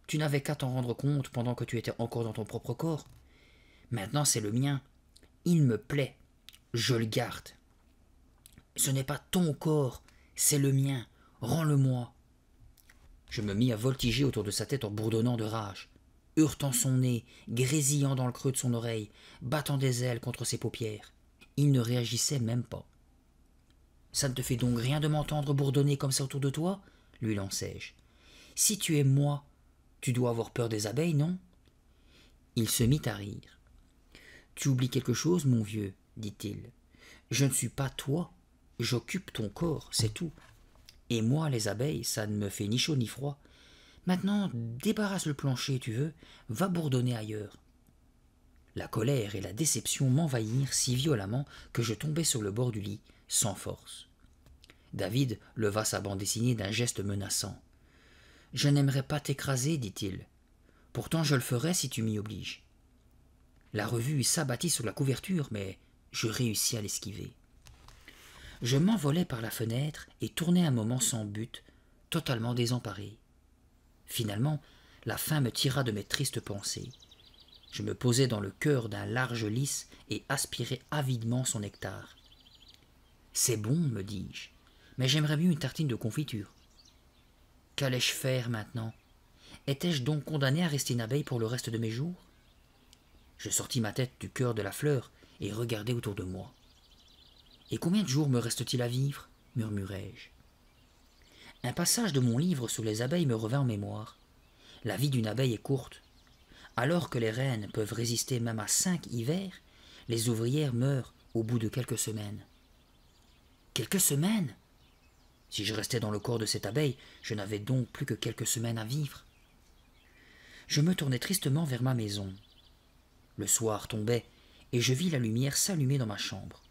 Tu n'avais qu'à t'en rendre compte pendant que tu étais encore dans ton propre corps. Maintenant c'est le mien. Il me plaît. Je le garde. Ce n'est pas ton corps, c'est le mien. Rends-le-moi. Je me mis à voltiger autour de sa tête en bourdonnant de rage, heurtant son nez, grésillant dans le creux de son oreille, battant des ailes contre ses paupières. Il ne réagissait même pas. « Ça ne te fait donc rien de m'entendre bourdonner comme ça autour de toi ?» lui lançai-je. « Si tu es moi, tu dois avoir peur des abeilles, non ?» Il se mit à rire. « Tu oublies quelque chose, mon vieux, dit-il. Je ne suis pas toi, j'occupe ton corps, c'est tout. Et moi, les abeilles, ça ne me fait ni chaud ni froid. Maintenant, débarrasse le plancher, tu veux, va bourdonner ailleurs. » La colère et la déception m'envahirent si violemment que je tombai sur le bord du lit, sans force. David leva sa bande dessinée d'un geste menaçant. « Je n'aimerais pas t'écraser, dit-il. Pourtant je le ferais si tu m'y obliges. » La revue s'abattit sur la couverture, mais je réussis à l'esquiver. Je m'envolai par la fenêtre et tournai un moment sans but, totalement désemparé. Finalement, la faim me tira de mes tristes pensées. Je me posai dans le cœur d'un large lys et aspirai avidement son nectar. « C'est bon, me dis-je, mais j'aimerais mieux une tartine de confiture. » Qu'allais-je faire maintenant ? Étais-je donc condamné à rester une abeille pour le reste de mes jours ? Je sortis ma tête du cœur de la fleur et regardai autour de moi. « Et combien de jours me reste-t-il à vivre ?» murmurai-je. Un passage de mon livre sur les abeilles me revint en mémoire. La vie d'une abeille est courte. Alors que les reines peuvent résister même à 5 hivers, les ouvrières meurent au bout de quelques semaines. Quelques semaines ? Si je restais dans le corps de cette abeille, je n'avais donc plus que quelques semaines à vivre. Je me tournai tristement vers ma maison. Le soir tombait, et je vis la lumière s'allumer dans ma chambre.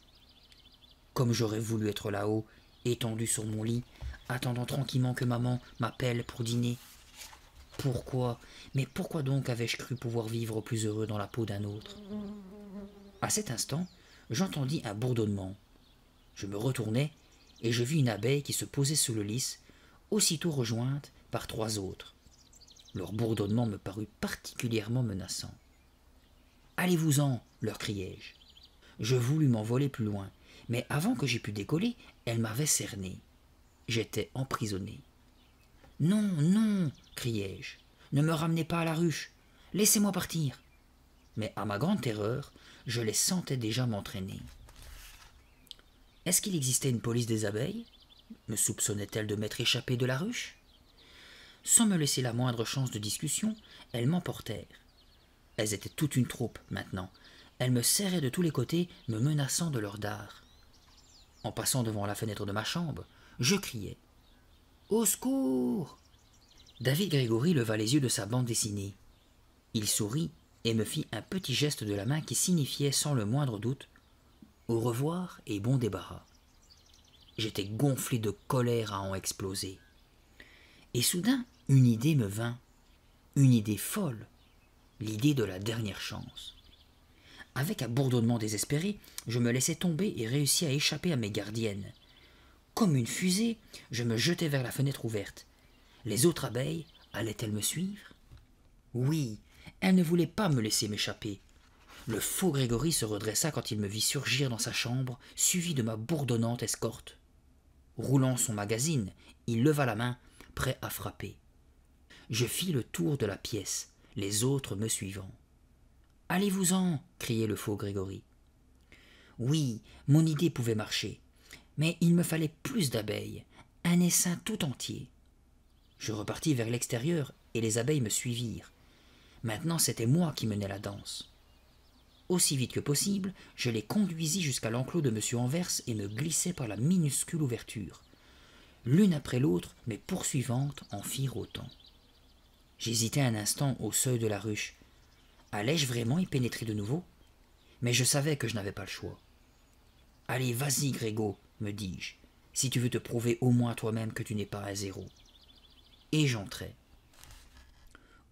Comme j'aurais voulu être là-haut, étendu sur mon lit, attendant tranquillement que maman m'appelle pour dîner. Pourquoi, mais pourquoi donc avais-je cru pouvoir vivre plus heureux dans la peau d'un autre ? À cet instant, j'entendis un bourdonnement. Je me retournai, et je vis une abeille qui se posait sous le lys, aussitôt rejointes par 3 autres. Leur bourdonnement me parut particulièrement menaçant. « Allez-vous-en » leur criai-je. Je voulus m'envoler plus loin, mais avant que j'aie pu décoller, elles m'avaient cerné. J'étais emprisonné. « Non, non » criai-je. « Ne me ramenez pas à la ruche. Laissez-moi partir. » Mais à ma grande terreur, je les sentais déjà m'entraîner. Est-ce qu'il existait une police des abeilles? Me soupçonnait-elle de m'être échappé de la ruche? Sans me laisser la moindre chance de discussion, elles m'emportèrent. Elles étaient toute une troupe maintenant. Elles me serraient de tous les côtés, me menaçant de leurs dards. En passant devant la fenêtre de ma chambre, je criai. « Au secours !» David Grégory leva les yeux de sa bande dessinée. Il sourit et me fit un petit geste de la main qui signifiait sans le moindre doute « Au revoir et bon débarras ». J'étais gonflé de colère à en exploser. Et soudain, une idée me vint, une idée folle, l'idée de la dernière chance. Avec un bourdonnement désespéré, je me laissai tomber et réussis à échapper à mes gardiennes. Comme une fusée, je me jetai vers la fenêtre ouverte. Les autres abeilles allaient-elles me suivre? Oui, elles ne voulaient pas me laisser m'échapper. Le faux Grégory se redressa quand il me vit surgir dans sa chambre, suivi de ma bourdonnante escorte. Roulant son magazine, il leva la main, prêt à frapper. Je fis le tour de la pièce, les autres me suivant. « Allez-vous-en » criait le faux Grégory. Oui, mon idée pouvait marcher, mais il me fallait plus d'abeilles, un essaim tout entier. Je repartis vers l'extérieur et les abeilles me suivirent. Maintenant c'était moi qui menais la danse. Aussi vite que possible, je les conduisis jusqu'à l'enclos de M. Anvers et me glissai par la minuscule ouverture. L'une après l'autre, mes poursuivantes en firent autant. J'hésitai un instant au seuil de la ruche. Allais-je vraiment y pénétrer de nouveau? Mais je savais que je n'avais pas le choix. « Allez, vas-y, Grégo, me dis-je, si tu veux te prouver au moins toi-même que tu n'es pas un zéro. » Et j'entrai.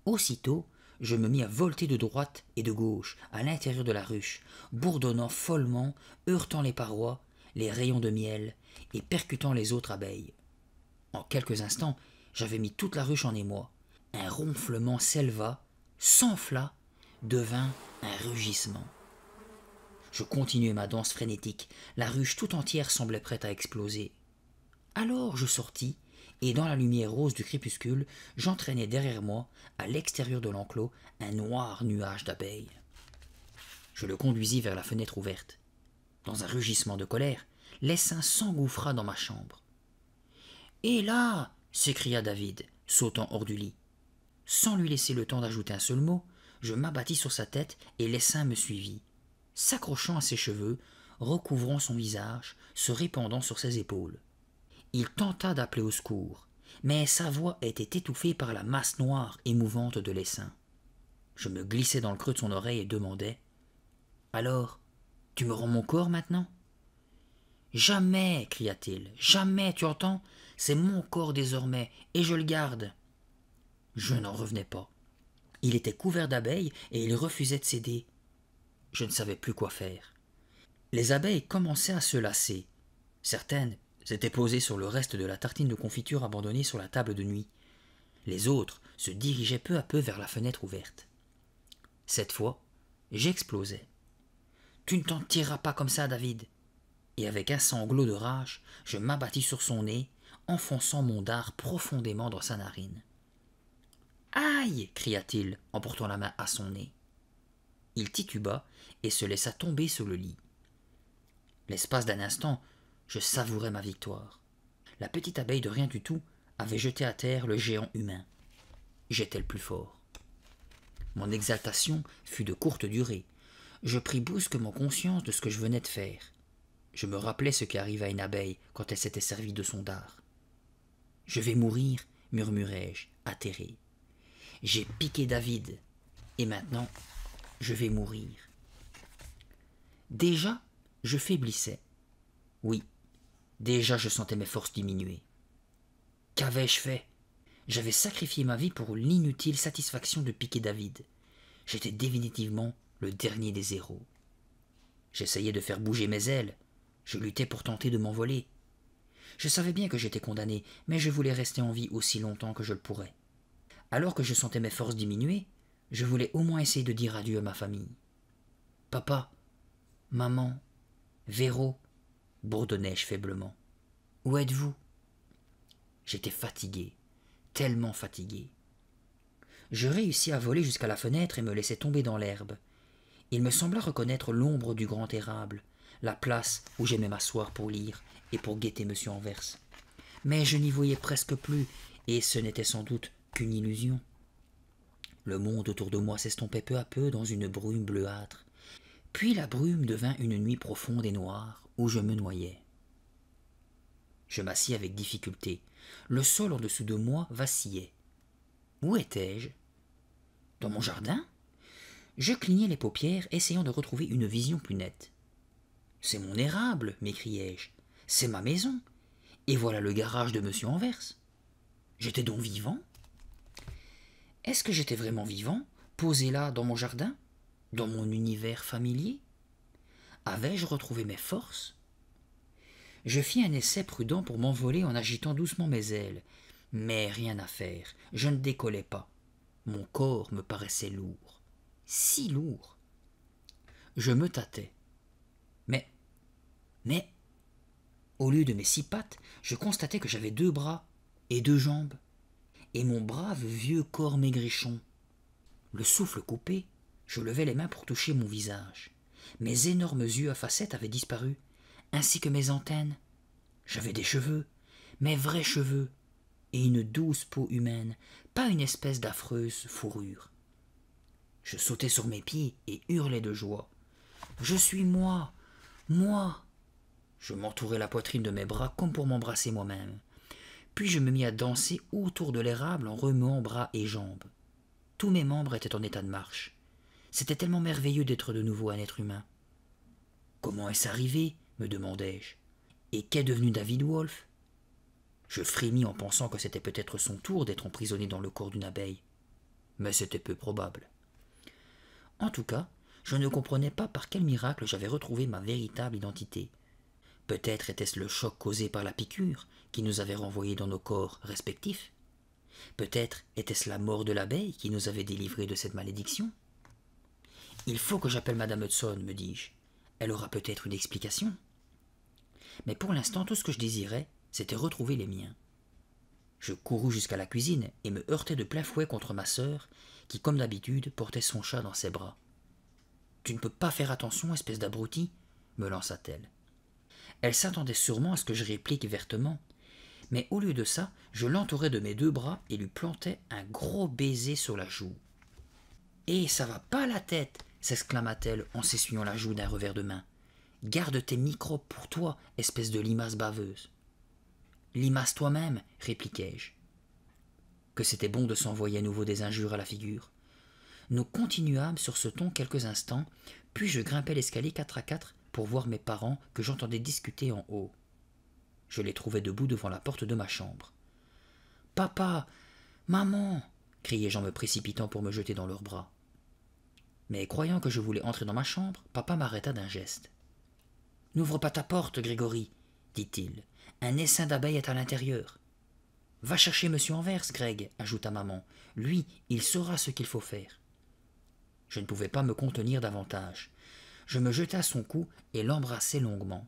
Aussitôt, je me mis à volter de droite et de gauche, à l'intérieur de la ruche, bourdonnant follement, heurtant les parois, les rayons de miel, et percutant les autres abeilles. En quelques instants, j'avais mis toute la ruche en émoi. Un ronflement s'éleva, s'enfla, devint un rugissement. Je continuai ma danse frénétique, la ruche tout entière semblait prête à exploser. Alors je sortis, et dans la lumière rose du crépuscule, j'entraînai derrière moi, à l'extérieur de l'enclos, un noir nuage d'abeilles. Je le conduisis vers la fenêtre ouverte. Dans un rugissement de colère, l'essaim s'engouffra dans ma chambre. « Et là !» s'écria David, sautant hors du lit. Sans lui laisser le temps d'ajouter un seul mot, je m'abattis sur sa tête et l'essaim me suivit, s'accrochant à ses cheveux, recouvrant son visage, se répandant sur ses épaules. Il tenta d'appeler au secours, mais sa voix était étouffée par la masse noire et mouvante de l'essaim. Je me glissai dans le creux de son oreille et demandai « Alors, tu me rends mon corps maintenant ?»« Jamais !» cria-t-il. « Jamais, tu entends? C'est mon corps désormais, et je le garde. » Je n'en revenais pas. Il était couvert d'abeilles et il refusait de céder. Je ne savais plus quoi faire. Les abeilles commençaient à se lasser. Certaines s'étaient posées sur le reste de la tartine de confiture abandonnée sur la table de nuit. Les autres se dirigeaient peu à peu vers la fenêtre ouverte. Cette fois, j'explosai. « Tu ne t'en tireras pas comme ça, David !» Et avec un sanglot de rage, je m'abattis sur son nez, enfonçant mon dard profondément dans sa narine. « Aïe !» cria-t-il en portant la main à son nez. Il tituba et se laissa tomber sur le lit. L'espace d'un instant, je savourais ma victoire. La petite abeille de rien du tout avait jeté à terre le géant humain. J'étais le plus fort. Mon exaltation fut de courte durée. Je pris brusquement conscience de ce que je venais de faire. Je me rappelais ce qui arriva à une abeille quand elle s'était servie de son dard. « Je vais mourir, » murmurai-je, atterré. « J'ai piqué David, et maintenant, je vais mourir. » Déjà, je faiblissais. Oui, déjà je sentais mes forces diminuer. Qu'avais-je fait? J'avais sacrifié ma vie pour l'inutile satisfaction de piquer David. J'étais définitivement le dernier des héros. J'essayais de faire bouger mes ailes. Je luttais pour tenter de m'envoler. Je savais bien que j'étais condamné, mais je voulais rester en vie aussi longtemps que je le pourrais. Alors que je sentais mes forces diminuer, je voulais au moins essayer de dire adieu à ma famille. Papa, maman, Véro, bourdonnai-je faiblement. Où êtes-vous? J'étais fatigué, tellement fatigué. Je réussis à voler jusqu'à la fenêtre et me laisser tomber dans l'herbe. Il me sembla reconnaître l'ombre du grand érable, la place où j'aimais m'asseoir pour lire et pour guetter Monsieur Anvers. Mais je n'y voyais presque plus, et ce n'était sans doute qu'une illusion. Le monde autour de moi s'estompait peu à peu dans une brume bleuâtre. Puis la brume devint une nuit profonde et noire où je me noyais. Je m'assis avec difficulté. Le sol en dessous de moi vacillait. Où étais-je? Dans mon jardin? Je clignai les paupières, essayant de retrouver une vision plus nette. C'est mon érable, m'écriai-je. C'est ma maison. Et voilà le garage de Monsieur Anvers. J'étais donc vivant? Est-ce que j'étais vraiment vivant, posé là dans mon jardin, dans mon univers familier? Avais-je retrouvé mes forces? Je fis un essai prudent pour m'envoler en agitant doucement mes ailes, mais rien à faire, je ne décollais pas. Mon corps me paraissait lourd, si lourd. Je me tâtais. Mais, au lieu de mes 6 pattes, je constatais que j'avais 2 bras et 2 jambes, et mon brave vieux corps maigrichon. Le souffle coupé, je levai les mains pour toucher mon visage. Mes énormes yeux à facettes avaient disparu, ainsi que mes antennes. J'avais des cheveux, mes vrais cheveux, et une douce peau humaine, pas une espèce d'affreuse fourrure. Je sautai sur mes pieds et hurlai de joie. Je suis moi, moi. Je m'entourai la poitrine de mes bras comme pour m'embrasser moi-même. Puis je me mis à danser autour de l'érable en remuant bras et jambes. Tous mes membres étaient en état de marche. C'était tellement merveilleux d'être de nouveau un être humain. Comment est-ce arrivé? Me demandai-je. Et qu'est devenu David Wolf? Je frémis en pensant que c'était peut-être son tour d'être emprisonné dans le corps d'une abeille. Mais c'était peu probable. En tout cas, je ne comprenais pas par quel miracle j'avais retrouvé ma véritable identité. Peut-être était-ce le choc causé par la piqûre qui nous avait renvoyés dans nos corps respectifs. Peut-être était-ce la mort de l'abeille qui nous avait délivrés de cette malédiction. Il faut que j'appelle Madame Hudson, me dis-je. Elle aura peut-être une explication. Mais pour l'instant, tout ce que je désirais, c'était retrouver les miens. Je courus jusqu'à la cuisine et me heurtai de plein fouet contre ma sœur, qui, comme d'habitude, portait son chat dans ses bras. « Tu ne peux pas faire attention, espèce d'abruti » me lança-t-elle. Elle s'attendait sûrement à ce que je réplique vertement, mais au lieu de ça, je l'entourai de mes 2 bras et lui plantai un gros baiser sur la joue. « Eh, ça va pas la tête !» s'exclama-t-elle en s'essuyant la joue d'un revers de main. « Garde tes microbes pour toi, espèce de limace baveuse. »« Limace toi-même, répliquai-je. » Que c'était bon de s'envoyer à nouveau des injures à la figure. Nous continuâmes sur ce ton quelques instants, puis je grimpai l'escalier 4 à 4 pour voir mes parents que j'entendais discuter en haut. Je les trouvai debout devant la porte de ma chambre. « Papa, maman !» criai-je en me précipitant pour me jeter dans leurs bras. Mais croyant que je voulais entrer dans ma chambre, papa m'arrêta d'un geste. « N'ouvre pas ta porte, Grégory, dit-il. Un essaim d'abeilles est à l'intérieur. Va chercher Monsieur Anvers, Greg, ajouta maman. Lui, il saura ce qu'il faut faire. Je ne pouvais pas me contenir davantage. Je me jetai à son cou et l'embrassai longuement.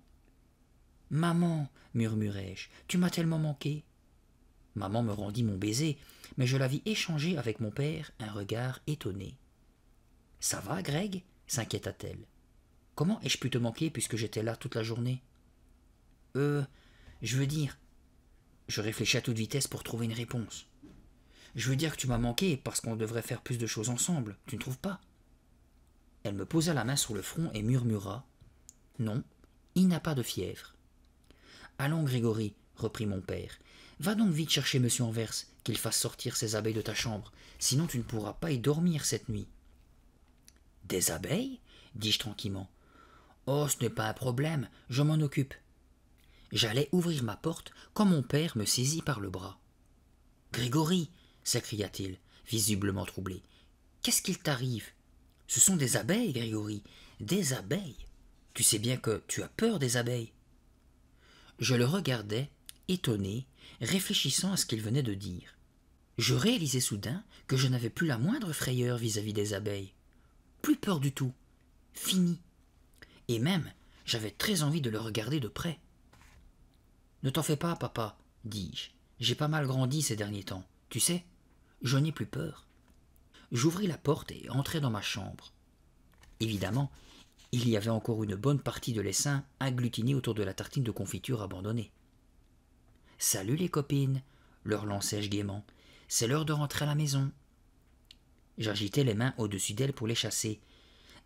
Maman, murmurai-je, tu m'as tellement manqué. Maman me rendit mon baiser, mais je la vis échanger avec mon père un regard étonné. Ça va, Greg? S'inquiéta-t-elle. Comment ai-je pu te manquer puisque j'étais là toute la journée? Je veux dire... Je réfléchis à toute vitesse pour trouver une réponse. Je veux dire que tu m'as manqué parce qu'on devrait faire plus de choses ensemble, tu ne trouves pas? Elle me posa la main sur le front et murmura. Non, il n'a pas de fièvre. Allons, Grégory, reprit mon père, va donc vite chercher Monsieur Anvers, qu'il fasse sortir ces abeilles de ta chambre, sinon tu ne pourras pas y dormir cette nuit. Des abeilles? dis-je tranquillement. Oh, ce n'est pas un problème, je m'en occupe. J'allais ouvrir ma porte quand mon père me saisit par le bras. Grégory, s'écria-t-il, visiblement troublé, qu'est-ce qu'il t'arrive? Ce sont des abeilles, Grégory, des abeilles. Tu sais bien que tu as peur des abeilles. Je le regardai étonné, réfléchissant à ce qu'il venait de dire. Je réalisai soudain que je n'avais plus la moindre frayeur vis-à-vis des abeilles. Plus peur du tout. Fini. Et même, j'avais très envie de le regarder de près. Ne t'en fais pas, papa, dis-je. J'ai pas mal grandi ces derniers temps. Tu sais, je n'ai plus peur. J'ouvris la porte et entrai dans ma chambre. Évidemment, il y avait encore une bonne partie de l'essaim agglutinée autour de la tartine de confiture abandonnée. « Salut les copines !» leur lançai-je gaiement. « C'est l'heure de rentrer à la maison. » J'agitai les mains au-dessus d'elles pour les chasser.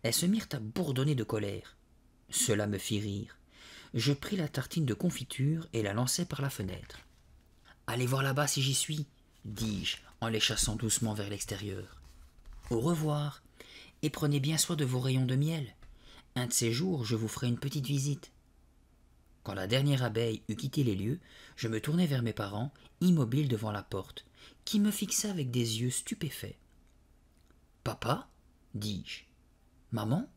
Elles se mirent à bourdonner de colère. Cela me fit rire. Je pris la tartine de confiture et la lançai par la fenêtre. « Allez voir là-bas si j'y suis !» dis-je en les chassant doucement vers l'extérieur. « Au revoir, et prenez bien soin de vos rayons de miel. Un de ces jours, je vous ferai une petite visite. » Quand la dernière abeille eut quitté les lieux, je me tournai vers mes parents, immobiles devant la porte, qui me fixaient avec des yeux stupéfaits. « Papa ?» dis-je. « Maman ?»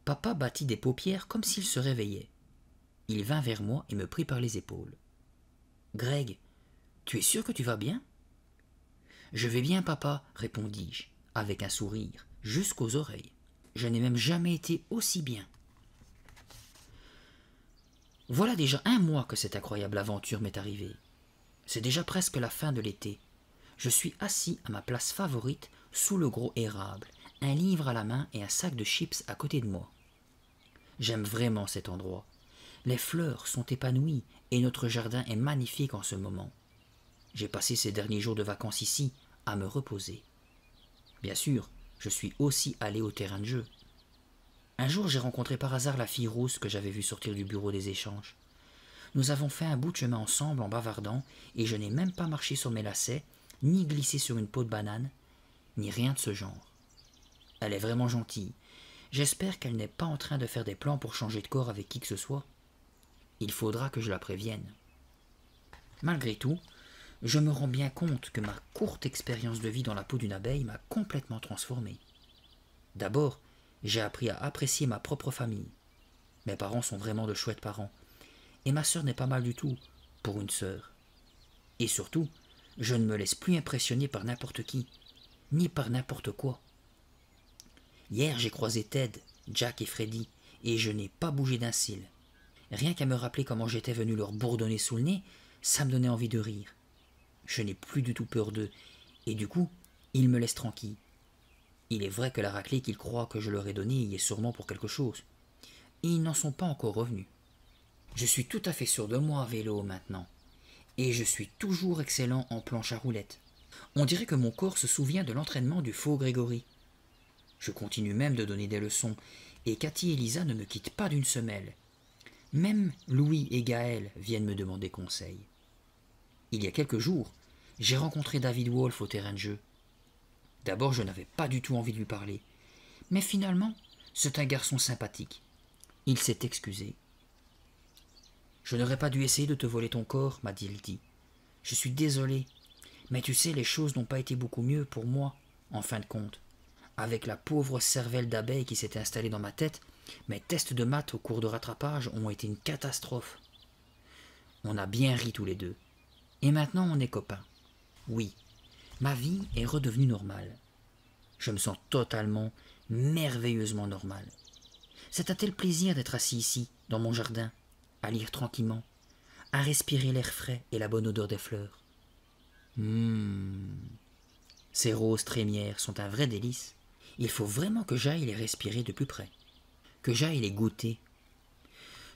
Papa battit des paupières comme s'il se réveillait. Il vint vers moi et me prit par les épaules. « Greg, tu es sûr que tu vas bien ?»« Je vais bien, papa, répondis-je, avec un sourire, jusqu'aux oreilles. Je n'ai même jamais été aussi bien. » Voilà déjà 1 mois que cette incroyable aventure m'est arrivée. C'est déjà presque la fin de l'été. Je suis assis à ma place favorite, sous le gros érable, un livre à la main et un sac de chips à côté de moi. J'aime vraiment cet endroit. Les fleurs sont épanouies et notre jardin est magnifique en ce moment. J'ai passé ces derniers jours de vacances ici, à me reposer. Bien sûr, je suis aussi allé au terrain de jeu. Un jour, j'ai rencontré par hasard la fille rousse que j'avais vue sortir du bureau des échanges. Nous avons fait un bout de chemin ensemble en bavardant, et je n'ai même pas marché sur mes lacets, ni glissé sur une peau de banane, ni rien de ce genre. Elle est vraiment gentille. J'espère qu'elle n'est pas en train de faire des plans pour changer de corps avec qui que ce soit. Il faudra que je la prévienne. Malgré tout, je me rends bien compte que ma courte expérience de vie dans la peau d'une abeille m'a complètement transformé. D'abord, j'ai appris à apprécier ma propre famille. Mes parents sont vraiment de chouettes parents. Et ma sœur n'est pas mal du tout, pour une sœur. Et surtout, je ne me laisse plus impressionner par n'importe qui, ni par n'importe quoi. Hier, j'ai croisé Ted, Jack et Freddy, et je n'ai pas bougé d'un cil. Rien qu'à me rappeler comment j'étais venu leur bourdonner sous le nez, ça me donnait envie de rire. Je n'ai plus du tout peur d'eux, et du coup, ils me laissent tranquille. Il est vrai que la raclée qu'ils croient que je leur ai donnée y est sûrement pour quelque chose. Ils n'en sont pas encore revenus. Je suis tout à fait sûr de moi à vélo maintenant, et je suis toujours excellent en planche à roulettes. On dirait que mon corps se souvient de l'entraînement du faux Grégory. Je continue même de donner des leçons, et Cathy et Lisa ne me quittent pas d'une semelle. Même Louis et Gaël viennent me demander conseil. Il y a quelques jours, j'ai rencontré David Wolf au terrain de jeu. D'abord, je n'avais pas du tout envie de lui parler, mais finalement, c'est un garçon sympathique. Il s'est excusé. « Je n'aurais pas dû essayer de te voler ton corps, m'a-t-il dit. Je suis désolé, mais tu sais, les choses n'ont pas été beaucoup mieux pour moi, en fin de compte. Avec la pauvre cervelle d'abeille qui s'était installée dans ma tête, mes tests de maths au cours de rattrapage ont été une catastrophe. On a bien ri tous les deux. Et maintenant, on est copains. Oui, ma vie est redevenue normale. Je me sens totalement, merveilleusement normal. C'est un tel plaisir d'être assis ici, dans mon jardin, à lire tranquillement, à respirer l'air frais et la bonne odeur des fleurs. Ces roses trémières sont un vrai délice. Il faut vraiment que j'aille les respirer de plus près, que j'aille les goûter.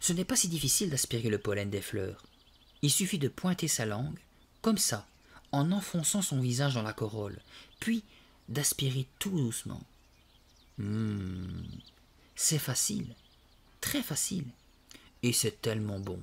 Ce n'est pas si difficile d'aspirer le pollen des fleurs. Il suffit de pointer sa langue, comme ça, en enfonçant son visage dans la corolle, puis d'aspirer tout doucement. C'est facile, très facile, et c'est tellement bon.